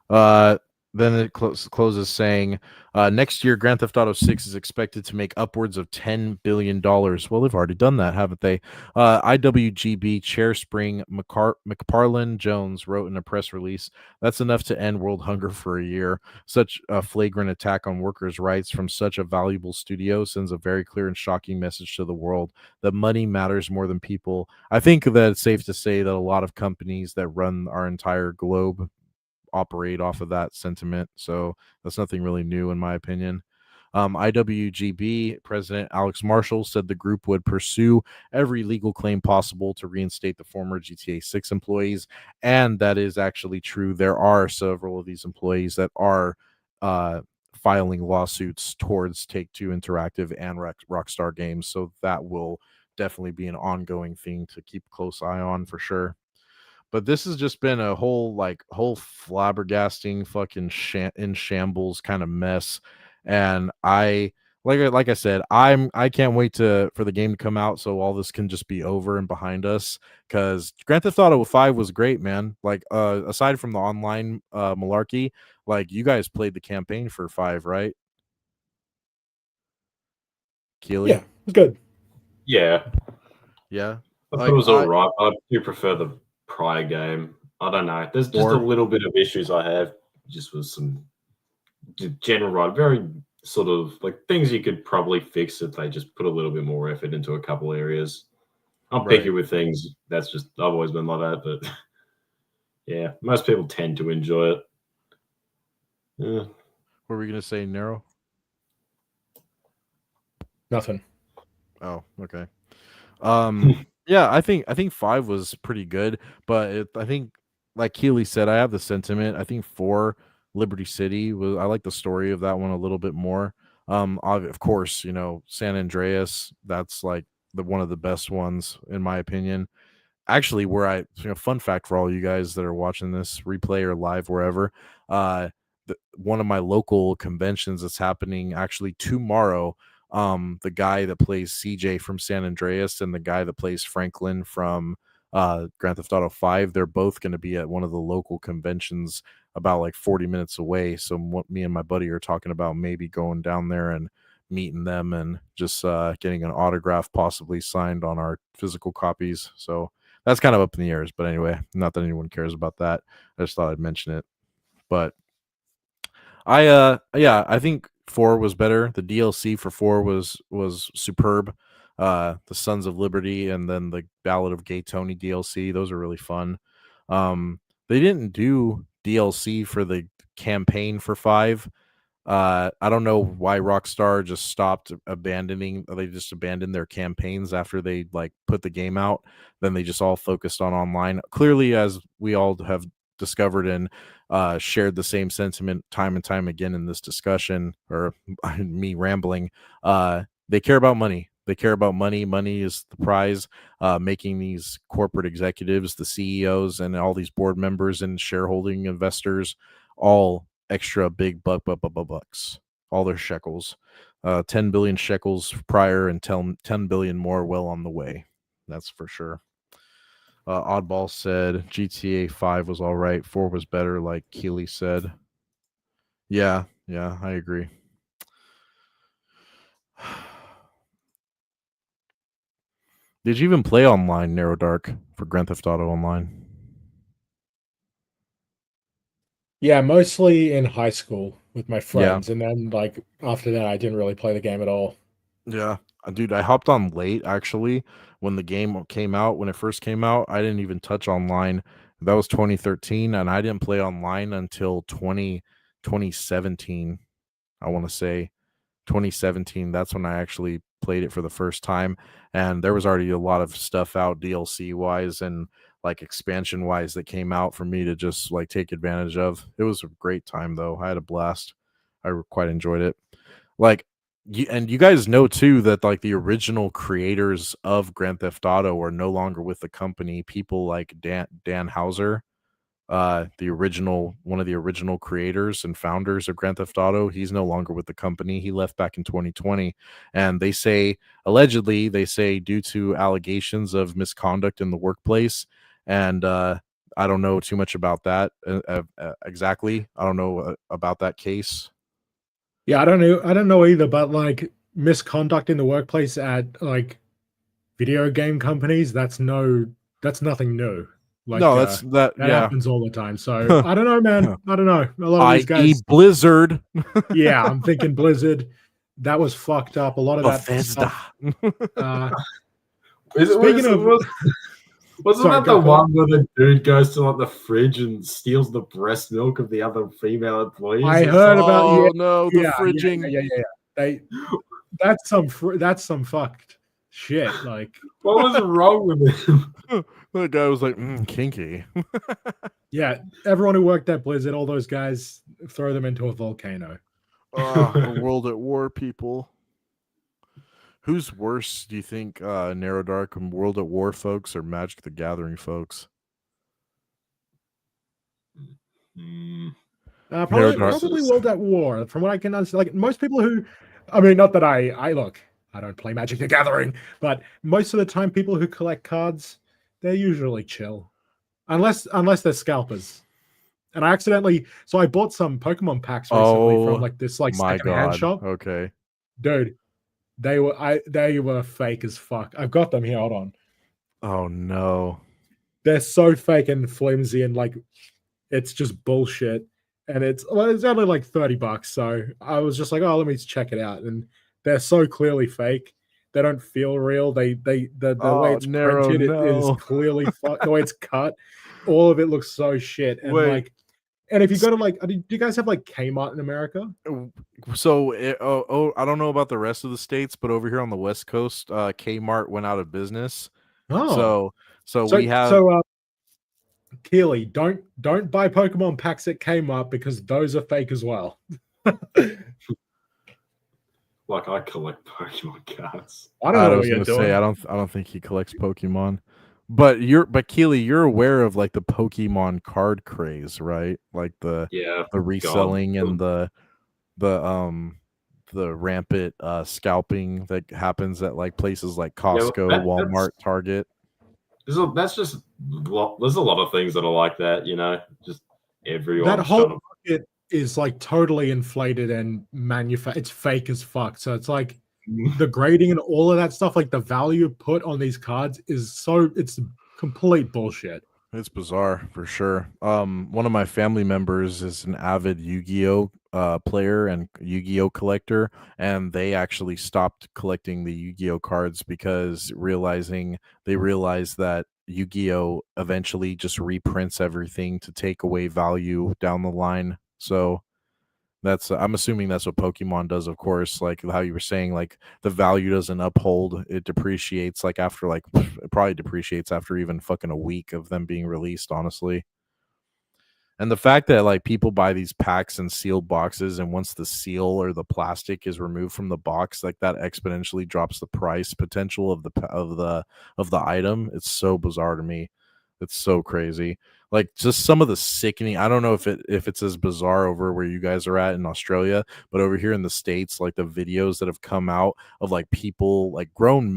that. Then it closes saying, next year, Grand Theft Auto 6 is expected to make upwards of $10 billion. Well, they've already done that, haven't they? IWGB Chair Spring McParlin Jones wrote in a press release, that's enough to end world hunger for a year. Such a flagrant attack on workers' rights from such a valuable studio sends a very clear and shocking message to the world that money matters more than people. I think that it's safe to say that a lot of companies that run our entire globe operate off of that sentiment, so that's nothing really new in my opinion. IWGB President Alex Marshall said the group would pursue every legal claim possible to reinstate the former GTA 6 employees, and that is actually true. There are several of these employees that are filing lawsuits towards Take-Two Interactive and Rockstar Games. So that will definitely be an ongoing thing to keep a close eye on for sure. But this has just been a whole flabbergasting fucking in shambles kind of mess. And like I said, I can't wait for the game to come out so all this can just be over and behind us. Because Grand Theft Auto 5 was great, man. Like aside from the online malarkey, like you guys played the campaign for 5, right? Keely? Yeah, it was good. Yeah. Yeah. I thought it was all right. I do prefer the prior game. I don't know. There's just a little bit of issues I have just with some general, very sort of like things you could probably fix if they just put a little bit more effort into a couple areas. I'm picky with things. That's just, I've always been like that. But yeah, most people tend to enjoy it. Yeah. What were we going to say, Nero? Nothing. Oh, okay. Yeah, I think 5 was pretty good, but I think, like Keely said, I have the sentiment. I think 4, Liberty City, I like the story of that one a little bit more. Of course, San Andreas, that's like one of the best ones in my opinion. Actually, fun fact for all you guys that are watching this replay or live wherever, one of my local conventions that's happening actually tomorrow. The guy that plays CJ from San Andreas and the guy that plays Franklin from Grand Theft Auto 5, they're both going to be at one of the local conventions about like 40 minutes away. So what me and my buddy are talking about maybe going down there and meeting them and just getting an autograph possibly signed on our physical copies. So that's kind of up in the air. But anyway, not that anyone cares about that. I just thought I'd mention it. But I think 4 was better. The DLC for 4 was superb. The Sons of Liberty and then the Ballad of Gay Tony DLC, those are really fun. They didn't do DLC for the campaign for 5. I don't know why Rockstar just stopped they just abandoned their campaigns after they like put the game out. Then they just all focused on online. Clearly, as we all have discovered and shared the same sentiment time and time again in this discussion, or me rambling, they care about money. They care about money. Money is the prize. Making these corporate executives, the CEOs, and all these board members and shareholding investors all extra big bucks, all their shekels, 10 billion shekels prior and 10 billion more well on the way. That's for sure. Oddball said GTA 5 was all right. 4 was better, like Keely said. Yeah, I agree. Did you even play online, Narrow Dark, for Grand Theft Auto Online? Yeah, mostly in high school with my friends, and then like after that, I didn't really play the game at all. Yeah, dude, I hopped on late actually when the game came out. When it first came out, I didn't even touch online. That was 2013, and I didn't play online until 2017. I want to say 2017. That's when I actually played it for the first time, and there was already a lot of stuff out DLC wise and like expansion wise that came out for me to just like take advantage of. It was a great time though. I had a blast. I quite enjoyed it. Like you guys know too that like the original creators of Grand Theft Auto are no longer with the company. People like Dan Houser, one of the original creators and founders of Grand Theft Auto, he's no longer with the company. He left back in 2020, and allegedly due to allegations of misconduct in the workplace. And I don't know too much about that exactly. I don't know about that case. Yeah, I don't know either, but like misconduct in the workplace at like video game companies, that's nothing new. Like, no, that happens all the time. So I don't know, man. I don't know. A lot of these guys. Blizzard. Yeah, I'm thinking Blizzard. That was fucked up. A lot of Bethesda. That stuff. Wasn't that the one where the dude goes to like the fridge and steals the breast milk of the other female employees? I heard about. Oh no, the fridging. Yeah. That's some fucked shit. Like, what was wrong with him? The guy was like, kinky. yeah, everyone who worked at Blizzard, all those guys, throw them into a volcano. The World at War people. Who's worse, do you think, Narrow Dark and World at War folks or Magic the Gathering folks? Probably World at War. From what I can understand, like most people who, I mean, not that I look, I don't play Magic the Gathering, but most of the time, people who collect cards, they're usually chill, unless they're scalpers. And I bought some Pokemon packs recently from like this like secondhand shop. Okay, dude, they were fake as fuck. I've got them here. Hold on. Oh no, they're so fake and flimsy and like it's just bullshit. And it's only like $30, so I was just like, oh, let me check it out. And they're so clearly fake. They don't feel real. The way it's printed, it is clearly the way it's cut. All of it looks so shit. And like, and if you go to like, do you guys have like Kmart in America? So, I don't know about the rest of the states, but over here on the West Coast, Kmart went out of business. Oh, so we have. Keely, don't buy Pokemon packs at Kmart because those are fake as well. Like I collect Pokemon cards. I don't know what you're doing. I don't think he collects Pokemon. But Keely, you're aware of like the Pokemon card craze, right? Like the reselling and the rampant scalping that happens at like places like Costco, Walmart, Target. There's a lot of things that are like that, you know. Just everyone. That whole market is like totally inflated and manufactured. It's fake as fuck. So it's like the grading and all of that stuff, like the value put on these cards it's complete bullshit. It's bizarre for sure. One of my family members is an avid Yu-Gi-Oh player and Yu-Gi-Oh collector, and they actually stopped collecting the Yu-Gi-Oh cards because they realized that Yu-Gi-Oh eventually just reprints everything to take away value down the line. So that's I'm assuming that's what Pokemon does, of course. Like how you were saying, like the value doesn't uphold; it depreciates. Like after it probably depreciates after even fucking a week of them being released. Honestly, and the fact that like people buy these packs in sealed boxes, and once the seal or the plastic is removed from the box, like that exponentially drops the price potential of the item. It's so bizarre to me. It's so crazy. Like just some of the sickening. I don't know if it's as bizarre over where you guys are at in Australia, but over here in the States, like the videos that have come out of like people, like grown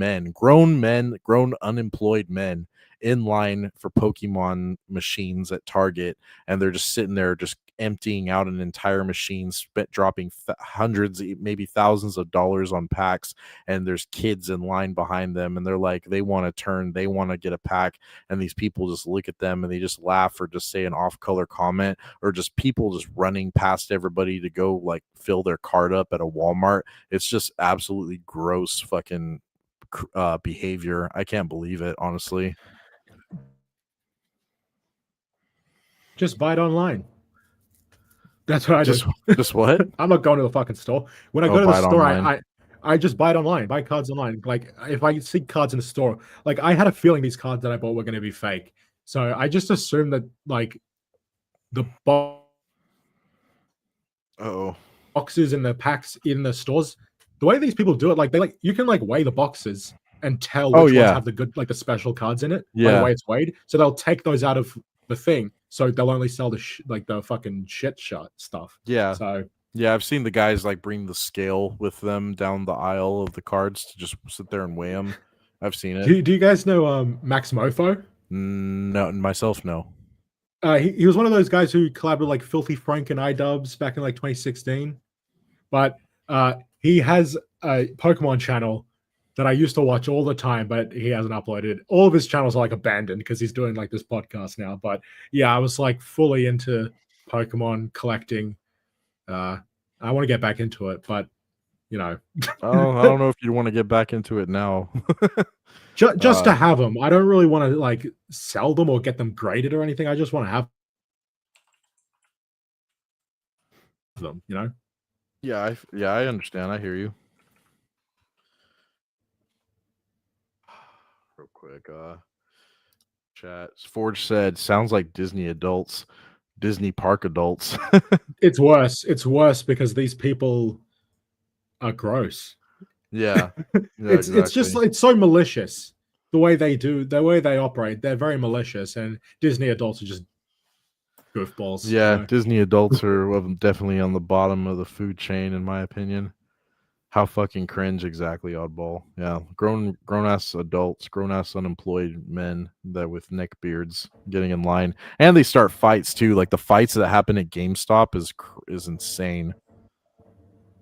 unemployed men in line for Pokemon machines at Target, and they're just sitting there just emptying out an entire machine, dropping hundreds, maybe thousands of dollars on packs, and there's kids in line behind them, and they're like, they want to get a pack, and these people just look at them and they just laugh or just say an off-color comment, or just people just running past everybody to go like fill their cart up at a Walmart. It's just absolutely gross fucking behavior. I can't believe it, honestly. Just buy it online. That's what I do. Just what? I'm not going to the fucking store. When I go to the store, I just buy it online, buy cards online. Like if I see cards in the store, like I had a feeling these cards that I bought were going to be fake. So I just assumed that like the boxes and the packs in the stores, the way these people do it, like you can like weigh the boxes and tell which ones have the good, like the special cards in it by the way it's weighed. So they'll take those out of the thing. So they'll only sell the fucking shit stuff. Yeah. So yeah, I've seen the guys like bring the scale with them down the aisle of the cards to just sit there and weigh them. I've seen it. Do you guys know Max Mofo? No, myself, no. He was one of those guys who collabed with like Filthy Frank and iDubbbz back in like 2016. But he has a Pokemon channel that I used to watch all the time, but he hasn't uploaded. All of his channels are like abandoned because he's doing like this podcast now. But yeah, I was like fully into Pokemon collecting. I want to get back into it, but you know, I don't know if you want to get back into it now. just to have them. I don't really want to like sell them or get them graded or anything. I just want to have them, you know? Yeah, I understand. I hear you. quick. Chat. Forge said, "Sounds like Disney adults, Disney park adults." It's worse. It's worse because these people are gross. Yeah, It's just exactly. it's so malicious the way they operate. They're very malicious, and Disney adults are just goofballs. Yeah, Disney adults are definitely on the bottom of the food chain, in my opinion. How fucking cringe, exactly, oddball. Yeah, grown ass adults, grown ass unemployed men that with neck beards getting in line, and they start fights too. Like the fights that happen at GameStop is insane.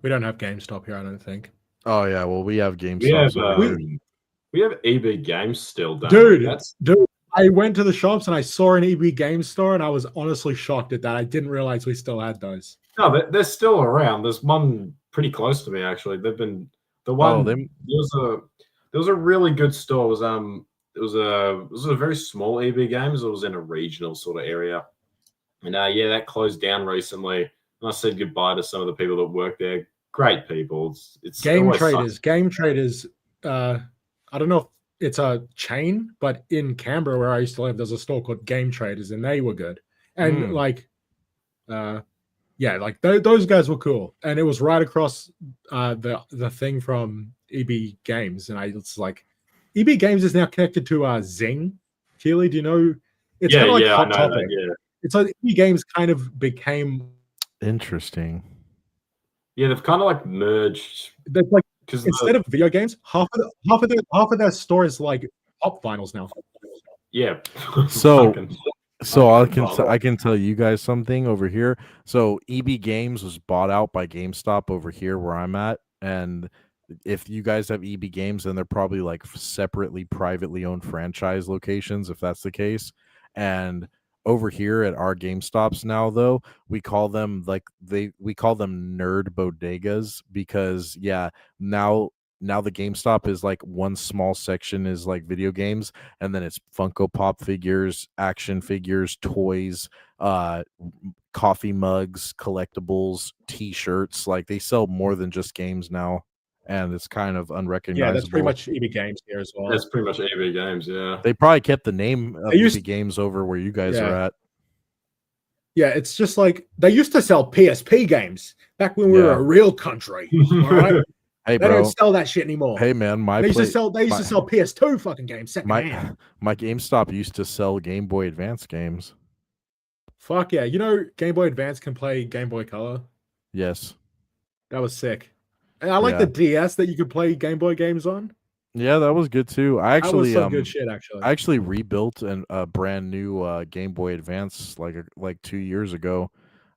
We don't have GameStop here, I don't think. Oh yeah, well we have GameStops over here. We have EB Games still, dude. I went to the shops and I saw an EB Games store, and I was honestly shocked at that. I didn't realize we still had those. No, they're still around. There's one pretty close to me actually. They've been the one. There was a really good store. It was a very small EB Games. It was in a regional sort of area, and yeah, that closed down recently. And I said goodbye to some of the people that work there. Great people. It's Game Traders. Game Traders. I don't know if it's a chain, but in Canberra where I used to live, there's a store called Game Traders, and they were good. And yeah, like those guys were cool, and it was right across the thing from EB Games, and it's like EB Games is now connected to Zing. Keely, do you know? It's kind of like Hot Topic. It's like EB Games kind of became interesting. Yeah, they've kind of like merged. That's like instead of video games, half of their store is like pop vinyls now. Yeah. So I can tell you guys something over here. So EB Games was bought out by GameStop over here where I'm at, and if you guys have EB Games, then they're probably like separately privately owned franchise locations if that's the case. And over here at our GameStops now, though, we call them nerd bodegas because now the GameStop is like one small section is like video games, and then it's Funko Pop figures, action figures, toys, coffee mugs, collectibles, T-shirts. Like they sell more than just games now, and it's kind of unrecognizable. Yeah, that's pretty much EB Games here as well. That's pretty much EB Games, yeah. They probably kept the name of EB Games over where you guys are at. Yeah, it's just like they used to sell PSP games back when we were a real country. All right. Hey, they don't sell that shit anymore. Hey, man, they used to sell PS2 fucking games. My GameStop used to sell Game Boy Advance games. Fuck yeah! You know, Game Boy Advance can play Game Boy Color. Yes, that was sick. And I like the DS that you could play Game Boy games on. Yeah, that was good too. I actually that was some good shit. I actually rebuilt a brand new Game Boy Advance like 2 years ago.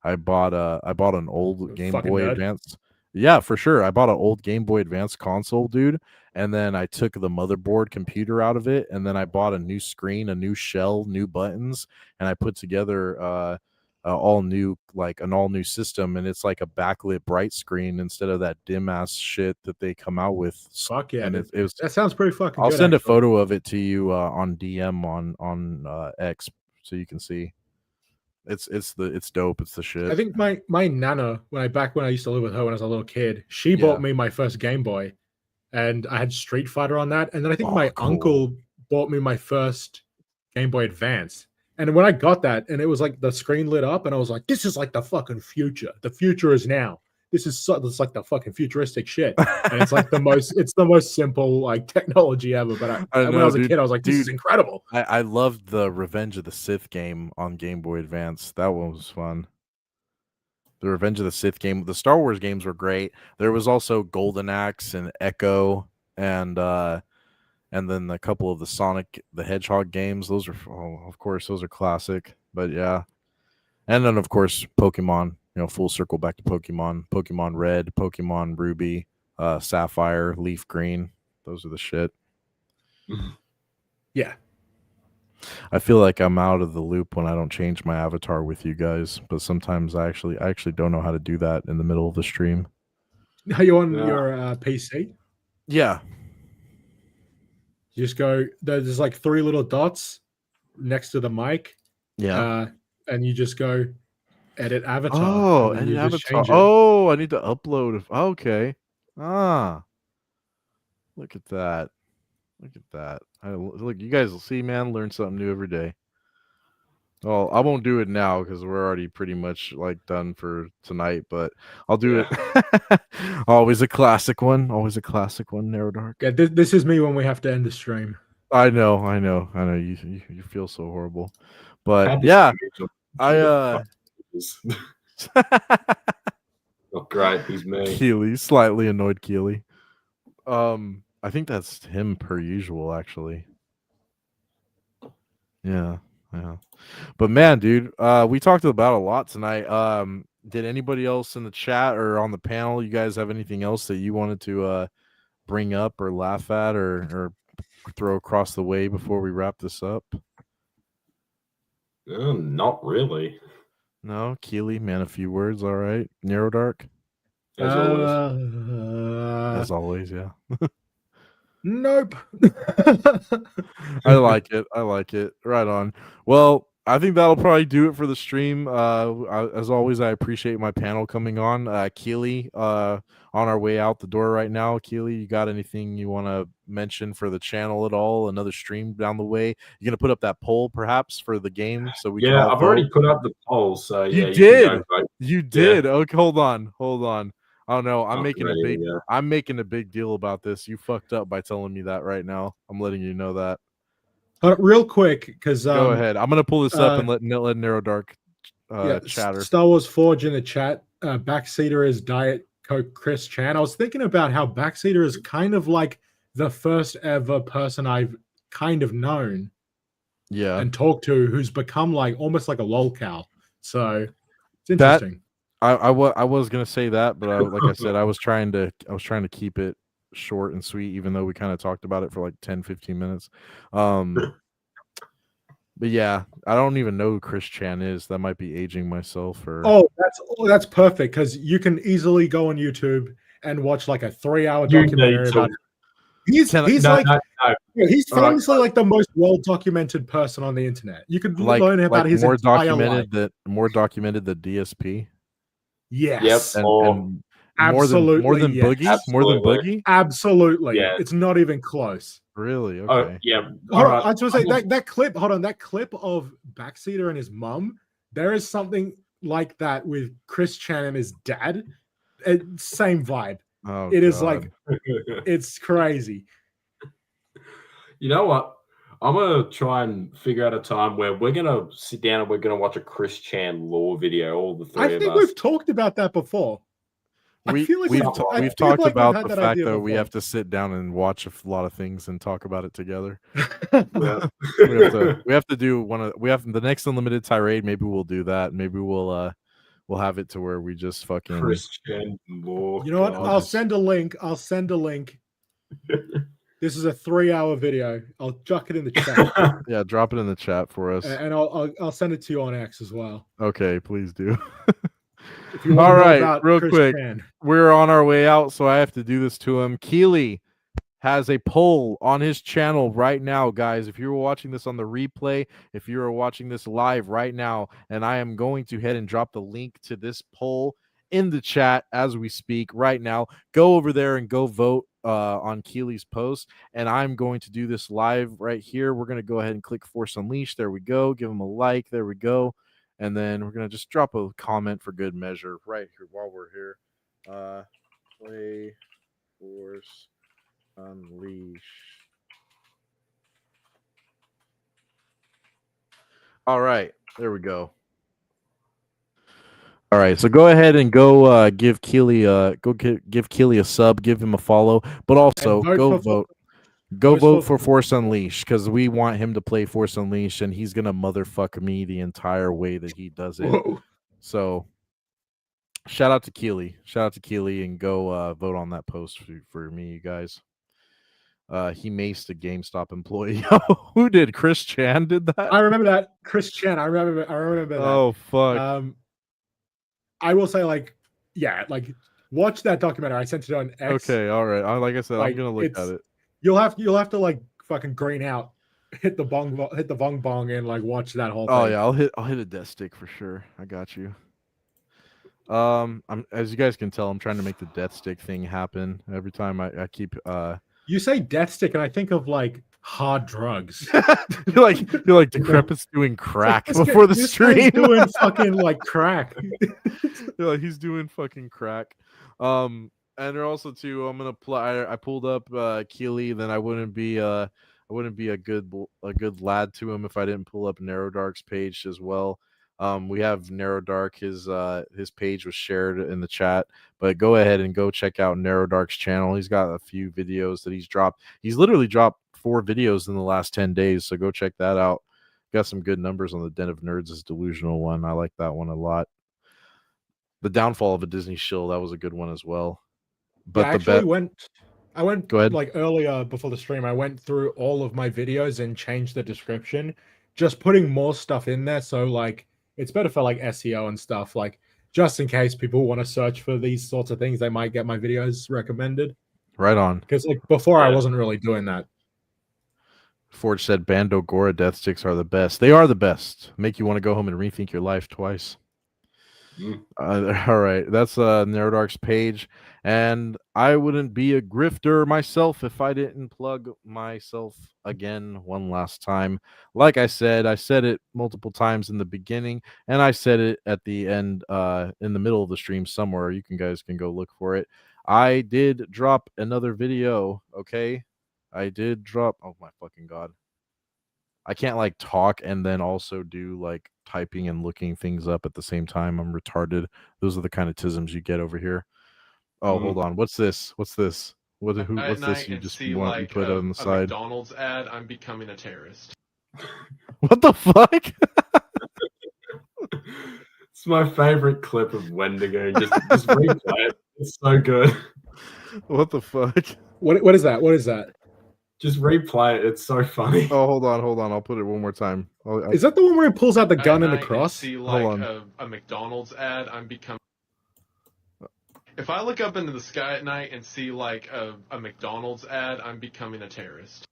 I bought an old Game Boy Advance. Yeah, for sure. I bought an old Game Boy Advance console, dude, and then I took the motherboard computer out of it, and then I bought a new screen, a new shell, new buttons, and I put together an all new system, and it's like a backlit bright screen instead of that dim ass shit that they come out with. Fuck yeah, and it was, that sounds pretty fucking. I'll send a photo of it to you on DM on X so you can see. It's dope. It's the shit. I think my nana, when I used to live with her when I was a little kid, she bought me my first Game Boy, and I had Street Fighter on that. And then I think my uncle bought me my first Game Boy Advance. And when I got that, and it was like the screen lit up, and I was like, "This is like the fucking future. The future is now. This is like the fucking futuristic shit." And it's like the most simple like technology ever. But when I was a kid, I was like, "This is incredible." I loved the Revenge of the Sith game on Game Boy Advance. That one was fun. The Revenge of the Sith game. The Star Wars games were great. There was also Golden Axe and Echo, and then a couple of the Sonic the Hedgehog games. Those are, of course, those are classic. But yeah, and then of course Pokemon. You know, full circle back to Pokemon. Pokemon Red, Pokemon Ruby, Sapphire, Leaf Green. Those are the shit. Yeah. I feel like I'm out of the loop when I don't change my avatar with you guys, but sometimes I actually don't know how to do that in the middle of the stream. Are you on your PC? Yeah. You just go. There's like 3 little dots next to the mic. Yeah. And you just go edit avatar. Oh, edit avatar. Oh, I need to upload. Okay. Look at that. Look at that. Look, you guys will see, man. Learn something new every day. Well, I won't do it now because we're already pretty much like done for tonight. But I'll do it. Always a classic one. Always a classic one. Narrow Dark. Yeah, this is me when we have to end the stream. I know. You feel so horrible, but yeah, I Oh, great, he's me. Keely, slightly annoyed Keely. I think that's him per usual, actually. Yeah. But man, dude, we talked about a lot tonight. Did anybody else in the chat or on the panel, you guys have anything else that you wanted to bring up or laugh at or throw across the way before we wrap this up? Not really. No, Keely, man, a few words, all right. Narrow Dark? As always. As always, yeah. Nope. I like it. Right on. Well, I think that'll probably do it for the stream. As always, I appreciate my panel coming on. Keely, on our way out the door right now. Keely, you got anything you want to mention for the channel at all? Another stream down the way? You're gonna put up that poll perhaps for the game so we can all I've already put up the poll. So you yeah, did. You did. Okay, hold on. Oh no, I'm I'm making a big deal about this. You fucked up by telling me that right now. I'm letting you know that. Real quick, because go ahead. I'm gonna pull this up and let Narrow Dark chatter. Star Wars Forge in the chat. Backseater is Diet Coke Chris Chan. I was thinking about how Backseater is kind of like the first ever person I've kind of known, and talked to who's become like almost like a lolcow. So it's interesting. I was gonna say that, but like I said, I was trying to keep it short and sweet, even though we kind of talked about it for like 10-15 minutes. But yeah, I don't even know who Chris Chan is. That might be aging myself. Or that's perfect, because you can easily go on YouTube and watch like a 3-hour documentary about. He's famously like the most well documented person on the internet. You could learn about his entire life. More documented than DSP. Yes. Yep. And absolutely more than Boogie. Absolutely. More than Boogie. Absolutely. Yeah. It's not even close. Really? Okay. Yeah. I was going to say that clip. Hold on, that clip of Backseater and his mum. There is something like that with Chris Chan and his dad. Same vibe. Oh, it is like it's crazy. You know what? I'm gonna try and figure out a time where we're gonna sit down and we're gonna watch a Chris Chan lore video. All the three of us. I think we've talked about that before. We've talked about the fact that we have to sit down and watch a lot of things and talk about it together. we have to do the next Unlimited Tirade. Maybe we'll do that. Maybe we'll have it to where we just fucking Chris Chan lore. You know what? I'll send a link. This is a 3-hour video. I'll chuck it in the chat. Yeah, drop it in the chat for us, and I'll send it to you on X as well. Okay, please do. If you want all to know right, about real Chris quick, Chan. we're on our way out, so I have to do this to him. Keely has a poll on his channel right now, guys. If you were watching this on the replay, if you are watching this live right now, and I am going to head and drop the link to this poll in the chat as we speak right now. Go over there and go vote on Keely's post, and I'm going to do this live right here. We're going to go ahead and click Force Unleashed. There we go. Give him a like. There we go. And then we're going to just drop a comment for good measure right here while we're here. Play Force Unleashed. All right. There we go. All right, so go ahead and go give Keely give Keely a sub, give him a follow, but also go vote for Force Unleashed, because we want him to play Force Unleashed, and he's gonna motherfuck me the entire way that he does it. Whoa. So shout out to Keely, and go vote on that post for me, you guys. He maced a GameStop employee. Who did? Chris Chan did that? I remember that. Chris Chan. I remember that. Oh fuck. I will say, watch that documentary. I sent it on X. Okay, all right. Like I said, I'm gonna look at it. You'll have to like fucking green out, hit the bong, and like watch that whole thing. Oh yeah, I'll hit a death stick for sure. I got you. I'm, as you guys can tell, I'm trying to make the death stick thing happen every time I keep You say death stick, and I think of like hard drugs. you're like Decrepit's doing crack before the stream. Doing fucking like crack. You're like he's doing fucking crack. And they're also too. I'm gonna play. I pulled up Keely. Then I wouldn't be a good lad to him if I didn't pull up Narrow Dark's page as well. We have Narrow Dark. His page was shared in the chat, but go ahead and go check out Narrow Dark's channel. He's got a few videos that he's dropped. He's literally dropped 4 videos in the last 10 days, so go check that out. Got some good numbers on the Den of Nerds' delusional one. I like that one a lot. The downfall of a Disney shill, that was a good one as well. But I went go ahead. Like earlier before the stream, I went through all of my videos and changed the description, just putting more stuff in there. So like it's better for like SEO and stuff, like just in case people want to search for these sorts of things, they might get my videos recommended. Right on. Because like before I wasn't really doing that. Forge said Bando Gora death sticks are the best. They are the best. Make you want to go home and rethink your life twice. All right, that's Narrow Dark's page, and I wouldn't be a grifter myself if I didn't plug myself again one last time. Like I said it multiple times in the beginning, and I said it at the end, in the middle of the stream somewhere. You guys can go look for it. I did drop another video. Okay, I did drop. Oh my fucking god! I can't like talk and then also do like typing and looking things up at the same time. I'm retarded. Those are the kind of tisms you get over here. Oh, hold on. What's this? What's this? What's this? You just want you put on the side. McDonald's ad. I'm becoming a terrorist. What the fuck? It's my favorite clip of Wendigo. Just replay it. It's so good. What the fuck? What is that? What is that? Just replay it. It's so funny. Oh, hold on. I'll put it one more time. Is that the one where he pulls out the gun and the cross? See, like, hold on. A McDonald's ad. I'm becoming. If I look up into the sky at night and see like a McDonald's ad, I'm becoming a terrorist.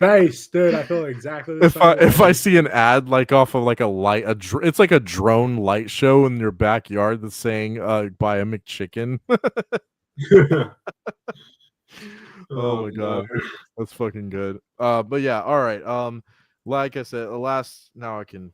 Base, dude. I feel exactly the same. If I see an ad like off of like it's like a drone light show in your backyard that's saying buy a McChicken. Oh my god, that's fucking good. But yeah, all right. Like I said, now I can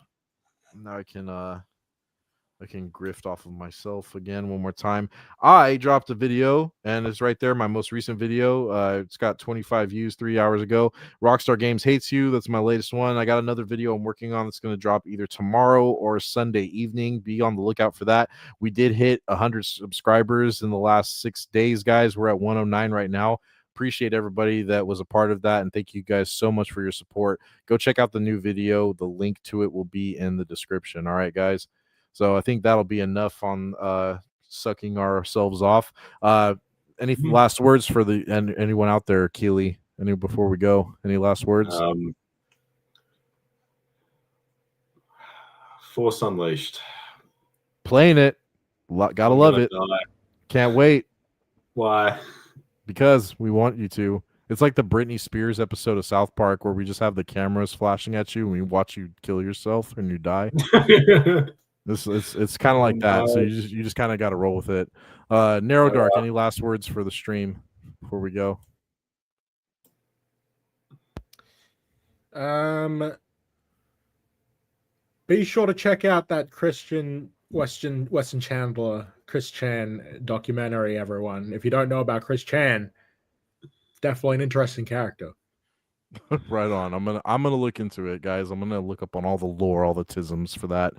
grift off of myself again one more time. I dropped a video and it's right there, my most recent video. It's got 25 views 3 hours ago. Rockstar Games Hates You. That's my latest one. I got another video I'm working on that's going to drop either tomorrow or Sunday evening. Be on the lookout for that. We did hit 100 subscribers in the last 6 days, guys. We're at 109 right now. Appreciate everybody that was a part of that, and thank you guys so much for your support. Go check out the new video. The link to it will be in the description. All right, guys. So I think that'll be enough on sucking ourselves off. Any last words for anyone out there, Keely? Before we go, any last words? Force Unleashed. Playing it. Gotta love it. Can't wait. Why? Because we want you to. It's like the Britney Spears episode of South Park where we just have the cameras flashing at you and we watch you kill yourself and you die. It's kind of like that. So you just kind of got to roll with it. Narrow Dark, any last words for the stream before we go? Be sure to check out that Western Chandler, Chris Chan documentary, everyone. If you don't know about Chris Chan, definitely an interesting character. Right on. I'm gonna look into it, guys. I'm gonna look up on all the lore, all the tisms for that.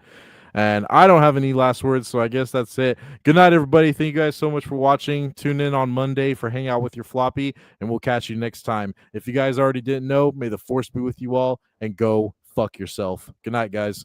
And I don't have any last words, so I guess that's it. Good night, everybody. Thank you guys so much for watching. Tune in on Monday for Hang Out with Your Floppy, and we'll catch you next time. If you guys already didn't know, may the force be with you all, and go fuck yourself. Good night, guys.